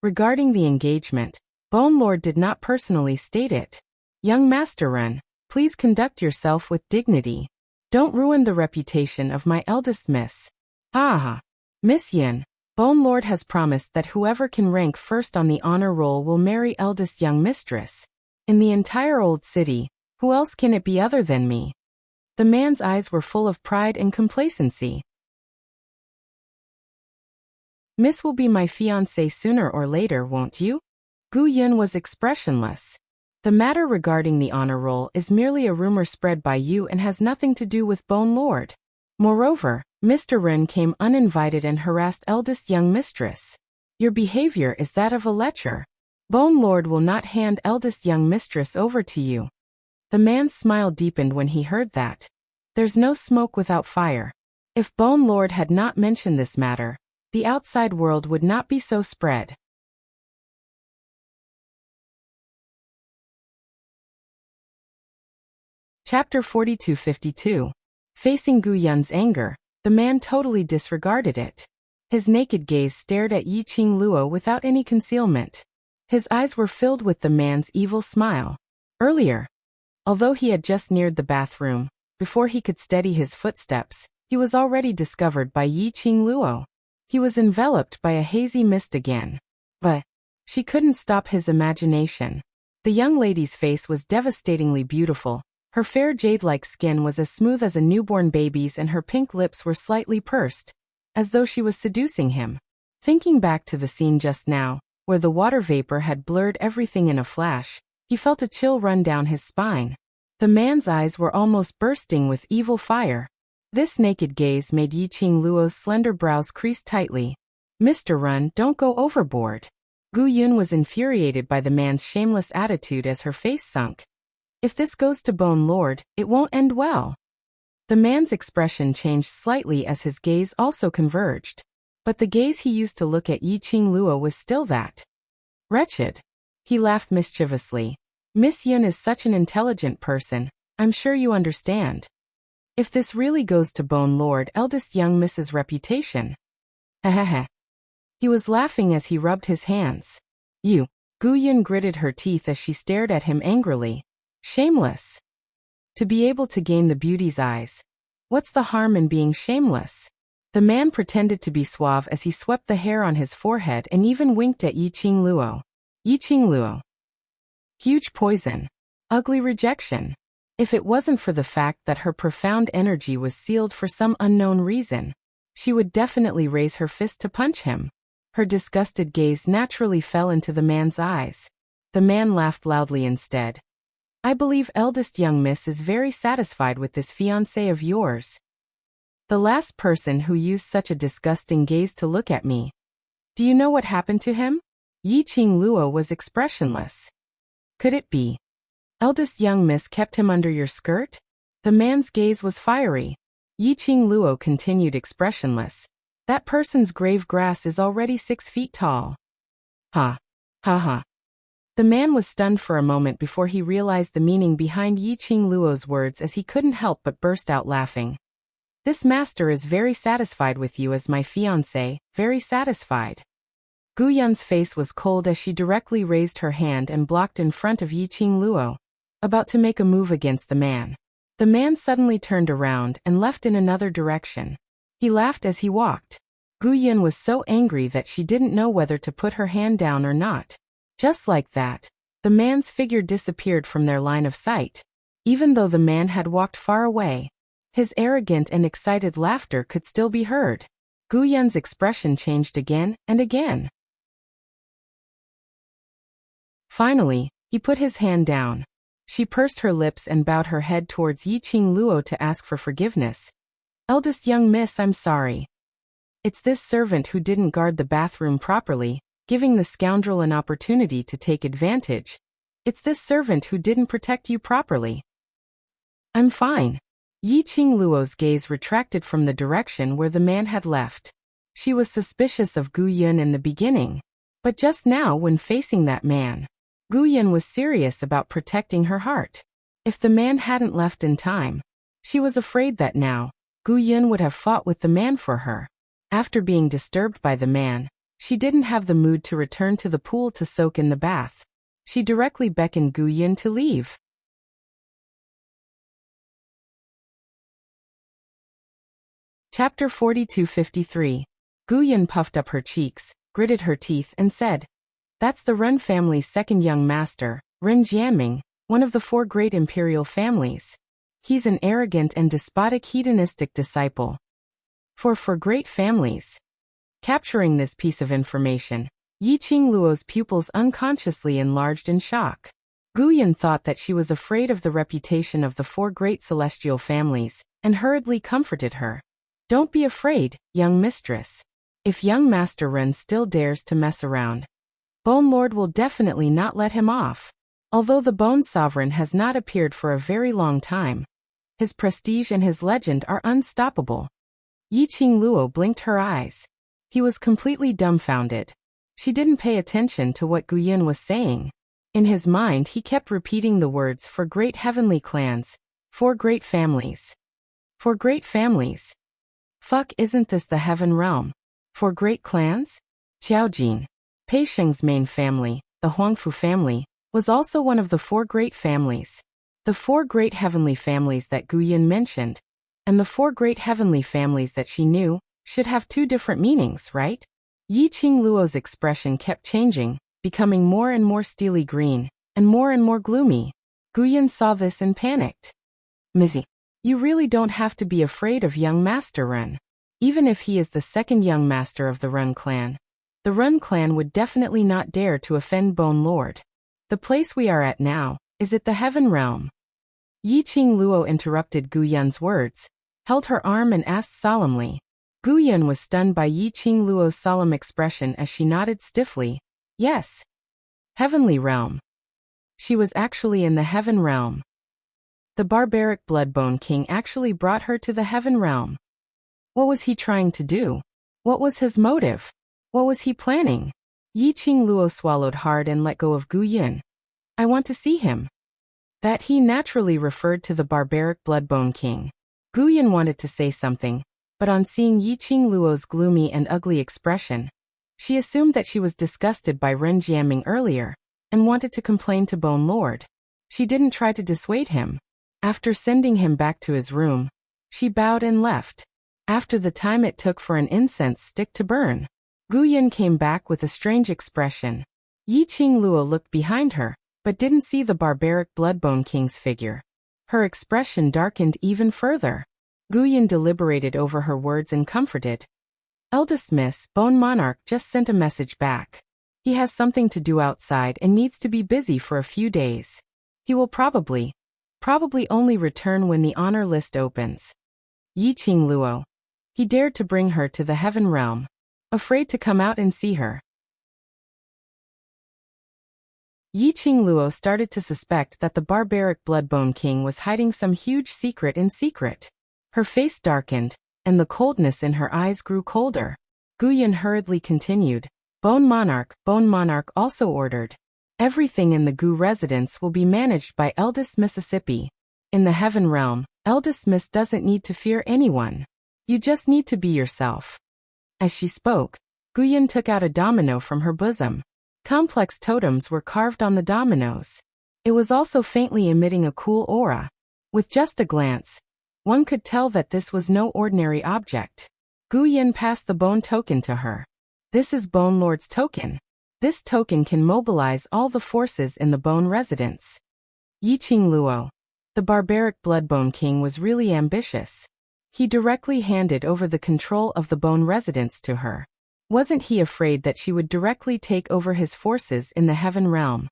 Regarding the engagement, Bone Lord did not personally state it. Young Master Ren, please conduct yourself with dignity. Don't ruin the reputation of my eldest miss. Ah, Miss Yan, Bone Lord has promised that whoever can rank first on the honor roll will marry eldest young mistress. In the entire old city, who else can it be other than me? The man's eyes were full of pride and complacency. Miss will be my fiancé sooner or later, won't you? Gu Yun was expressionless. The matter regarding the honor roll is merely a rumor spread by you and has nothing to do with Bone Lord. Moreover, Mr. Ren came uninvited and harassed eldest young mistress. Your behavior is that of a lecher. Bone Lord will not hand eldest young mistress over to you. The man's smile deepened when he heard that. There's no smoke without fire. If Bone Lord had not mentioned this matter, the outside world would not be so spread. Chapter 42-52. Facing Gu Yun's anger, the man totally disregarded it. His naked gaze stared at Yi Qingluo without any concealment. His eyes were filled with the man's evil smile. Earlier, although he had just neared the bathroom, before he could steady his footsteps, he was already discovered by Yi Qingluo. He was enveloped by a hazy mist again. But she couldn't stop his imagination. The young lady's face was devastatingly beautiful. Her fair jade-like skin was as smooth as a newborn baby's and her pink lips were slightly pursed, as though she was seducing him. Thinking back to the scene just now, where the water vapor had blurred everything in a flash, he felt a chill run down his spine. The man's eyes were almost bursting with evil fire. This naked gaze made Yi Qingluo's slender brows crease tightly. Mr. Ren, don't go overboard. Gu Yun was infuriated by the man's shameless attitude as her face sunk. If this goes to Bone Lord, it won't end well. The man's expression changed slightly as his gaze also converged. But the gaze he used to look at Yi Qingluo was still that. Wretched. He laughed mischievously. Miss Yun is such an intelligent person, I'm sure you understand. If this really goes to Bone Lord, eldest young Miss's reputation. Hehehe. He was laughing as he rubbed his hands. You. Gu Yun gritted her teeth as she stared at him angrily. Shameless. To be able to gain the beauty's eyes. What's the harm in being shameless? The man pretended to be suave as he swept the hair on his forehead and even winked at Yi Qingluo. Yi Qingluo. Huge poison. Ugly rejection. If it wasn't for the fact that her profound energy was sealed for some unknown reason, she would definitely raise her fist to punch him. Her disgusted gaze naturally fell into the man's eyes. The man laughed loudly instead. I believe eldest young miss is very satisfied with this fiancé of yours. The last person who used such a disgusting gaze to look at me. Do you know what happened to him? Yi Qing Luo was expressionless. Could it be? Eldest young miss kept him under your skirt? The man's gaze was fiery. Yi Qing Luo continued expressionless. That person's grave grass is already 6 feet tall. Ha. Ha ha. The man was stunned for a moment before he realized the meaning behind Yi Qing Luo's words as he couldn't help but burst out laughing. This master is very satisfied with you as my fiancé, very satisfied. Gu Yun's face was cold as she directly raised her hand and blocked in front of Yi Qing Luo, about to make a move against the man. The man suddenly turned around and left in another direction. He laughed as he walked. Gu Yun was so angry that she didn't know whether to put her hand down or not. Just like that, the man's figure disappeared from their line of sight. Even though the man had walked far away, his arrogant and excited laughter could still be heard. Gu Yun's expression changed again and again. Finally, he put his hand down. She pursed her lips and bowed her head towards Yi Qing Luo to ask for forgiveness. Eldest young miss, I'm sorry. It's this servant who didn't guard the bathroom properly, giving the scoundrel an opportunity to take advantage. It's this servant who didn't protect you properly. I'm fine. Yi Qing Luo's gaze retracted from the direction where the man had left. She was suspicious of Gu Yun in the beginning, but just now when facing that man, Gu Yun was serious about protecting her heart. If the man hadn't left in time, she was afraid that now, Gu Yun would have fought with the man for her. After being disturbed by the man, she didn't have the mood to return to the pool to soak in the bath. She directly beckoned Gu Yun to leave. Chapter 42-53. Gu Yun puffed up her cheeks, gritted her teeth and said, That's the Ren family's second young master, Ren Jianming, one of the 4 great imperial families. He's an arrogant and despotic hedonistic disciple. For great families. Capturing this piece of information, Yi Qing Luo's pupils unconsciously enlarged in shock. Gu Yun thought that she was afraid of the reputation of the 4 great celestial families, and hurriedly comforted her. Don't be afraid, young mistress. If young Master Ren still dares to mess around, Bone Lord will definitely not let him off. Although the Bone Sovereign has not appeared for a very long time, his prestige and his legend are unstoppable. Yi Qing Luo blinked her eyes. He was completely dumbfounded. She didn't pay attention to what Gu Yun was saying. In his mind he kept repeating the words 4 great heavenly clans, 4 great families. 4 great families. Fuck, isn't this the heaven realm? 4 great clans? Qiaojin, Pei Sheng's main family, the Huangfu family, was also one of the 4 great families. The 4 great heavenly families that Gu Yun mentioned, and the 4 great heavenly families that she knew, should have 2 different meanings, right? Yi Qing Luo's expression kept changing, becoming more and more steely green, and more gloomy. Gu Yun saw this and panicked. Mizzy, you really don't have to be afraid of young Master Ren. Even if he is the second young master of the Ren clan, the Ren clan would definitely not dare to offend Bone Lord. The place we are at now, is it the heaven realm? Yi Qing Luo interrupted Gu Yun's words, held her arm and asked solemnly. Gu Yun was stunned by Yi Qing Luo's solemn expression as she nodded stiffly. Yes. Heavenly realm. She was actually in the heaven realm. The barbaric Bloodbone King actually brought her to the heaven realm. What was he trying to do? What was his motive? What was he planning? Yi Qing Luo swallowed hard and let go of Gu Yun. I want to see him. That he naturally referred to the barbaric Bloodbone King. Gu Yun wanted to say something, but on seeing Yi Qing Luo's gloomy and ugly expression, she assumed that she was disgusted by Ren Jianming earlier, and wanted to complain to Bone Lord. She didn't try to dissuade him. After sending him back to his room, she bowed and left. After the time it took for an incense stick to burn, Gu Yun came back with a strange expression. Yi Qing Luo looked behind her, but didn't see the barbaric Bloodbone King's figure. Her expression darkened even further. Gu Yun deliberated over her words and comforted. Eldest Miss, Bone Monarch just sent a message back. He has something to do outside and needs to be busy for a few days. He will probably only return when the honor list opens. Yi Qingluo. He dared to bring her to the heaven realm, afraid to come out and see her. Yi Qingluo started to suspect that the barbaric Bloodbone King was hiding some huge secret in secret. Her face darkened, and the coldness in her eyes grew colder. Guyan hurriedly continued, Bone Monarch also ordered. Everything in the Gu residence will be managed by Eldest Mississippi. In the heaven realm, Eldest Miss doesn't need to fear anyone. You just need to be yourself. As she spoke, Guyan took out a domino from her bosom. Complex totems were carved on the dominoes. It was also faintly emitting a cool aura. With just a glance, one could tell that this was no ordinary object. Guyan passed the bone token to her. This is Bone Lord's token. This token can mobilize all the forces in the bone residence. Yi Qingluo. The barbaric Bloodbone King was really ambitious. He directly handed over the control of the bone residence to her. Wasn't he afraid that she would directly take over his forces in the heaven realm?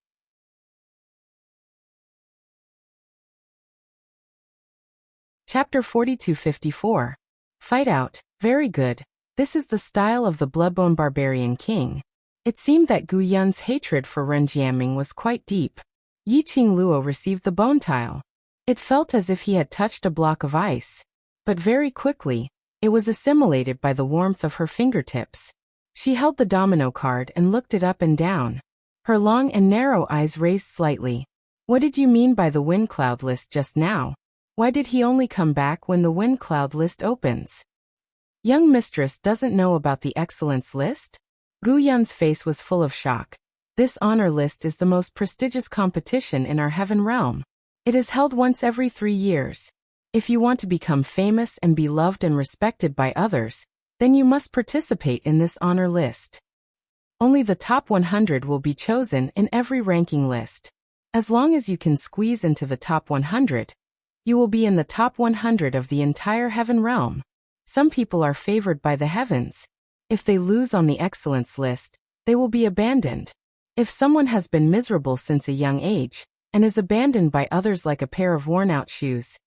Chapter 42-54. Fight out. Very good. This is the style of the Bloodbone Barbarian King. It seemed that Gu Yun's hatred for Ren Jiaming was quite deep. Yi Qingluo received the bone tile. It felt as if he had touched a block of ice. But very quickly, it was assimilated by the warmth of her fingertips. She held the domino card and looked it up and down. Her long and narrow eyes raised slightly. What did you mean by the wind cloud list just now? Why did he only come back when the wind cloud list opens? Young mistress doesn't know about the excellence list? Gu Yun's face was full of shock. This honor list is the most prestigious competition in our heaven realm. It is held once every 3 years. If you want to become famous and be loved and respected by others, then you must participate in this honor list. Only the top 100 will be chosen in every ranking list. As long as you can squeeze into the top 100, you will be in the top 100 of the entire heaven realm. Some people are favored by the heavens. If they lose on the excellence list, they will be abandoned. If someone has been miserable since a young age, and is abandoned by others like a pair of worn-out shoes,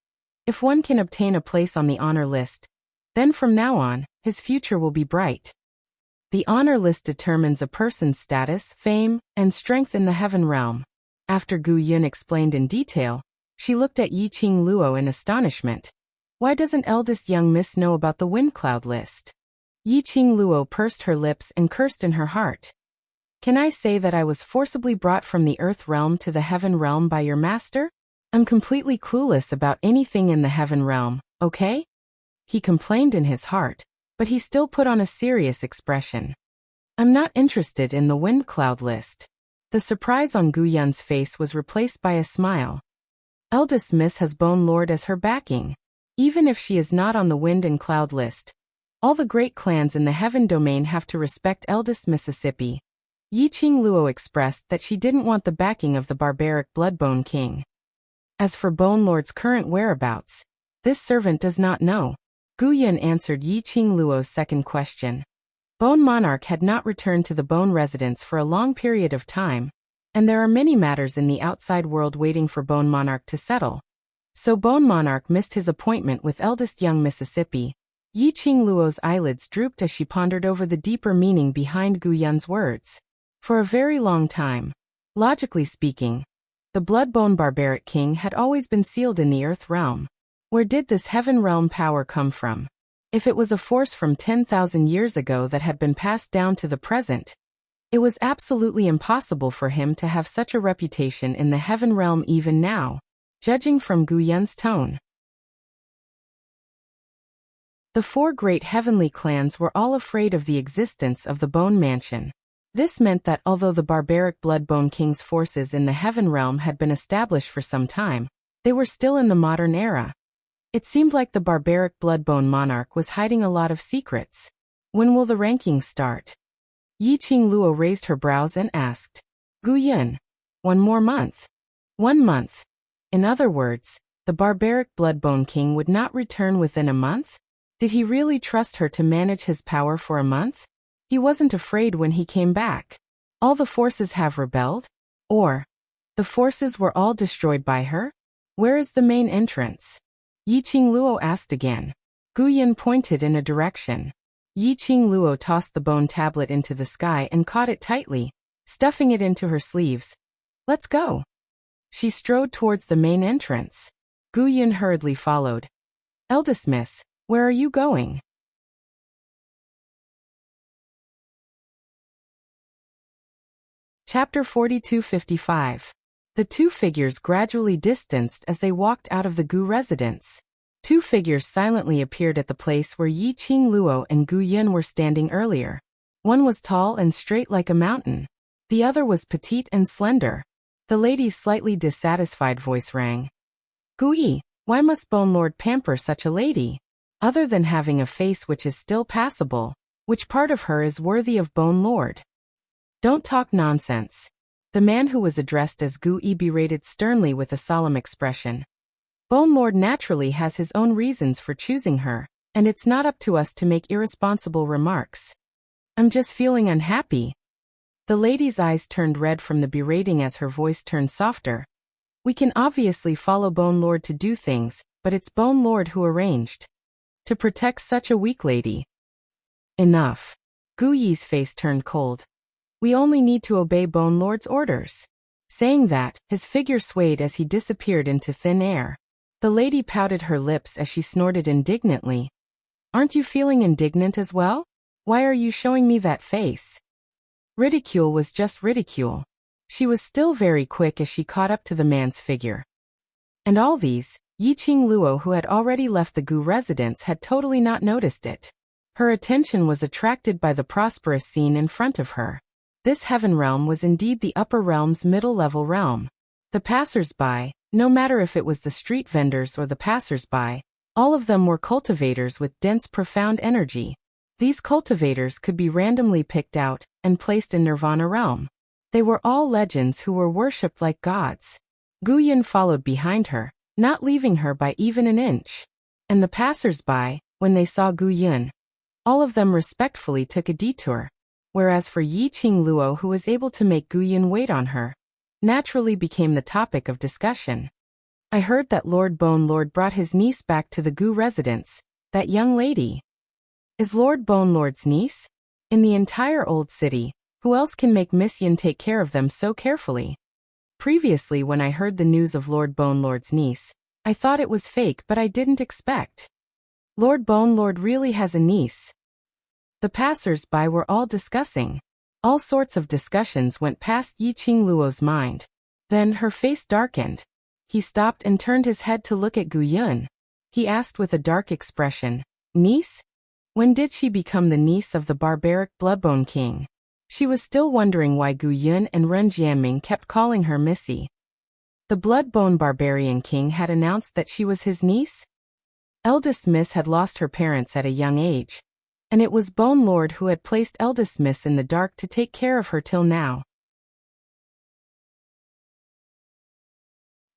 if one can obtain a place on the honor list, then from now on, his future will be bright. The honor list determines a person's status, fame, and strength in the heaven realm. After Gu Yun explained in detail, she looked at Yi Qingluo in astonishment. Why doesn't eldest young miss know about the wind cloud list? Yi Qingluo pursed her lips and cursed in her heart. Can I say that I was forcibly brought from the earth realm to the heaven realm by your master? I'm completely clueless about anything in the heaven realm, okay? He complained in his heart, but he still put on a serious expression. I'm not interested in the wind cloud list. The surprise on Gu Yun's face was replaced by a smile. Eldest Miss has Bone Lord as her backing. Even if she is not on the wind and cloud list, all the great clans in the heaven domain have to respect Eldest Mississippi. Yi Qingluo expressed that she didn't want the backing of the barbaric Bloodbone King. As for Bone Lord's current whereabouts, this servant does not know. Gu Yun answered Yi Qingluo's second question. Bone Monarch had not returned to the Bone residence for a long period of time, and there are many matters in the outside world waiting for Bone Monarch to settle. So Bone Monarch missed his appointment with eldest young Mississippi. Yi Qingluo's eyelids drooped as she pondered over the deeper meaning behind Gu Yun's words. For a very long time, logically speaking, the Bloodbone Barbaric King had always been sealed in the Earth realm. Where did this heaven realm power come from? If it was a force from 10,000 years ago that had been passed down to the present, it was absolutely impossible for him to have such a reputation in the heaven realm even now, judging from Gu Yun's tone. The 4 great heavenly clans were all afraid of the existence of the Bone Mansion. This meant that although the barbaric Bloodbone King's forces in the heaven realm had been established for some time, they were still in the modern era. It seemed like the barbaric Bloodbone Monarch was hiding a lot of secrets. When will the rankings start? Yi Qingluo raised her brows and asked. Gu Yun. 1 more month. 1 month. In other words, the barbaric Bloodbone King would not return within a month? Did he really trust her to manage his power for a month? He wasn't afraid when he came back. All the forces have rebelled? Or The forces were all destroyed by her? Where is the main entrance? Yiqing Luo asked again. Gu Yin pointed in a direction. Yiqing Luo tossed the bone tablet into the sky and caught it tightly, stuffing it into her sleeves. Let's go. She strode towards the main entrance. Gu Yin hurriedly followed. Eldest miss, where are you going? Chapter 42-55. The two figures gradually distanced as they walked out of the Gu residence. Two figures silently appeared at the place where Yiqing Luo and Gu Yin were standing earlier. One was tall and straight like a mountain. The other was petite and slender. The lady's slightly dissatisfied voice rang. Gui, why must Bone Lord pamper such a lady? Other than having a face which is still passable, which part of her is worthy of Bone Lord? Don't talk nonsense. The man who was addressed as Gui berated sternly with a solemn expression. Bone Lord naturally has his own reasons for choosing her, and it's not up to us to make irresponsible remarks. I'm just feeling unhappy. The lady's eyes turned red from the berating as her voice turned softer. We can obviously follow Bone Lord to do things, but it's Bone Lord who arranged to protect such a weak lady. Enough. Gu Yi's face turned cold. We only need to obey Bone Lord's orders. Saying that, his figure swayed as he disappeared into thin air. The lady pouted her lips as she snorted indignantly. Aren't you feeling indignant as well? Why are you showing me that face? Ridicule was just ridicule. She was still very quick as she caught up to the man's figure. And all these, Yiqing Luo, who had already left the Gu residence, had totally not noticed it. Her attention was attracted by the prosperous scene in front of her. This heaven realm was indeed the upper realm's middle-level realm. The passers-by, no matter if it was the street vendors or the passers-by, all of them were cultivators with dense, profound energy. These cultivators could be randomly picked out and placed in Nirvana realm. They were all legends who were worshipped like gods. Gu Yin followed behind her, not leaving her by even an inch. And the passers-by, when they saw Gu Yin, all of them respectfully took a detour. Whereas for Yiqing Luo, who was able to make Gu Yin wait on her, naturally became the topic of discussion. I heard that Lord Bone Lord brought his niece back to the Gu residence, that young lady. Is Lord Bone Lord's niece? In the entire old city, who else can make Miss Yin take care of them so carefully? Previously, when I heard the news of Lord Bone Lord's niece, I thought it was fake, but I didn't expect. Lord Bone Lord really has a niece. The passers-by were all discussing. All sorts of discussions went past Yiqing Luo's mind. Then her face darkened. He stopped and turned his head to look at Gu Yin. He asked with a dark expression, Niece? When did she become the niece of the barbaric Bloodbone King? She was still wondering why Gu Yin and Ren Jianming kept calling her Missy. The Bloodbone Barbarian King had announced that she was his niece? Eldest Miss had lost her parents at a young age, and it was Bone Lord who had placed Eldest Miss in the dark to take care of her till now.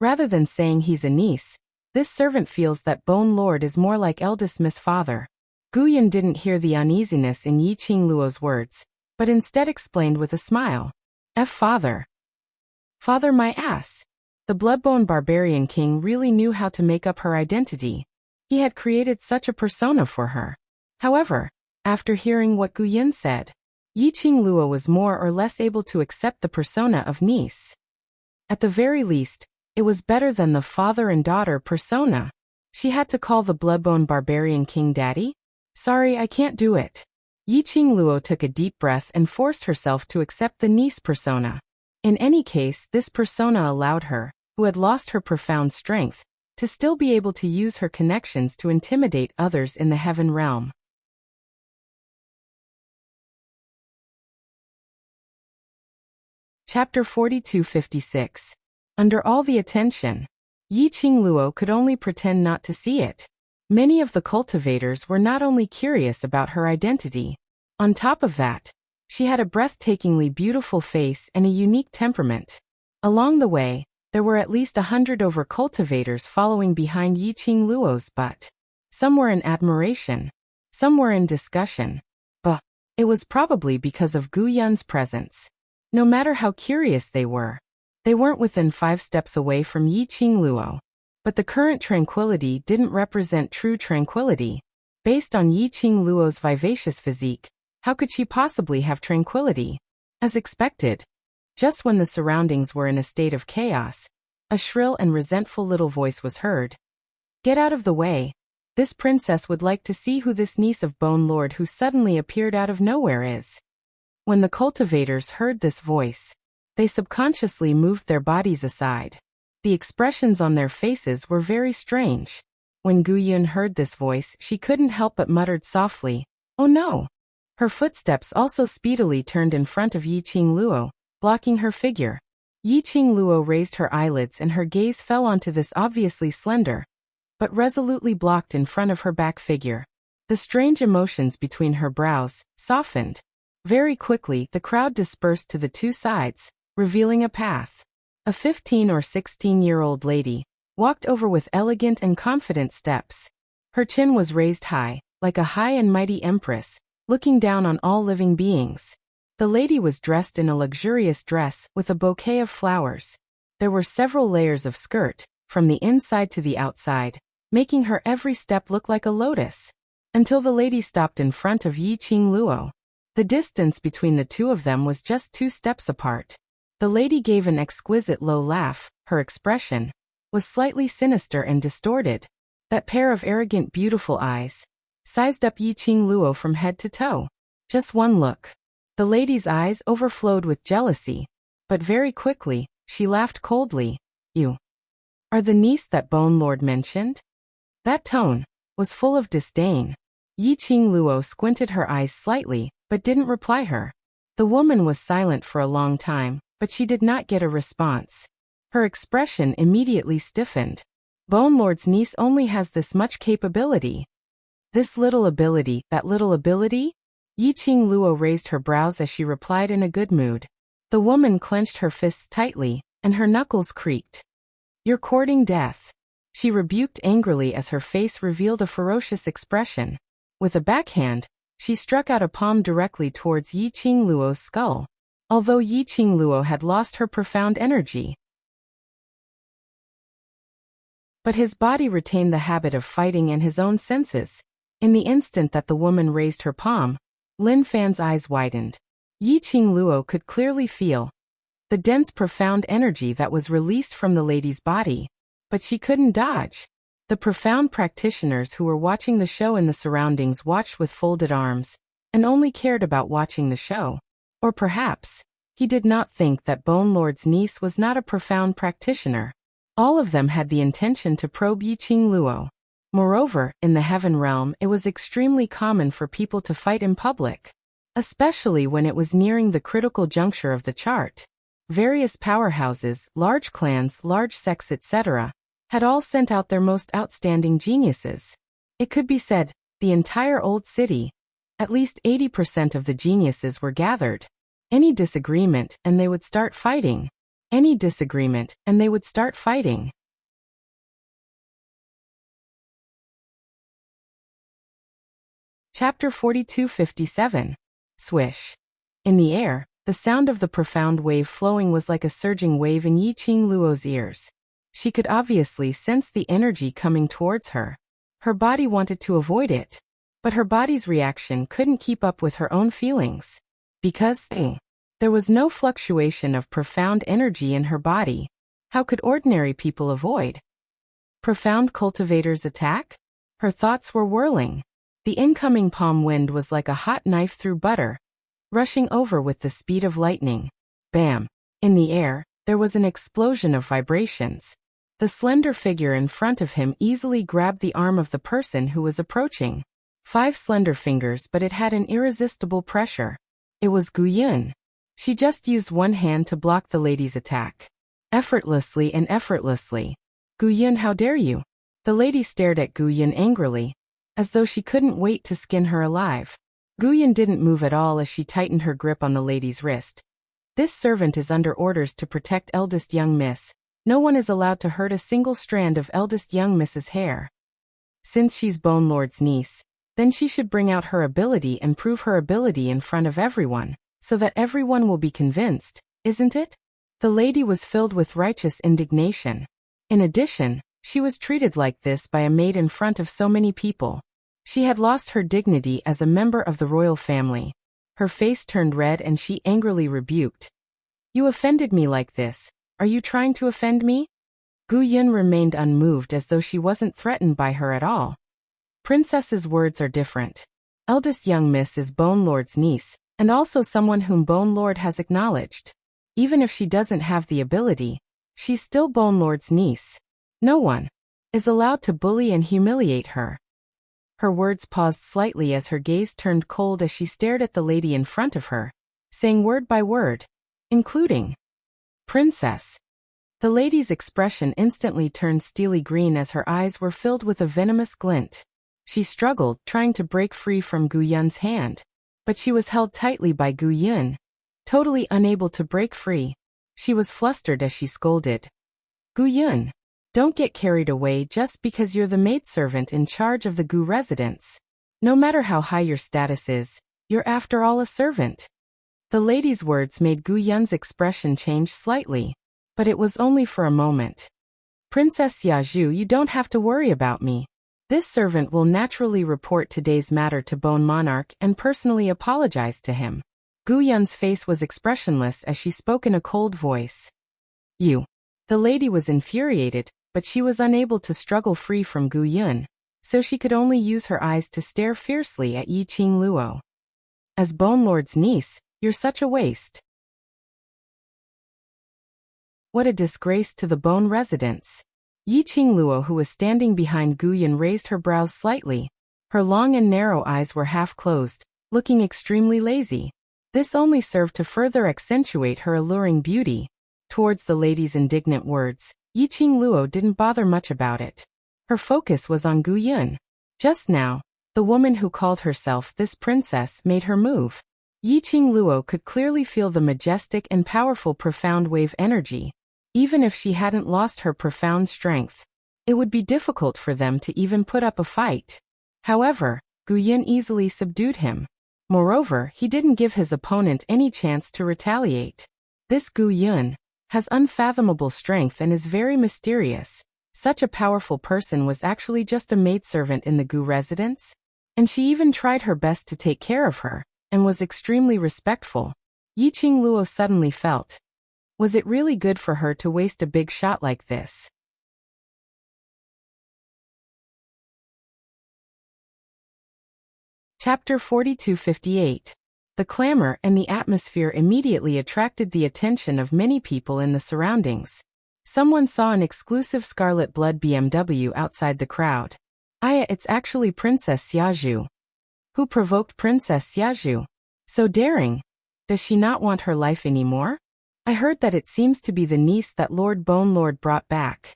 Rather than saying he's a niece, this servant feels that Bone Lord is more like Eldest Miss' father. Gu Yin didn't hear the uneasiness in Yiqing Luo's words, but instead explained with a smile. Father. Father my ass. The Bloodbone Barbarian King really knew how to make up her identity. He had created such a persona for her. However, after hearing what Gu Yin said, Yiqing Luo was more or less able to accept the persona of niece. At the very least, it was better than the father and daughter persona. She had to call the Bloodbone Barbarian King daddy? Sorry, I can't do it. Yiqing Luo took a deep breath and forced herself to accept the niece persona. In any case, this persona allowed her, who had lost her profound strength, to still be able to use her connections to intimidate others in the heaven realm. Chapter 42-56. Under all the attention, Yiqing Luo could only pretend not to see it. Many of the cultivators were not only curious about her identity. On top of that, she had a breathtakingly beautiful face and a unique temperament. Along the way, there were at least 100 over cultivators following behind Yiqing Luo's butt. Some were in admiration. Some were in discussion. But it was probably because of Gu Yun's presence. No matter how curious they were, They weren't within 5 steps away from Yi Qingluo. But the current tranquility didn't represent true tranquility. Based on Yi Qingluo's vivacious physique, how could she possibly have tranquility? As expected, just when the surroundings were in a state of chaos, a shrill and resentful little voice was heard. Get out of the way. This princess would like to see who this niece of Bone Lord who suddenly appeared out of nowhere is. When the cultivators heard this voice, they subconsciously moved their bodies aside. The expressions on their faces were very strange. When Gu Yun heard this voice, she couldn't help but muttered softly, "Oh no!" Her footsteps also speedily turned in front of Yi Qingluo, blocking her figure. Yi Qingluo raised her eyelids and her gaze fell onto this obviously slender, but resolutely blocked in front of her back figure. The strange emotions between her brows softened. Very quickly, the crowd dispersed to the two sides, revealing a path. A 15 or 16-year-old lady walked over with elegant and confident steps. Her chin was raised high, like a high and mighty empress, looking down on all living beings. The lady was dressed in a luxurious dress with a bouquet of flowers. There were several layers of skirt, from the inside to the outside, making her every step look like a lotus. Until the lady stopped in front of Yi Qingluo. The distance between the two of them was just 2 steps apart. The lady gave an exquisite low laugh. Her expression was slightly sinister and distorted. That pair of arrogant beautiful eyes sized up Yi Qingluo from head to toe. Just one look. The lady's eyes overflowed with jealousy, but very quickly, she laughed coldly. You are the niece that Bone Lord mentioned? That tone was full of disdain. Yi Qingluo squinted her eyes slightly, but didn't reply her. The woman was silent for a long time, but she did not get a response. Her expression immediately stiffened. Bone Lord's niece only has this much capability. This little ability, that little ability? Yi Qingluo raised her brows as she replied in a good mood. The woman clenched her fists tightly, and her knuckles creaked. You're courting death. She rebuked angrily as her face revealed a ferocious expression. With a backhand, she struck out a palm directly towards Yi Qingluo's skull. Although Yi Qingluo had lost her profound energy, but his body retained the habit of fighting and his own senses. In the instant that the woman raised her palm, Lin Fan's eyes widened. Yi Qingluo could clearly feel the dense profound energy that was released from the lady's body, but she couldn't dodge. The profound practitioners who were watching the show in the surroundings watched with folded arms, and only cared about watching the show. Or perhaps, he did not think that Bone Lord's niece was not a profound practitioner. All of them had the intention to probe Yi Qingluo. Moreover, in the heaven realm it was extremely common for people to fight in public, especially when it was nearing the critical juncture of the chart. Various powerhouses, large clans, large sects, etc., had all sent out their most outstanding geniuses. It could be said, the entire old city, at least 80% of the geniuses were gathered. Any disagreement, and they would start fighting. Any disagreement, and they would start fighting. Chapter 4257. Swish. In the air, the sound of the profound wave flowing was like a surging wave in Yi Qingluo's ears. She could obviously sense the energy coming towards her. Her body wanted to avoid it, but her body's reaction couldn't keep up with her own feelings. Because there was no fluctuation of profound energy in her body, how could ordinary people avoid profound cultivators' attack? Her thoughts were whirling. The incoming palm wind was like a hot knife through butter, rushing over with the speed of lightning. Bam! In the air, there was an explosion of vibrations. The slender figure in front of him easily grabbed the arm of the person who was approaching. 5 slender fingers, but it had an irresistible pressure. It was Gu Yun. She just used one hand to block the lady's attack. Effortlessly and effortlessly. Gu Yun, how dare you? The lady stared at Gu Yun angrily, as though she couldn't wait to skin her alive. Gu Yun didn't move at all as she tightened her grip on the lady's wrist. This servant is under orders to protect eldest young miss. No one is allowed to hurt a single strand of eldest young miss's hair. Since she's Bone Lord's niece, then she should bring out her ability and prove her ability in front of everyone, so that everyone will be convinced, isn't it? The lady was filled with righteous indignation. In addition, she was treated like this by a maid in front of so many people. She had lost her dignity as a member of the royal family. Her face turned red and she angrily rebuked. "You offended me like this. Are you trying to offend me?" Gu Yun remained unmoved as though she wasn't threatened by her at all. Princess's words are different. Eldest young miss is Bone Lord's niece, and also someone whom Bone Lord has acknowledged. Even if she doesn't have the ability, she's still Bone Lord's niece. No one is allowed to bully and humiliate her. Her words paused slightly as her gaze turned cold as she stared at the lady in front of her, saying word by word, including "Princess." The lady's expression instantly turned steely green as her eyes were filled with a venomous glint. She struggled, trying to break free from Gu Yun's hand, but she was held tightly by Gu Yun. Totally unable to break free, she was flustered as she scolded. "Gu Yun, don't get carried away just because you're the maidservant in charge of the Gu residence. No matter how high your status is, you're after all a servant." The lady's words made Gu Yun's expression change slightly, but it was only for a moment. "Princess Xiaozhu, you don't have to worry about me. This servant will naturally report today's matter to Bone Monarch and personally apologize to him." Gu Yun's face was expressionless as she spoke in a cold voice. "You." The lady was infuriated, but she was unable to struggle free from Gu Yun, so she could only use her eyes to stare fiercely at Yi Qing Luo. "As Bone Lord's niece, you're such a waste. What a disgrace to the Bone residence." Yi Qing Luo, who was standing behind Gu Yun, raised her brows slightly. Her long and narrow eyes were half closed, looking extremely lazy. This only served to further accentuate her alluring beauty. Towards the lady's indignant words, Yi Qing Luo didn't bother much about it. Her focus was on Gu Yun. Just now, the woman who called herself this princess made her move. Yi Qing Luo could clearly feel the majestic and powerful profound wave energy. Even if she hadn't lost her profound strength, it would be difficult for them to even put up a fight. However, Gu Yun easily subdued him. Moreover, he didn't give his opponent any chance to retaliate. This Gu Yun has unfathomable strength and is very mysterious. Such a powerful person was actually just a maidservant in the Gu residence, and she even tried her best to take care of her, and was extremely respectful. Yi Qing Luo suddenly felt, was it really good for her to waste a big shot like this? Chapter 4258. The clamor and the atmosphere immediately attracted the attention of many people in the surroundings. Someone saw an exclusive scarlet blood BMW outside the crowd. It's actually Princess Xiaozhu. Who provoked Princess Xiaozhu? So daring. Does she not want her life anymore? I heard that it seems to be the niece that Lord Bone Lord brought back.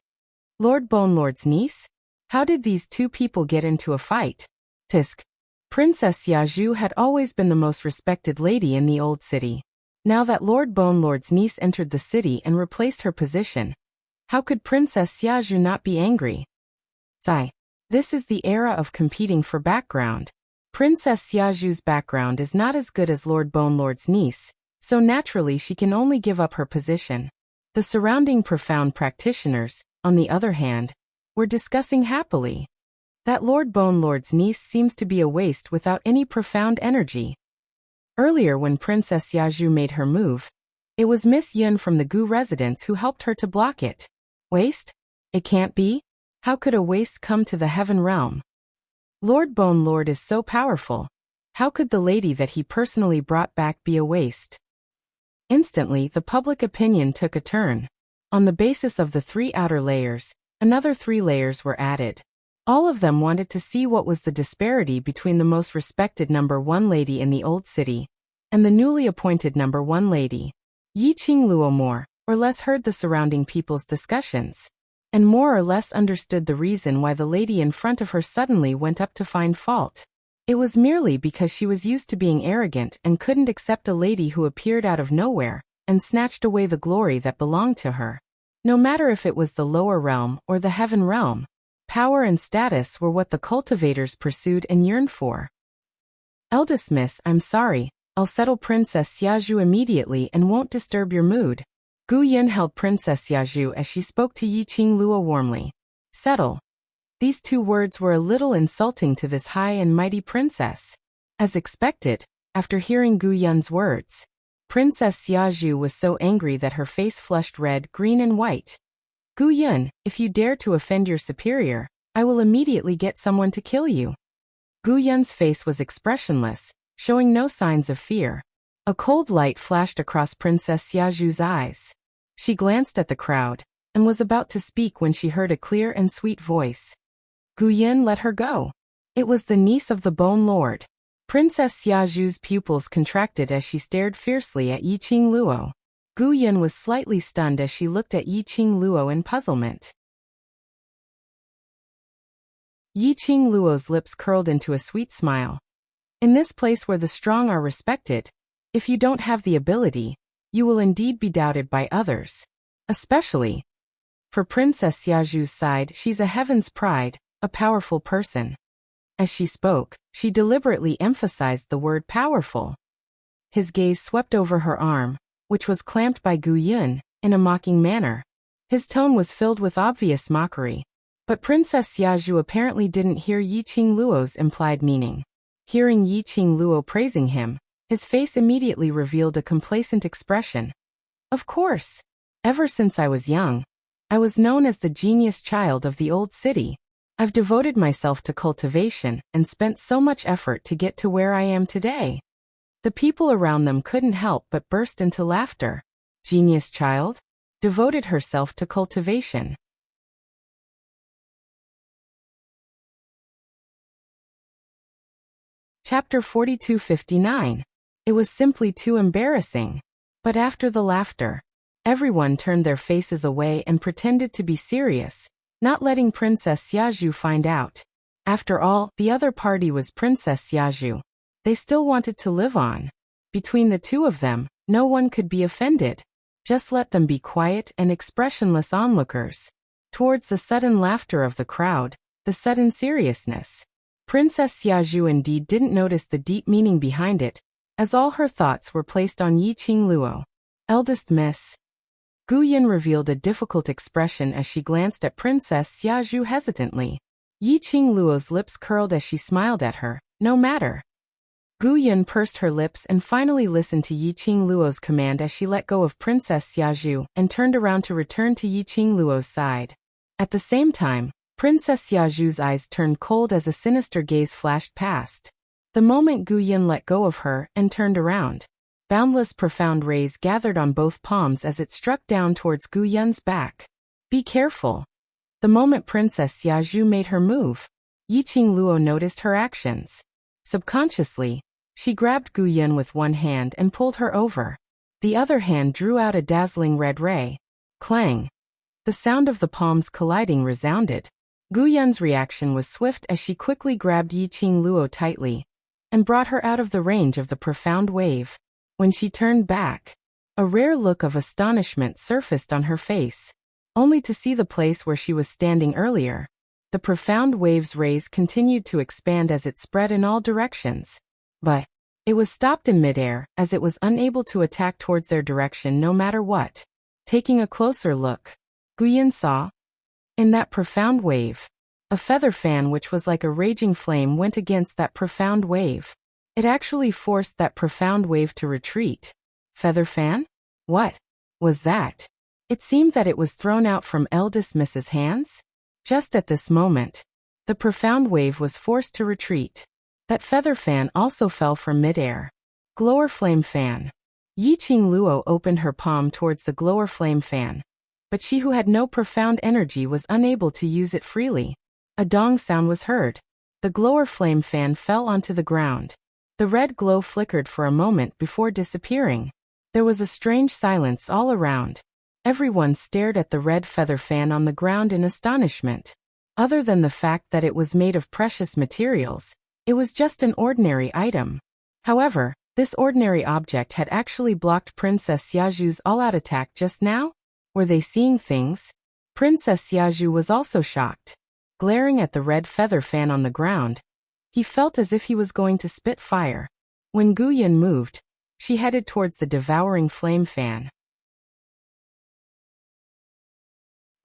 Lord Bone Lord's niece? How did these two people get into a fight? Tisk. Princess Xiaozhu had always been the most respected lady in the old city. Now that Lord Bone Lord's niece entered the city and replaced her position, how could Princess Xiaozhu not be angry? Zai. This is the era of competing for background. Princess Xiaozhu's background is not as good as Lord Bone Lord's niece, so naturally she can only give up her position. The surrounding profound practitioners, on the other hand, were discussing happily. That Lord Bone Lord's niece seems to be a waste without any profound energy. Earlier when Princess Xiaozhu made her move, it was Miss Yun from the Gu residence who helped her to block it. Waste? It can't be? How could a waste come to the heaven realm? Lord Bone Lord is so powerful. How could the lady that he personally brought back be a waste? Instantly, the public opinion took a turn. On the basis of the 3 outer layers, another 3 layers were added. All of them wanted to see what was the disparity between the most respected number 1 lady in the old city and the newly appointed number 1 lady. Yi Qing Luo more or less heard the surrounding people's discussions, and more or less understood the reason why the lady in front of her suddenly went up to find fault. It was merely because she was used to being arrogant and couldn't accept a lady who appeared out of nowhere and snatched away the glory that belonged to her. No matter if it was the lower realm or the heaven realm, power and status were what the cultivators pursued and yearned for. Eldest miss, I'm sorry, I'll settle Princess Xiaozhu immediately and won't disturb your mood. Gu Yun held Princess Yaju as she spoke to Yi Qingluo warmly. Settle. These two words were a little insulting to this high and mighty princess. As expected, after hearing Gu Yun's words, Princess Yaju was so angry that her face flushed red, green and white. Gu Yun, if you dare to offend your superior, I will immediately get someone to kill you. Gu Yun's face was expressionless, showing no signs of fear. A cold light flashed across Princess Yaju's eyes. She glanced at the crowd, and was about to speak when she heard a clear and sweet voice. Gu Yun let her go. It was the niece of the Bone Lord. Princess Yaju's pupils contracted as she stared fiercely at Yi Qingluo. Gu Yun was slightly stunned as she looked at Yi Qingluo in puzzlement. Yi Qingluo's lips curled into a sweet smile. In this place where the strong are respected, if you don't have the ability, you will indeed be doubted by others. Especially for Princess Yaju's side, she's a heaven's pride, a powerful person. As she spoke, she deliberately emphasized the word powerful. His gaze swept over her arm, which was clamped by Gu Yun, in a mocking manner. His tone was filled with obvious mockery. But Princess Yaju apparently didn't hear Yi Qingluo's implied meaning. Hearing Yi Qingluo praising him, his face immediately revealed a complacent expression. Of course. Ever since I was young, I was known as the genius child of the old city. I've devoted myself to cultivation and spent so much effort to get to where I am today. The people around them couldn't help but burst into laughter. Genius child? Devoted herself to cultivation. Chapter 4259. It was simply too embarrassing. But after the laughter, everyone turned their faces away and pretended to be serious, not letting Princess Yaju find out. After all, the other party was Princess Yaju. They still wanted to live on. Between the two of them, no one could be offended. Just let them be quiet and expressionless onlookers. Towards the sudden laughter of the crowd, the sudden seriousness, Princess Yaju indeed didn't notice the deep meaning behind it, as all her thoughts were placed on Yi Qingluo. Eldest Miss. Gu Yun revealed a difficult expression as she glanced at Princess Yaju hesitantly. Yi Qingluo's lips curled as she smiled at her. No matter. Gu Yun pursed her lips and finally listened to Yi Qingluo's command as she let go of Princess Yaju and turned around to return to Yi Qingluo's side. At the same time, Princess Yaju's eyes turned cold as a sinister gaze flashed past. The moment Gu Yun let go of her and turned around, boundless profound rays gathered on both palms as it struck down towards Gu Yun's back. Be careful. The moment Princess Yaju made her move, Yi Qingluo noticed her actions. Subconsciously, she grabbed Gu Yun with one hand and pulled her over. The other hand drew out a dazzling red ray. Clang. The sound of the palms colliding resounded. Gu Yun's reaction was swift as she quickly grabbed Yi Qingluo tightly and brought her out of the range of the profound wave. When she turned back, a rare look of astonishment surfaced on her face, only to see the place where she was standing earlier. The profound wave's rays continued to expand as it spread in all directions. But it was stopped in midair, as it was unable to attack towards their direction no matter what. Taking a closer look, Gu Yun saw, in that profound wave, a feather fan which was like a raging flame went against that profound wave. It actually forced that profound wave to retreat. Feather fan? What was that? It seemed that it was thrown out from eldest Miss's hands. Just at this moment, the profound wave was forced to retreat. That feather fan also fell from midair. Glower flame fan. Yi Qingluo opened her palm towards the glower flame fan, but she who had no profound energy was unable to use it freely. A dong sound was heard. The glower flame fan fell onto the ground. The red glow flickered for a moment before disappearing. There was a strange silence all around. Everyone stared at the red feather fan on the ground in astonishment. Other than the fact that it was made of precious materials, it was just an ordinary item. However, this ordinary object had actually blocked Princess Yaju's all-out attack just now? Were they seeing things? Princess Yaju was also shocked. Glaring at the red feather fan on the ground, he felt as if he was going to spit fire. When Gu Yun moved, she headed towards the devouring flame fan.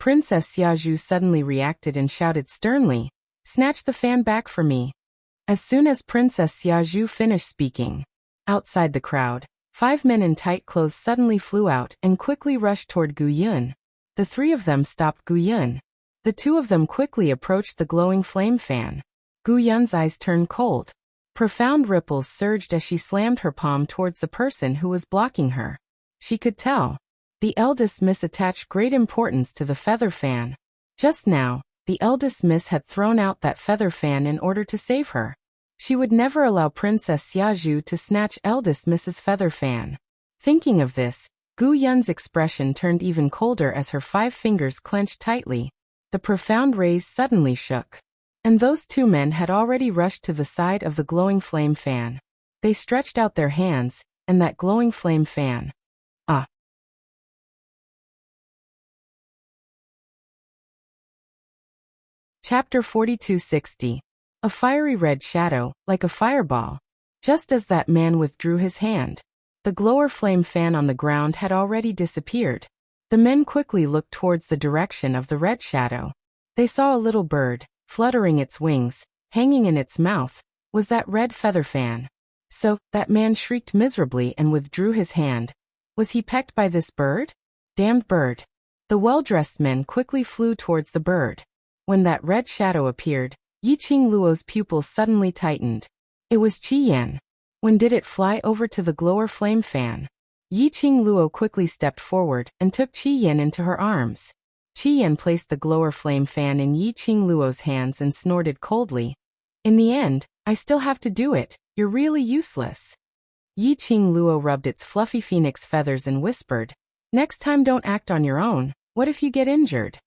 Princess Xiaozhu suddenly reacted and shouted sternly, "Snatch the fan back for me." As soon as Princess Xiaozhu finished speaking, outside the crowd, 5 men in tight clothes suddenly flew out and quickly rushed toward Gu Yun. The 3 of them stopped Gu Yun. The 2 of them quickly approached the glowing flame fan. Gu Yun's eyes turned cold. Profound ripples surged as she slammed her palm towards the person who was blocking her. She could tell. The eldest miss attached great importance to the feather fan. Just now, the eldest miss had thrown out that feather fan in order to save her. She would never allow Princess Xiaozhu to snatch eldest Mrs. Feather Fan. Thinking of this, Gu Yun's expression turned even colder as her 5 fingers clenched tightly. The profound rays suddenly shook. And those 2 men had already rushed to the side of the glowing flame fan. They stretched out their hands, and that glowing flame fan. Ah! Chapter 4260. A fiery red shadow, like a fireball. Just as that man withdrew his hand, the glower flame fan on the ground had already disappeared. The men quickly looked towards the direction of the red shadow. They saw a little bird, fluttering its wings, hanging in its mouth, was that red feather fan. So, that man shrieked miserably and withdrew his hand. Was he pecked by this bird? Damned bird. The well-dressed men quickly flew towards the bird. When that red shadow appeared, Yiqing Luo's pupils suddenly tightened. It was Qi Yan. When did it fly over to the glower flame fan? Yiqing Luo quickly stepped forward and took Qi Yan into her arms. Qi Yan placed the glower flame fan in Yiqing Luo's hands and snorted coldly. In the end, I still have to do it, you're really useless. Yiqing Luo rubbed its fluffy phoenix feathers and whispered, "Next time don't act on your own, what if you get injured?"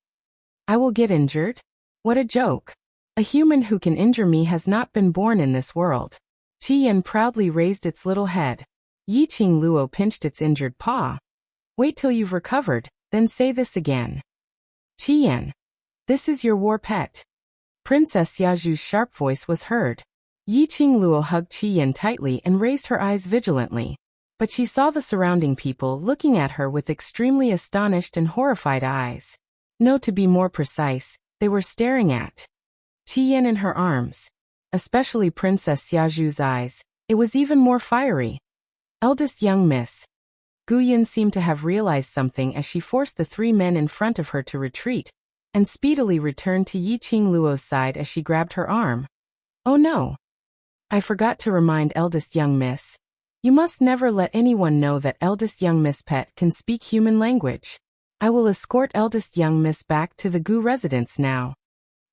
"I will get injured? What a joke. A human who can injure me has not been born in this world." Qi Yan proudly raised its little head. Yiqing Luo pinched its injured paw. "Wait till you've recovered, then say this again." "Qi Yan, this is your war pet." Princess Xiaozhu's sharp voice was heard. Yiqing Luo hugged Qi Yan tightly and raised her eyes vigilantly. But she saw the surrounding people looking at her with extremely astonished and horrified eyes. No, to be more precise, they were staring at Qi Yan in her arms. Especially Princess Xiaozhu's eyes, it was even more fiery. "Eldest young miss." Gu Yun seemed to have realized something as she forced the 3 men in front of her to retreat, and speedily returned to Yiqing Luo's side as she grabbed her arm. "Oh no. I forgot to remind eldest young miss. You must never let anyone know that eldest young miss pet can speak human language. I will escort eldest young miss back to the Gu residence now."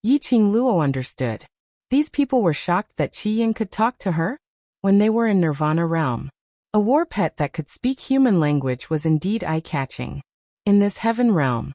Yiqing Luo understood. These people were shocked that Qi Yan could talk to her when they were in Nirvana realm. A war pet that could speak human language was indeed eye-catching. In this heaven realm,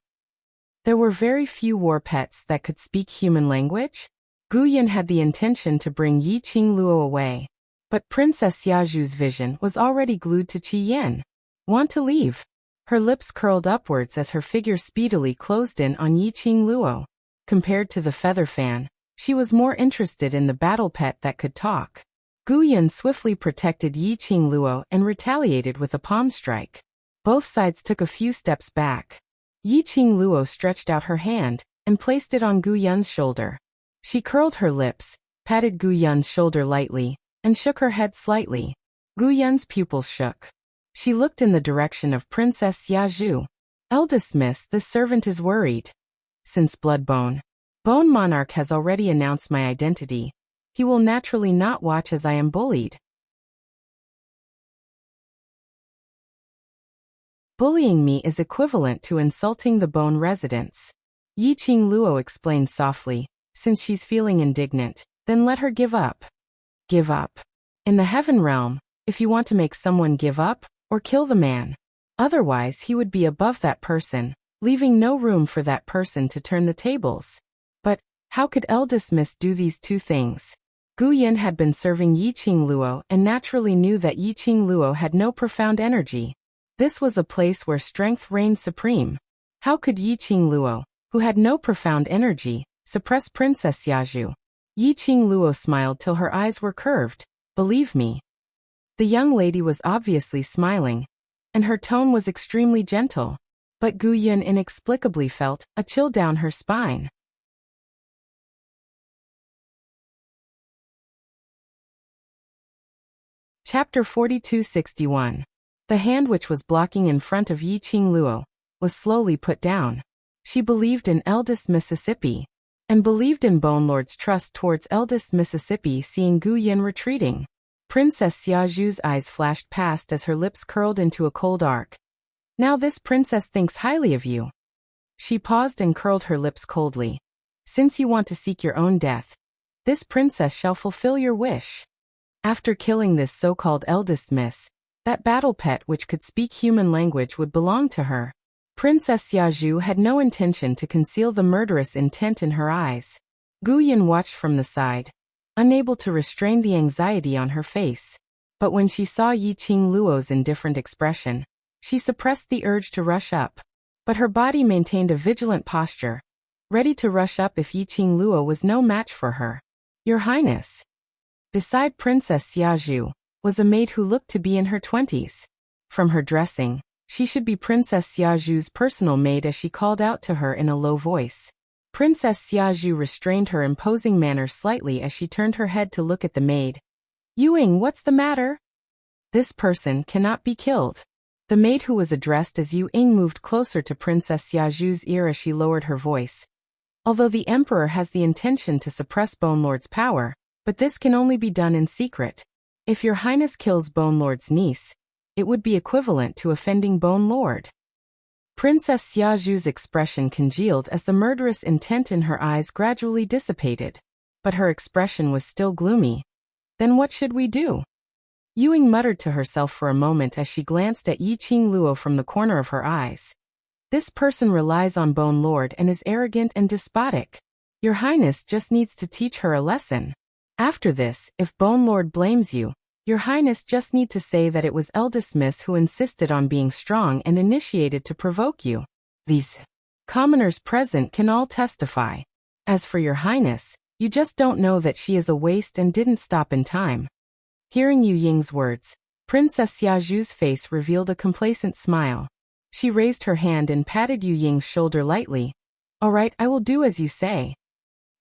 there were very few war pets that could speak human language. Gu Yun had the intention to bring Yiqing Luo away, but Princess Xiaozhu's vision was already glued to Qi Yan. "Want to leave?" Her lips curled upwards as her figure speedily closed in on Yiqing Luo. Compared to the feather fan, she was more interested in the battle pet that could talk. Gu Yun swiftly protected Yiqing Luo and retaliated with a palm strike. Both sides took a few steps back. Yiqing Luo stretched out her hand and placed it on Gu Yun's shoulder. She curled her lips, patted Gu Yun's shoulder lightly, and shook her head slightly. Gu Yun's pupils shook. She looked in the direction of Princess Xiaozhu. "Eldest miss, this servant is worried. Since Bloodbone Monarch has already announced my identity, he will naturally not watch as I am bullied." "Bullying me is equivalent to insulting the Bone residents," Yiqing Luo explained softly. "Since she's feeling indignant, then let her give up." Give up. In the heaven realm, if you want to make someone give up, or kill the man. Otherwise he would be above that person, leaving no room for that person to turn the tables. But how could eldest miss do these 2 things? Gu Yun had been serving Yiqing Luo and naturally knew that Yiqing Luo had no profound energy. This was a place where strength reigned supreme. How could Yiqing Luo, who had no profound energy, suppress Princess Xiaozhu? Yiqing Luo smiled till her eyes were curved. "Believe me." The young lady was obviously smiling, and her tone was extremely gentle. But Gu Yun inexplicably felt a chill down her spine. Chapter 4261. The hand which was blocking in front of Yi Qing Luo was slowly put down. She believed in eldest Mississippi, and believed in Bone Lord's trust towards eldest Mississippi. Seeing Gu Yun retreating, Princess Xiaoju's eyes flashed past as her lips curled into a cold arc. Now this princess thinks highly of you. She paused and curled her lips coldly. Since you want to seek your own death, this princess shall fulfill your wish. After killing this so-called eldest miss, that battle pet which could speak human language would belong to her. Princess Xiaoju had no intention to conceal the murderous intent in her eyes. Gu Yun watched from the side, unable to restrain the anxiety on her face. But when she saw Yi Qing Luo's indifferent expression, she suppressed the urge to rush up. But her body maintained a vigilant posture, ready to rush up if Yi Qing Luo was no match for her. Your Highness. Beside Princess Xiaoju was a maid who looked to be in her 20s. From her dressing, she should be Princess Xiaoju's personal maid, as she called out to her in a low voice. Princess Xiaoju restrained her imposing manner slightly as she turned her head to look at the maid. Yuing, what's the matter? This person cannot be killed. The maid who was addressed as Yuing moved closer to Princess Xiaoju's ear as she lowered her voice. Although the Emperor has the intention to suppress Bone Lord's power, but this can only be done in secret. If your Highness kills Bone Lord's niece, it would be equivalent to offending Bone Lord. Princess Xiaoju's expression congealed as the murderous intent in her eyes gradually dissipated. But her expression was still gloomy. Then what should we do? Yuing muttered to herself for a moment as she glanced at Yi Qing Luo from the corner of her eyes. This person relies on Bone Lord and is arrogant and despotic. Your Highness just needs to teach her a lesson. After this, if Bone Lord blames you, Your Highness just need to say that it was eldest Miss who insisted on being strong and initiated to provoke you. These commoners present can all testify. As for Your Highness, you just don't know that she is a waste and didn't stop in time. Hearing Yu Ying's words, Princess Xiaoju's face revealed a complacent smile. She raised her hand and patted Yu Ying's shoulder lightly. All right, I will do as you say.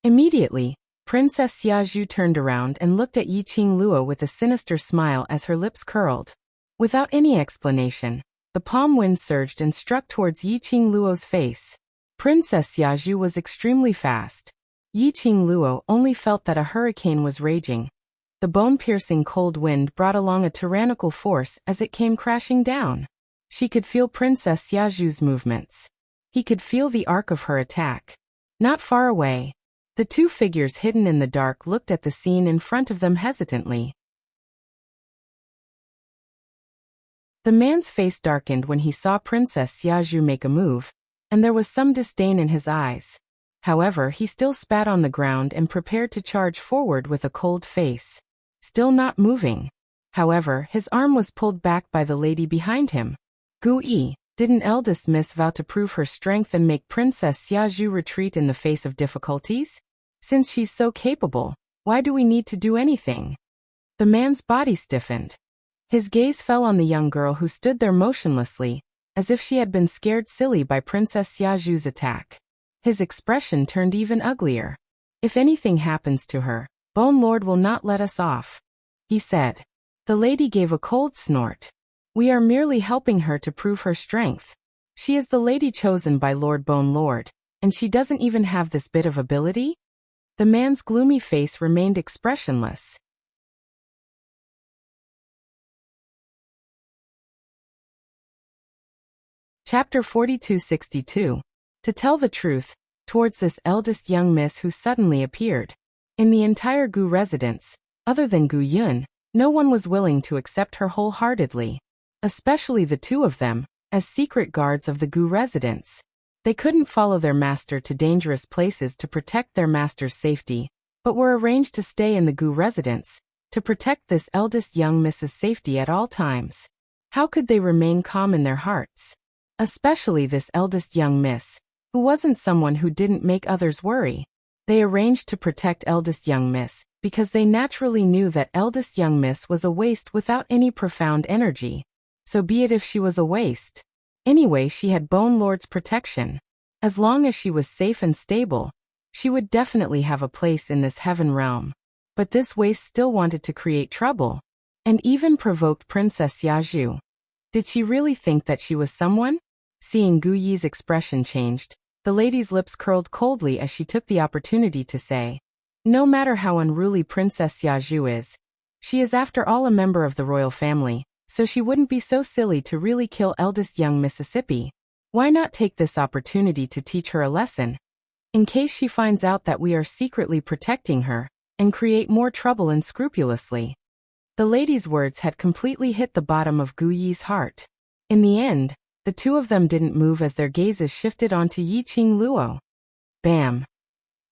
Immediately, Princess Xiaoju turned around and looked at Yi Qing Luo with a sinister smile as her lips curled. Without any explanation, the palm wind surged and struck towards Yi Qing Luo's face. Princess Xiaoju was extremely fast. Yi Qing Luo only felt that a hurricane was raging. The bone-piercing cold wind brought along a tyrannical force as it came crashing down. She could feel Princess Xiaoju's movements. He could feel the arc of her attack. Not far away, the two figures hidden in the dark looked at the scene in front of them hesitantly. The man's face darkened when he saw Princess Xiaoju make a move, and there was some disdain in his eyes. However, he still spat on the ground and prepared to charge forward with a cold face. Still not moving. However, his arm was pulled back by the lady behind him. Gu Yi, didn't eldest Miss vow to prove her strength and make Princess Xiaoju retreat in the face of difficulties? Since she's so capable, why do we need to do anything? The man's body stiffened. His gaze fell on the young girl who stood there motionlessly, as if she had been scared silly by Princess Xiaoju's attack. His expression turned even uglier. If anything happens to her, Bone Lord will not let us off, he said. The lady gave a cold snort. We are merely helping her to prove her strength. She is the lady chosen by Lord Bone Lord, and she doesn't even have this bit of ability? The man's gloomy face remained expressionless. Chapter 4262. To tell the truth, towards this eldest young miss who suddenly appeared. In the entire Gu residence, other than Gu Yun, no one was willing to accept her wholeheartedly. Especially the two of them, as secret guards of the Gu residence. They couldn't follow their master to dangerous places to protect their master's safety, but were arranged to stay in the Gu residence, to protect this eldest young Miss's safety at all times. How could they remain calm in their hearts? Especially this eldest young miss, who wasn't someone who didn't make others worry. They arranged to protect eldest young miss, because they naturally knew that eldest young miss was a waste without any profound energy. So be it if she was a waste. Anyway, she had Bone Lord's protection. As long as she was safe and stable, she would definitely have a place in this heaven realm. But this waste still wanted to create trouble, and even provoked Princess Yaju. Did she really think that she was someone? Seeing Gu Yi's expression changed, the lady's lips curled coldly as she took the opportunity to say, "No matter how unruly Princess Yaju is, she is after all a member of the royal family, so she wouldn't be so silly to really kill eldest young Mississippi. Why not take this opportunity to teach her a lesson? In case she finds out that we are secretly protecting her, and create more trouble unscrupulously." The lady's words had completely hit the bottom of Gu Yi's heart. In the end, the two of them didn't move as their gazes shifted onto Yiqing Luo. Bam!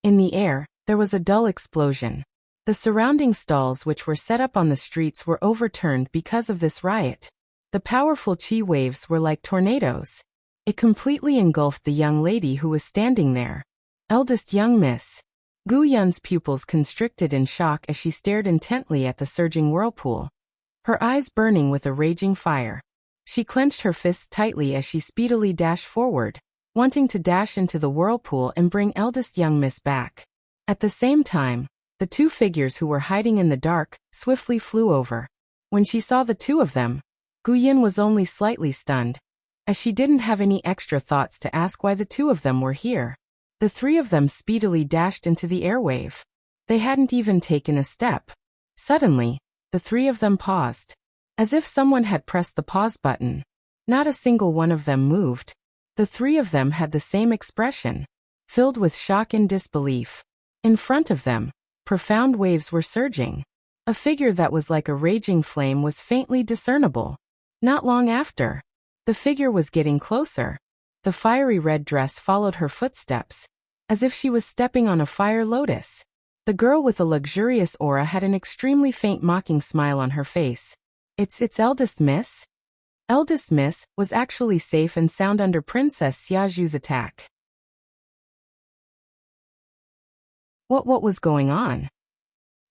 In the air, there was a dull explosion. The surrounding stalls which were set up on the streets were overturned because of this riot. The powerful qi waves were like tornadoes. It completely engulfed the young lady who was standing there. Eldest young miss. Gu Yun's pupils constricted in shock as she stared intently at the surging whirlpool, her eyes burning with a raging fire. She clenched her fists tightly as she speedily dashed forward, wanting to dash into the whirlpool and bring eldest young miss back. At the same time, the two figures who were hiding in the dark swiftly flew over. When she saw the two of them, Gu Yun was only slightly stunned, as she didn't have any extra thoughts to ask why the two of them were here. The three of them speedily dashed into the airwave. They hadn't even taken a step. Suddenly, the three of them paused, as if someone had pressed the pause button. Not a single one of them moved. The three of them had the same expression, filled with shock and disbelief. In front of them, profound waves were surging. A figure that was like a raging flame was faintly discernible. Not long after, the figure was getting closer. The fiery red dress followed her footsteps, as if she was stepping on a fire lotus. The girl with a luxurious aura had an extremely faint mocking smile on her face. It's eldest miss? Eldest miss was actually safe and sound under Princess Xiaoju's attack. What was going on?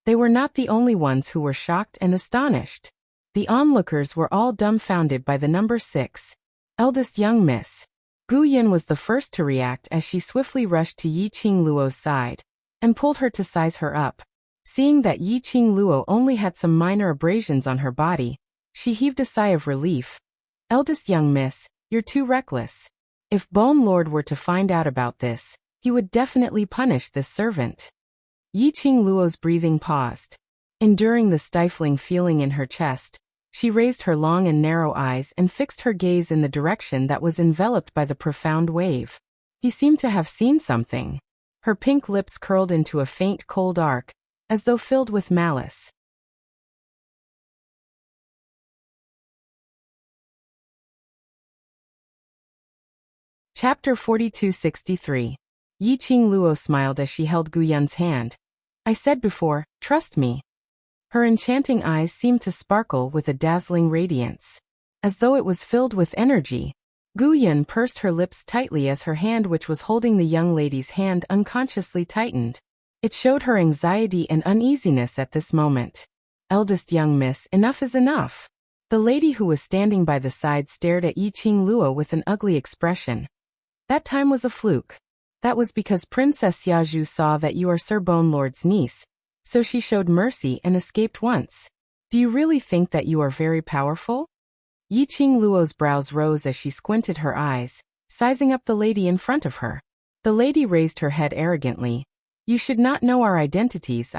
They were not the only ones who were shocked and astonished. The onlookers were all dumbfounded by the number 6, eldest young miss. Gu Yun was the first to react as she swiftly rushed to Yiqing Luo's side and pulled her to size her up. Seeing that Yiqing Luo only had some minor abrasions on her body, she heaved a sigh of relief. "Eldest young miss, you're too reckless. If Bone Lord were to find out about this, he would definitely punish this servant." Yiqing Luo's breathing paused. Enduring the stifling feeling in her chest, she raised her long and narrow eyes and fixed her gaze in the direction that was enveloped by the profound wave. He seemed to have seen something. Her pink lips curled into a faint cold arc, as though filled with malice. Chapter 4263. Yiqing Luo smiled as she held Gu Yun's hand. "I said before, trust me." Her enchanting eyes seemed to sparkle with a dazzling radiance. As though it was filled with energy, Gu Yun pursed her lips tightly as her hand which was holding the young lady's hand unconsciously tightened. It showed her anxiety and uneasiness at this moment. "Eldest young miss, enough is enough." The lady who was standing by the side stared at Yiqing Luo with an ugly expression. "That time was a fluke. That was because Princess Xiaoju saw that you are Sir Bone Lord's niece, so she showed mercy and escaped once. Do you really think that you are very powerful?" Yiqing Luo's brows rose as she squinted her eyes, sizing up the lady in front of her. The lady raised her head arrogantly. "You should not know our identities.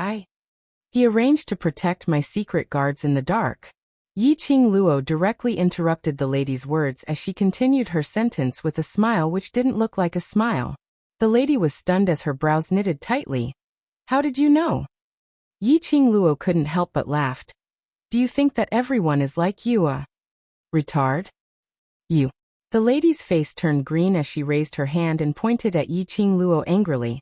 He arranged to protect my secret guards in the dark." Yiqing Luo directly interrupted the lady's words as she continued her sentence with a smile which didn't look like a smile. The lady was stunned as her brows knitted tightly. "How did you know?" Yiqing Luo couldn't help but laughed. "Do you think that everyone is like you, retard? You." The lady's face turned green as she raised her hand and pointed at Yiqing Luo angrily.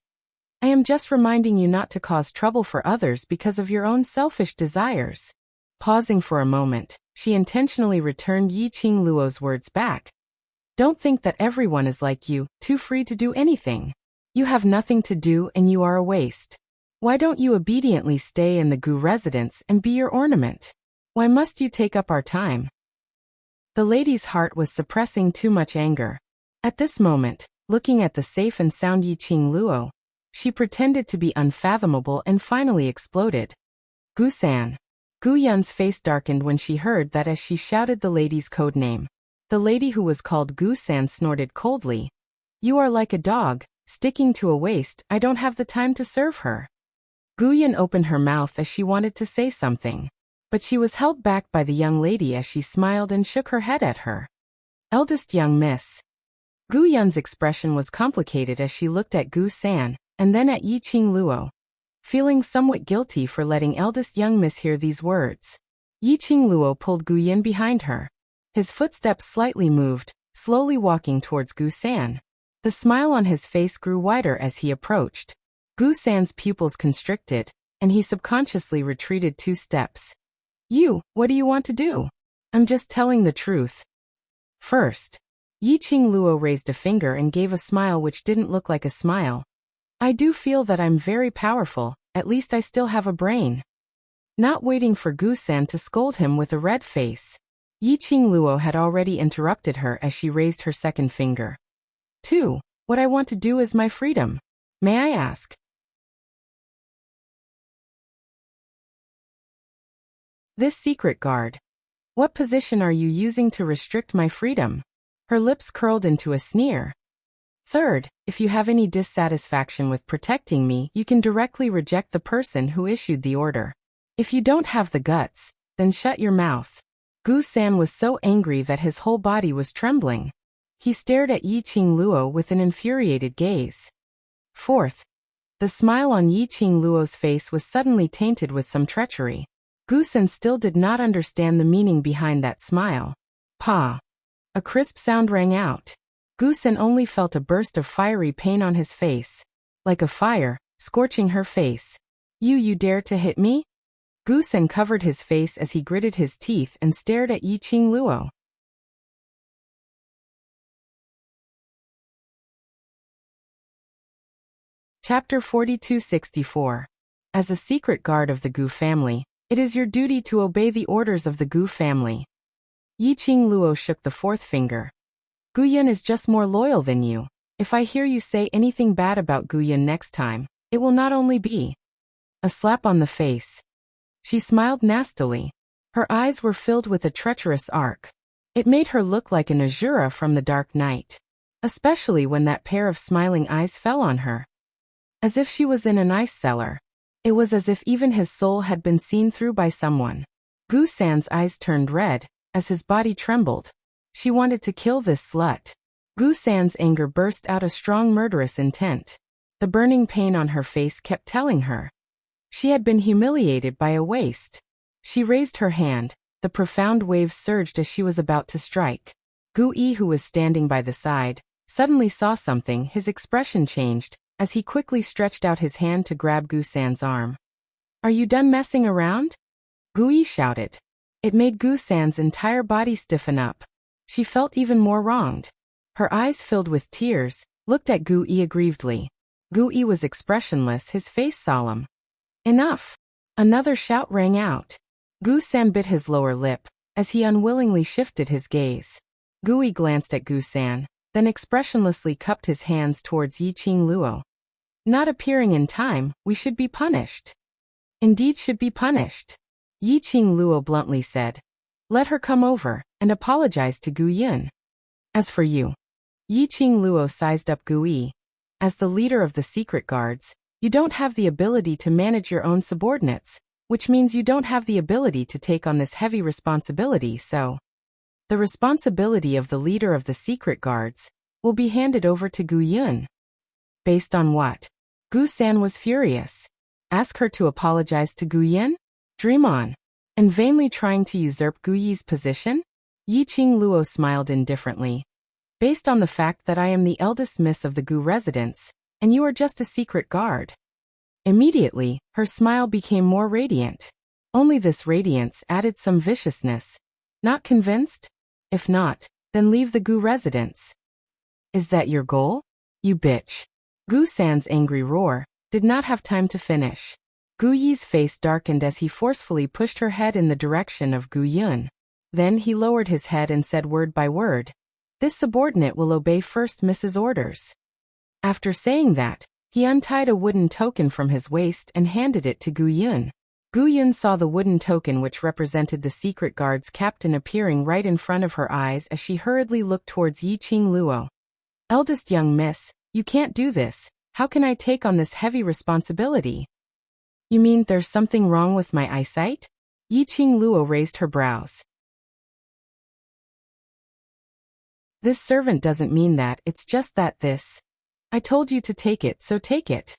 "I am just reminding you not to cause trouble for others because of your own selfish desires." Pausing for a moment, she intentionally returned Yiqing Luo's words back. "Don't think that everyone is like you, too free to do anything. You have nothing to do and you are a waste. Why don't you obediently stay in the Gu residence and be your ornament? Why must you take up our time?" The lady's heart was suppressing too much anger. At this moment, looking at the safe and sound Yiqing Luo, she pretended to be unfathomable and finally exploded. Gu-san. Gu Yun's face darkened when she heard that as she shouted the lady's code name. The lady who was called Gu-san snorted coldly. You are like a dog, sticking to a waist. I don't have the time to serve her. Gu Yun opened her mouth as she wanted to say something, but she was held back by the young lady as she smiled and shook her head at her. Eldest young miss. Gu Yun's expression was complicated as she looked at Gu-san, and then at Yiqing Luo, feeling somewhat guilty for letting eldest young miss hear these words. Yiqing Luo pulled Gu Yun behind her. His footsteps slightly moved, slowly walking towards Gu-san. The smile on his face grew wider as he approached. Gu-san's pupils constricted, and he subconsciously retreated 2 steps. What do you want to do? I'm just telling the truth. First. Yiqing Luo raised a finger and gave a smile which didn't look like a smile. I do feel that I'm very powerful, at least I still have a brain. Not waiting for Gu-san to scold him with a red face, Yiqing Luo had already interrupted her as she raised her second finger. 2. What I want to do is my freedom. May I ask? This secret guard. What position are you using to restrict my freedom? Her lips curled into a sneer. Third, if you have any dissatisfaction with protecting me, you can directly reject the person who issued the order. If you don't have the guts, then shut your mouth. Gu-san was so angry that his whole body was trembling. He stared at Yiqing Luo with an infuriated gaze. Fourth, the smile on Yiqing Luo's face was suddenly tainted with some treachery. Gu-san still did not understand the meaning behind that smile. Pa! A crisp sound rang out. Gu-san only felt a burst of fiery pain on his face, like a fire, scorching her face. You dare to hit me? Gu-san covered his face as he gritted his teeth and stared at Yiqing Luo. Chapter 4264. As a secret guard of the Gu family, it is your duty to obey the orders of the Gu family. Yiqing Luo shook the 4th finger. Gu Yun is just more loyal than you. If I hear you say anything bad about Gu Yun next time, it will not only be a slap on the face. She smiled nastily. Her eyes were filled with a treacherous arc. It made her look like an Azura from the Dark Knight, especially when that pair of smiling eyes fell on her. As if she was in an ice cellar. It was as if even his soul had been seen through by someone. Gu-san's eyes turned red, as his body trembled. She wanted to kill this slut. Gu-san's anger burst out a strong murderous intent. The burning pain on her face kept telling her. She had been humiliated by a waste. She raised her hand, the profound waves surged as she was about to strike. Gu-yi, who was standing by the side, suddenly saw something. His expression changed, as he quickly stretched out his hand to grab Gu-san's arm. Are you done messing around? Gu-yi shouted. It made Gu-san's entire body stiffen up. She felt even more wronged. Her eyes filled with tears, looked at Gu-yi aggrievedly. Gu-yi was expressionless, his face solemn. Enough! Another shout rang out. Gu-san bit his lower lip, as he unwillingly shifted his gaze. Gu-yi glanced at Gu-san, then expressionlessly cupped his hands towards Yiqing Luo. Not appearing in time, we should be punished. Indeed should be punished. Yiqing Luo bluntly said. Let her come over, and apologize to Gu Yun. As for you. Yiqing Luo sized up Gu-yi. As the leader of the secret guards, you don't have the ability to manage your own subordinates, which means you don't have the ability to take on this heavy responsibility, so the responsibility of the leader of the secret guards will be handed over to Gu Yun. Based on what? Gu-san was furious. Ask her to apologize to Gu Yun? Dream on. And vainly trying to usurp Gu-yi's position? Yiqing Luo smiled indifferently. Based on the fact that I am the eldest miss of the Gu residence, and you are just a secret guard. Immediately, her smile became more radiant. Only this radiance added some viciousness. Not convinced? If not, then leave the Gu residence. Is that your goal? You bitch. Gu-san's angry roar did not have time to finish. Gu-yi's face darkened as he forcefully pushed her head in the direction of Gu Yun. Then he lowered his head and said word by word, "This subordinate will obey first Mrs. orders." After saying that, he untied a wooden token from his waist and handed it to Gu Yun. Gu Yun saw the wooden token which represented the secret guard's captain appearing right in front of her eyes as she hurriedly looked towards Yi Qing Luo. "Eldest young miss, you can't do this. How can I take on this heavy responsibility?" "You mean there's something wrong with my eyesight?" Yi Qing Luo raised her brows. "This servant doesn't mean that, it's just that this. I told you to take it, so take it."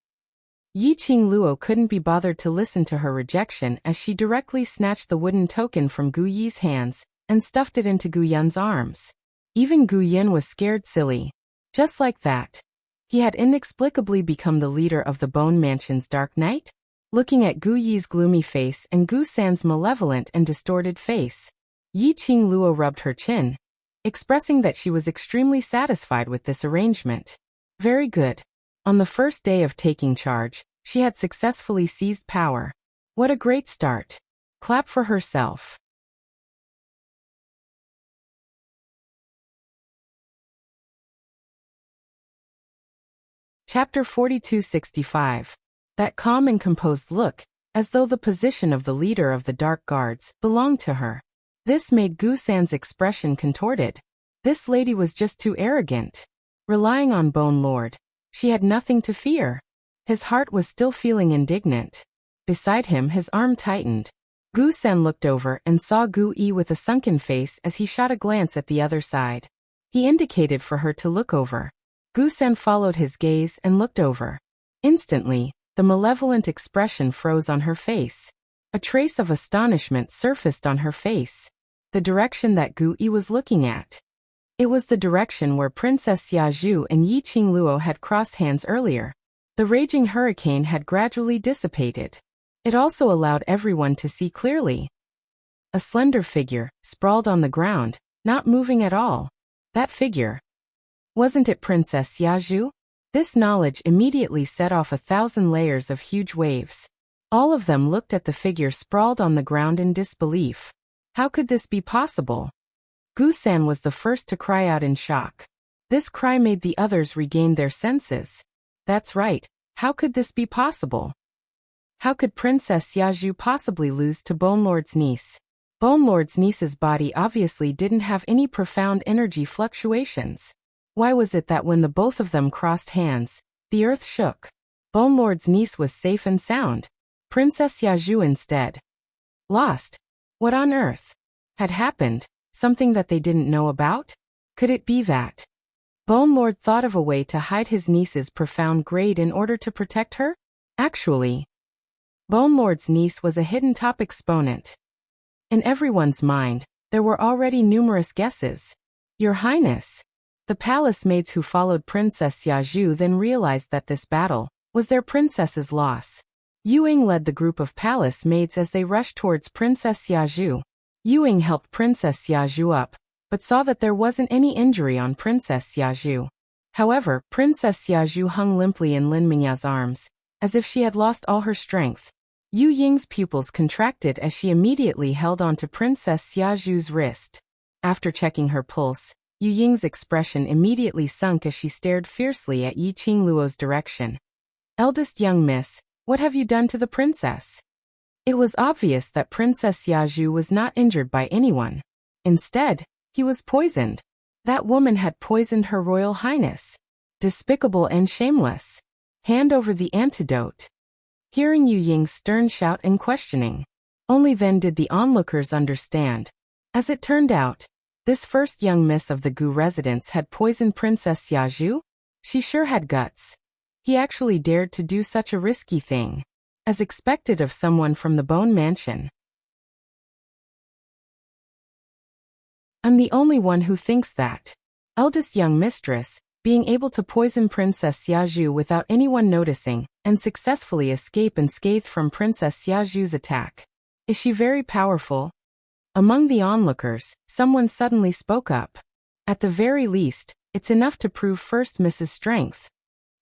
Yi Qing Luo couldn't be bothered to listen to her rejection as she directly snatched the wooden token from Gu Yi's hands and stuffed it into Gu Yun's arms. Even Gu Yun was scared silly. Just like that, he had inexplicably become the leader of the Bone Mansion's Dark Knight? Looking at Gu Yi's gloomy face and Gu San's malevolent and distorted face, Yi Qing Luo rubbed her chin, expressing that she was extremely satisfied with this arrangement. Very good. On the first day of taking charge, she had successfully seized power. What a great start. Clap for herself. Chapter 4265. That calm and composed look, as though the position of the leader of the Dark Guards belonged to her. This made Gu San's expression contorted. This lady was just too arrogant. Relying on Bone Lord, she had nothing to fear. His heart was still feeling indignant. Beside him, his arm tightened. Gu San looked over and saw Gu Yi with a sunken face as he shot a glance at the other side. He indicated for her to look over. Gu San followed his gaze and looked over. Instantly, the malevolent expression froze on her face. A trace of astonishment surfaced on her face. The direction that Gu Yi was looking at. It was the direction where Princess Xiaozhu and Yi Qing Luo had crossed hands earlier. The raging hurricane had gradually dissipated. It also allowed everyone to see clearly. A slender figure, sprawled on the ground, not moving at all. That figure. Wasn't it Princess Xiaozhu? This knowledge immediately set off 1,000 layers of huge waves. All of them looked at the figure sprawled on the ground in disbelief. How could this be possible? Gu San was the first to cry out in shock. This cry made the others regain their senses. That's right, how could this be possible? How could Princess Xiaozhu possibly lose to Bone Lord's niece? Bone Lord's niece's body obviously didn't have any profound energy fluctuations. Why was it that when the both of them crossed hands, the earth shook? Bone Lord's niece was safe and sound. Princess Xiaozhu instead. Lost. What on earth had happened? Something that they didn't know about? Could it be that Bone Lord thought of a way to hide his niece's profound grade in order to protect her? Actually, Bone Lord's niece was a hidden top exponent. In everyone's mind, there were already numerous guesses. Your Highness. The palace maids who followed Princess Xiaozhu then realized that this battle was their princess's loss. Yuing led the group of palace maids as they rushed towards Princess Xiaozhu. Yuing helped Princess Xiaozhu up, but saw that there wasn't any injury on Princess Xiaozhu. However, Princess Xiaozhu hung limply in Lin Mingya's arms, as if she had lost all her strength. Yu Ying's pupils contracted as she immediately held onto Princess Xiaozhu's wrist. After checking her pulse, Yu Ying's expression immediately sunk as she stared fiercely at Yi Qing Luo's direction. "Eldest young miss, what have you done to the princess?" It was obvious that Princess Xiaozhu was not injured by anyone. Instead, he was poisoned. That woman had poisoned Her Royal Highness. Despicable and shameless. Hand over the antidote. Hearing Yu Ying's stern shout and questioning, only then did the onlookers understand. As it turned out, this first young miss of the Gu residence had poisoned Princess Xiaozhu? She sure had guts. He actually dared to do such a risky thing, as expected of someone from the Bone Mansion. I'm the only one who thinks that. Eldest young mistress, being able to poison Princess Xiaozhu without anyone noticing, and successfully escape unscathed from Princess Xiaozhu's attack. Is she very powerful? Among the onlookers, someone suddenly spoke up. At the very least, it's enough to prove First Mrs. Strength.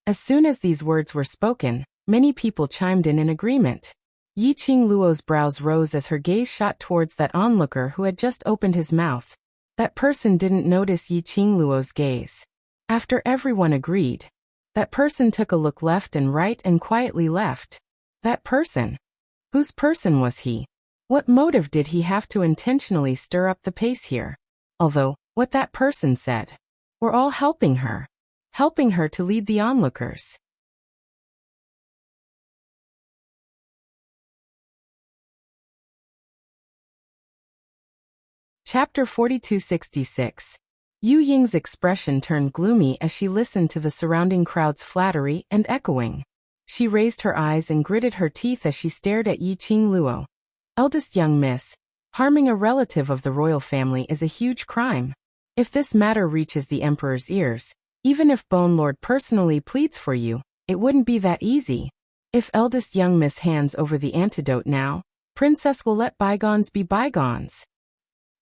As soon as these words were spoken, many people chimed in agreement. Yi Qingluo's brows rose as her gaze shot towards that onlooker who had just opened his mouth. That person didn't notice Yi Qingluo's gaze. After everyone agreed, that person took a look left and right and quietly left. That person? Whose person was he? What motive did he have to intentionally stir up the pace here? Although, what that person said, we're all helping her to lead the onlookers. Chapter 4266. Yu Ying's expression turned gloomy as she listened to the surrounding crowd's flattery and echoing. She raised her eyes and gritted her teeth as she stared at Yi Qingluo. Eldest young miss, harming a relative of the royal family is a huge crime. If this matter reaches the emperor's ears, even if Bone Lord personally pleads for you, it wouldn't be that easy. If eldest young miss hands over the antidote now, princess will let bygones be bygones.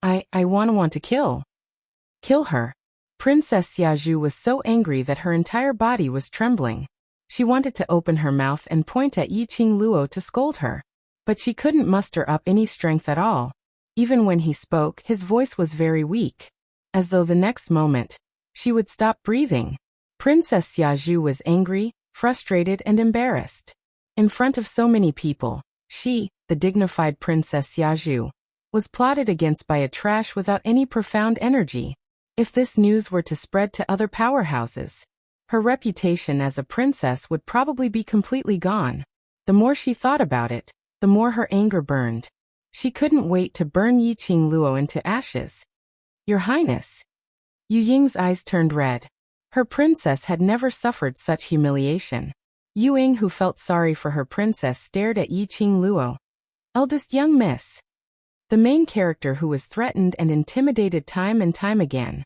I want to kill her. Princess Xiaozhu was so angry that her entire body was trembling. She wanted to open her mouth and point at Yi Qingluo to scold her. But she couldn't muster up any strength at all. Even when he spoke, his voice was very weak, as though the next moment, she would stop breathing. Princess Xiaozhu was angry, frustrated and embarrassed. In front of so many people, she, the dignified Princess Xiaozhu, was plotted against by a trash without any profound energy. If this news were to spread to other powerhouses, her reputation as a princess would probably be completely gone. The more she thought about it, the more her anger burned. She couldn't wait to burn Yi Qingluo into ashes. Your Highness. Yu Ying's eyes turned red. Her princess had never suffered such humiliation. Yu Ying, who felt sorry for her princess, stared at Yi Qingluo. Eldest young miss. The main character who was threatened and intimidated time and time again.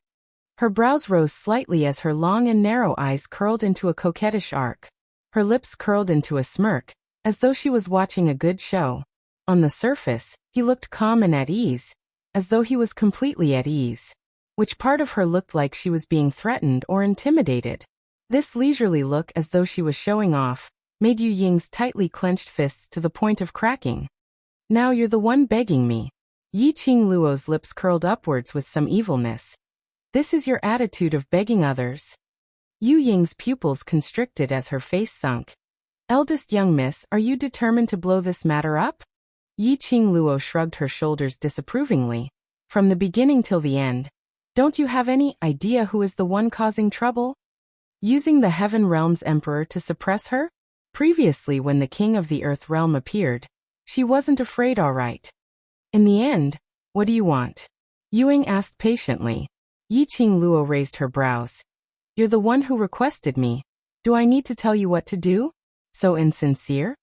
Her brows rose slightly as her long and narrow eyes curled into a coquettish arc. Her lips curled into a smirk, as though she was watching a good show. On the surface, he looked calm and at ease, as though he was completely at ease. Which part of her looked like she was being threatened or intimidated? This leisurely look, as though she was showing off, made Yu Ying's tightly clenched fists to the point of cracking. Now you're the one begging me. Yi Qingluo's lips curled upwards with some evilness. This is your attitude of begging others? Yu Ying's pupils constricted as her face sunk. Eldest young miss, are you determined to blow this matter up? Yi Qingluo shrugged her shoulders disapprovingly. From the beginning till the end, don't you have any idea who is the one causing trouble? Using the Heaven Realm's emperor to suppress her? Previously, when the king of the Earth Realm appeared, she wasn't afraid, all right. In the end, what do you want? Yu Ying asked patiently. Yi Qingluo raised her brows. You're the one who requested me. Do I need to tell you what to do? So insincere?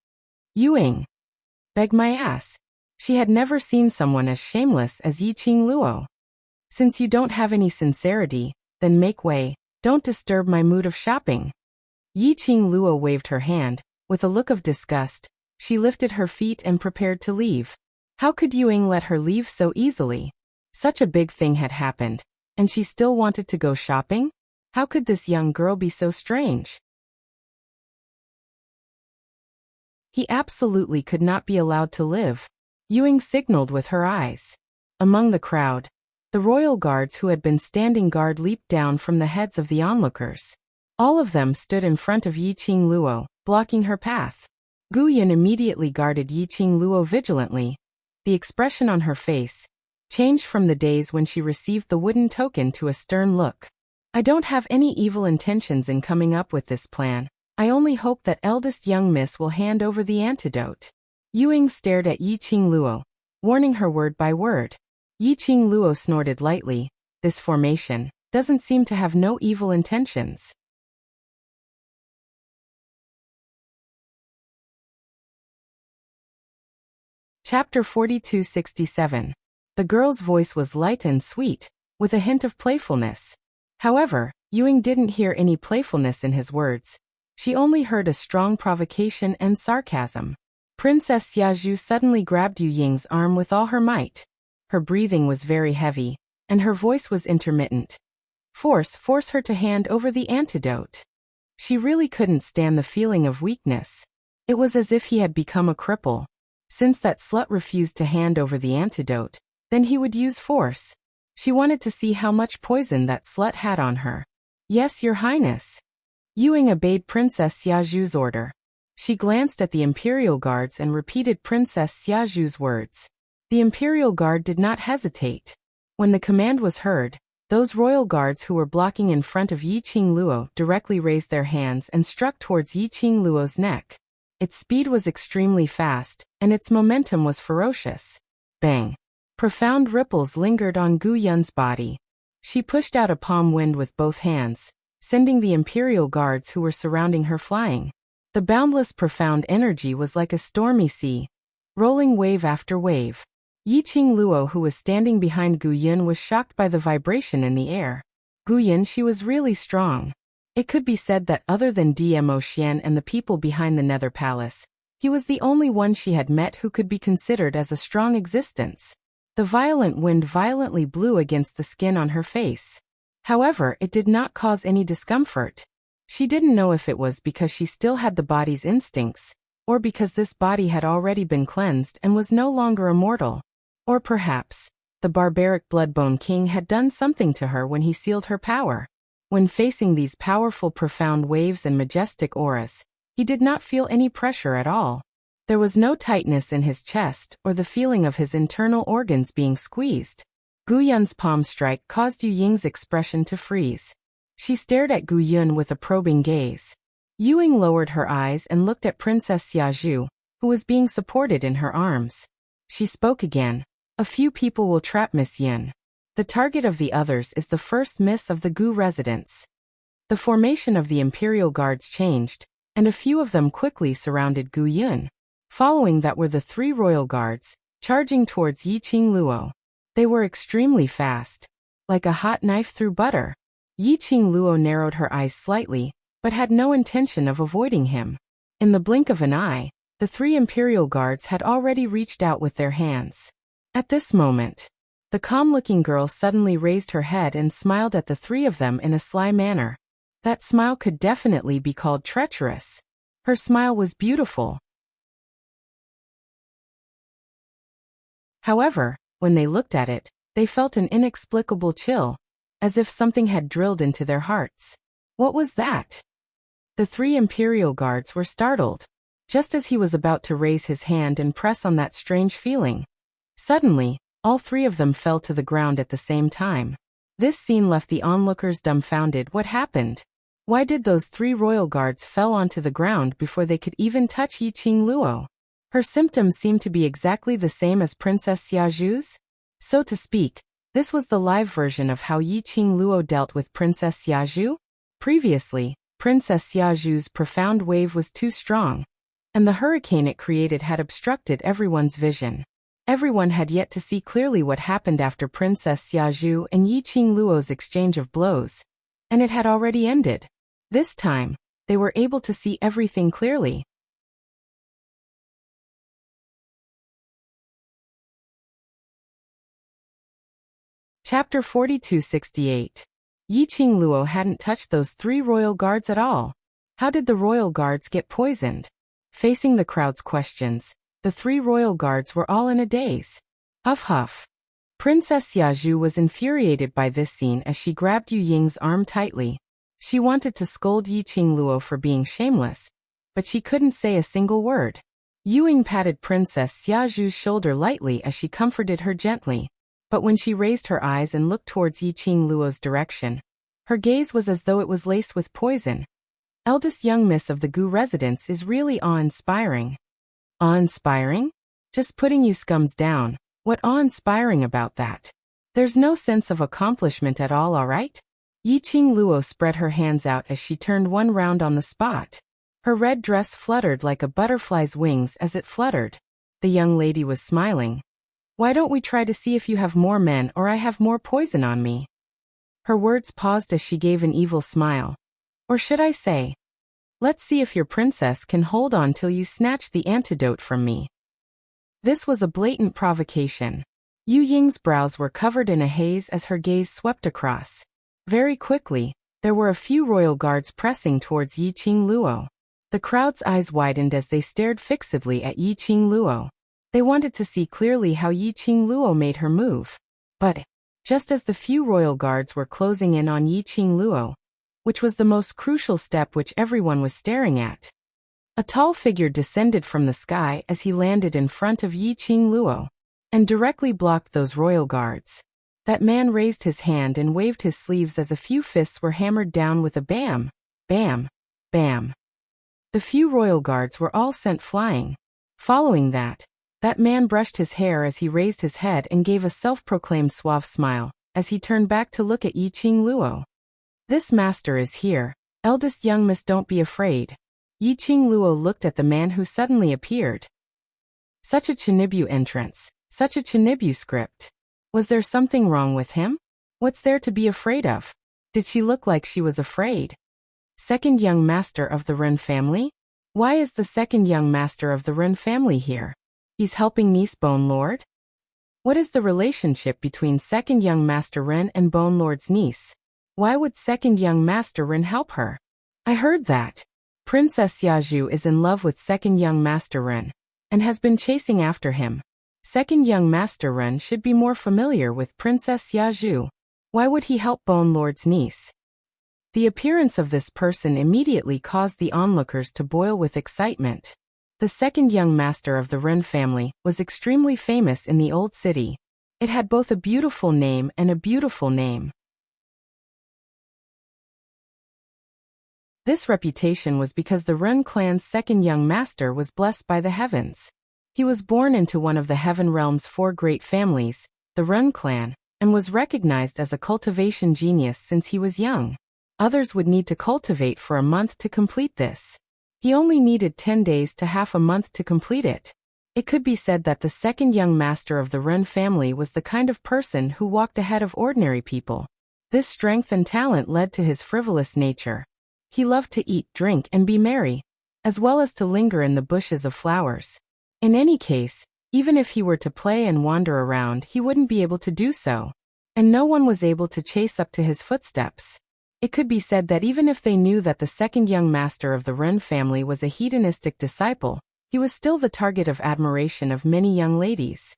Yu Ying. Beg my ass. She had never seen someone as shameless as Yi Qingluo. Since you don't have any sincerity, then make way. Don't disturb my mood of shopping. Yi Qingluo waved her hand. With a look of disgust, she lifted her feet and prepared to leave. How could Yu Ying let her leave so easily? Such a big thing had happened, and she still wanted to go shopping? How could this young girl be so strange? He absolutely could not be allowed to live. Yu Ying signaled with her eyes. Among the crowd, the royal guards who had been standing guard leaped down from the heads of the onlookers. All of them stood in front of Yi Qingluo, blocking her path. Gu Yan immediately guarded Yi Qingluo vigilantly. The expression on her face changed from the days when she received the wooden token to a stern look. I don't have any evil intentions in coming up with this plan. I only hope that eldest young miss will hand over the antidote. Yu Ying stared at Yi Qingluo, warning her word by word. Yi Qingluo snorted lightly. This formation doesn't seem to have no evil intentions. Chapter 4267. The girl's voice was light and sweet, with a hint of playfulness. However, Yu Ying didn't hear any playfulness in his words. She only heard a strong provocation and sarcasm. Princess Xiaozhu suddenly grabbed Yu Ying's arm with all her might. Her breathing was very heavy, and her voice was intermittent. Force her to hand over the antidote. She really couldn't stand the feeling of weakness. It was as if he had become a cripple. Since that slut refused to hand over the antidote, then he would use force. She wanted to see how much poison that slut had on her. Yes, Your Highness. Ying obeyed Princess Xiaoju's order. She glanced at the Imperial Guards and repeated Princess Xiaoju's words. The Imperial Guard did not hesitate. When the command was heard, those royal guards who were blocking in front of Yi Qingluo directly raised their hands and struck towards Yi Qingluo's neck. Its speed was extremely fast, and its momentum was ferocious. Bang! Profound ripples lingered on Gu Yun's body. She pushed out a palm wind with both hands, sending the Imperial Guards who were surrounding her flying. The boundless profound energy was like a stormy sea, rolling wave after wave. Yi Qingluo, who was standing behind Gu Yun, was shocked by the vibration in the air. Gu Yun, she was really strong. It could be said that other than Dmo Xian and the people behind the Nether Palace, he was the only one she had met who could be considered as a strong existence. The violent wind violently blew against the skin on her face. However, it did not cause any discomfort. She didn't know if it was because she still had the body's instincts, or because this body had already been cleansed and was no longer immortal. Or perhaps, the barbaric Bloodbone King had done something to her when he sealed her power. When facing these powerful profound waves and majestic auras, he did not feel any pressure at all. There was no tightness in his chest or the feeling of his internal organs being squeezed. Gu Yun's palm strike caused Yu Ying's expression to freeze. She stared at Gu Yun with a probing gaze. Yu Ying lowered her eyes and looked at Princess Xiaoju, who was being supported in her arms. She spoke again. A few people will trap Miss Yin. The target of the others is the first miss of the Gu residence. The formation of the Imperial Guards changed, and a few of them quickly surrounded Gu Yun. Following that were the 3 royal guards, charging towards Yi Qingluo. They were extremely fast. Like a hot knife through butter. Yi Qingluo narrowed her eyes slightly, but had no intention of avoiding him. In the blink of an eye, the 3 Imperial Guards had already reached out with their hands. At this moment, the calm-looking girl suddenly raised her head and smiled at the 3 of them in a sly manner. That smile could definitely be called treacherous. Her smile was beautiful. However, when they looked at it, they felt an inexplicable chill, as if something had drilled into their hearts. What was that? The 3 Imperial Guards were startled, just as he was about to raise his hand and press on that strange feeling. Suddenly, all 3 of them fell to the ground at the same time. This scene left the onlookers dumbfounded. What happened? Why did those 3 royal guards fell onto the ground before they could even touch Yi Qingluo? Her symptoms seemed to be exactly the same as Princess Xiaoju's. So to speak, this was the live version of how Yi Qingluo dealt with Princess Xiaoju. Previously, Princess Xiaoju's profound wave was too strong, and the hurricane it created had obstructed everyone's vision. Everyone had yet to see clearly what happened after Princess Xiaoju and Yi Qingluo's exchange of blows, and it had already ended. This time, they were able to see everything clearly. Chapter 4268. Yi Qingluo hadn't touched those 3 royal guards at all. How did the royal guards get poisoned? Facing the crowd's questions, the 3 royal guards were all in a daze. Huff huff. Princess Xiaoju was infuriated by this scene as she grabbed Yu Ying's arm tightly. She wanted to scold Yi Qingluo for being shameless, but she couldn't say a single word. Yu Ying patted Princess Xiaoju's shoulder lightly as she comforted her gently. But when she raised her eyes and looked towards Yi Qingluo's direction, her gaze was as though it was laced with poison. Eldest young miss of the Gu residence is really awe-inspiring. Awe-inspiring? Just putting you scums down. What awe-inspiring about that? There's no sense of accomplishment at all right? Yi Qingluo spread her hands out as she turned one round on the spot. Her red dress fluttered like a butterfly's wings as it fluttered. The young lady was smiling. Why don't we try to see if you have more men or I have more poison on me? Her words paused as she gave an evil smile. Or should I say, let's see if your princess can hold on till you snatch the antidote from me. This was a blatant provocation. Yu Ying's brows were covered in a haze as her gaze swept across. Very quickly, there were a few royal guards pressing towards Yi Qingluo. The crowd's eyes widened as they stared fixedly at Yi Qingluo. They wanted to see clearly how Yi Qingluo made her move. But, just as the few royal guards were closing in on Yi Qingluo, which was the most crucial step which everyone was staring at, a tall figure descended from the sky as he landed in front of Yi Qingluo, and directly blocked those royal guards. That man raised his hand and waved his sleeves as a few fists were hammered down with a bam, bam, bam. The few royal guards were all sent flying. Following that man brushed his hair as he raised his head and gave a self-proclaimed suave smile, as he turned back to look at Yi Qingluo. "This master is here, eldest young miss, don't be afraid." Yi Qingluo looked at the man who suddenly appeared. Such a Chinibyu entrance, such a Chinibyu script. Was there something wrong with him? What's there to be afraid of? Did she look like she was afraid? Second young master of the Ren family? Why is the second young master of the Ren family here? He's helping niece Bone Lord? What is the relationship between second young master Ren and Bone Lord's niece? Why would second young master Ren help her? I heard that Princess Xiaozhu is in love with second young master Ren, and has been chasing after him. Second young master Ren should be more familiar with Princess Xiaozhu. Why would he help Bone Lord's niece? The appearance of this person immediately caused the onlookers to boil with excitement. The second young master of the Ren family was extremely famous in the old city. It had both a beautiful name and a beautiful name. This reputation was because the Ren clan's second young master was blessed by the heavens. He was born into one of the heaven realm's 4 great families, the Ren clan, and was recognized as a cultivation genius since he was young. Others would need to cultivate for a month to complete this. He only needed 10 days to half a month to complete it. It could be said that the second young master of the Ren family was the kind of person who walked ahead of ordinary people. This strength and talent led to his frivolous nature. He loved to eat, drink, and be merry, as well as to linger in the bushes of flowers. In any case, even if he were to play and wander around, he wouldn't be able to do so, and no one was able to chase up to his footsteps. It could be said that even if they knew that the second young master of the Ren family was a hedonistic disciple, he was still the target of admiration of many young ladies.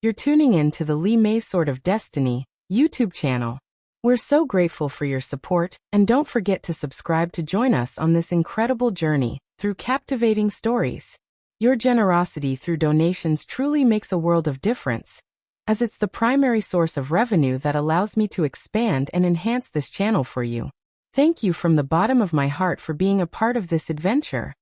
You're tuning in to the Li Mei Sword of Destiny YouTube channel. We're so grateful for your support, and don't forget to subscribe to join us on this incredible journey through captivating stories. Your generosity through donations truly makes a world of difference, as it's the primary source of revenue that allows me to expand and enhance this channel for you. Thank you from the bottom of my heart for being a part of this adventure.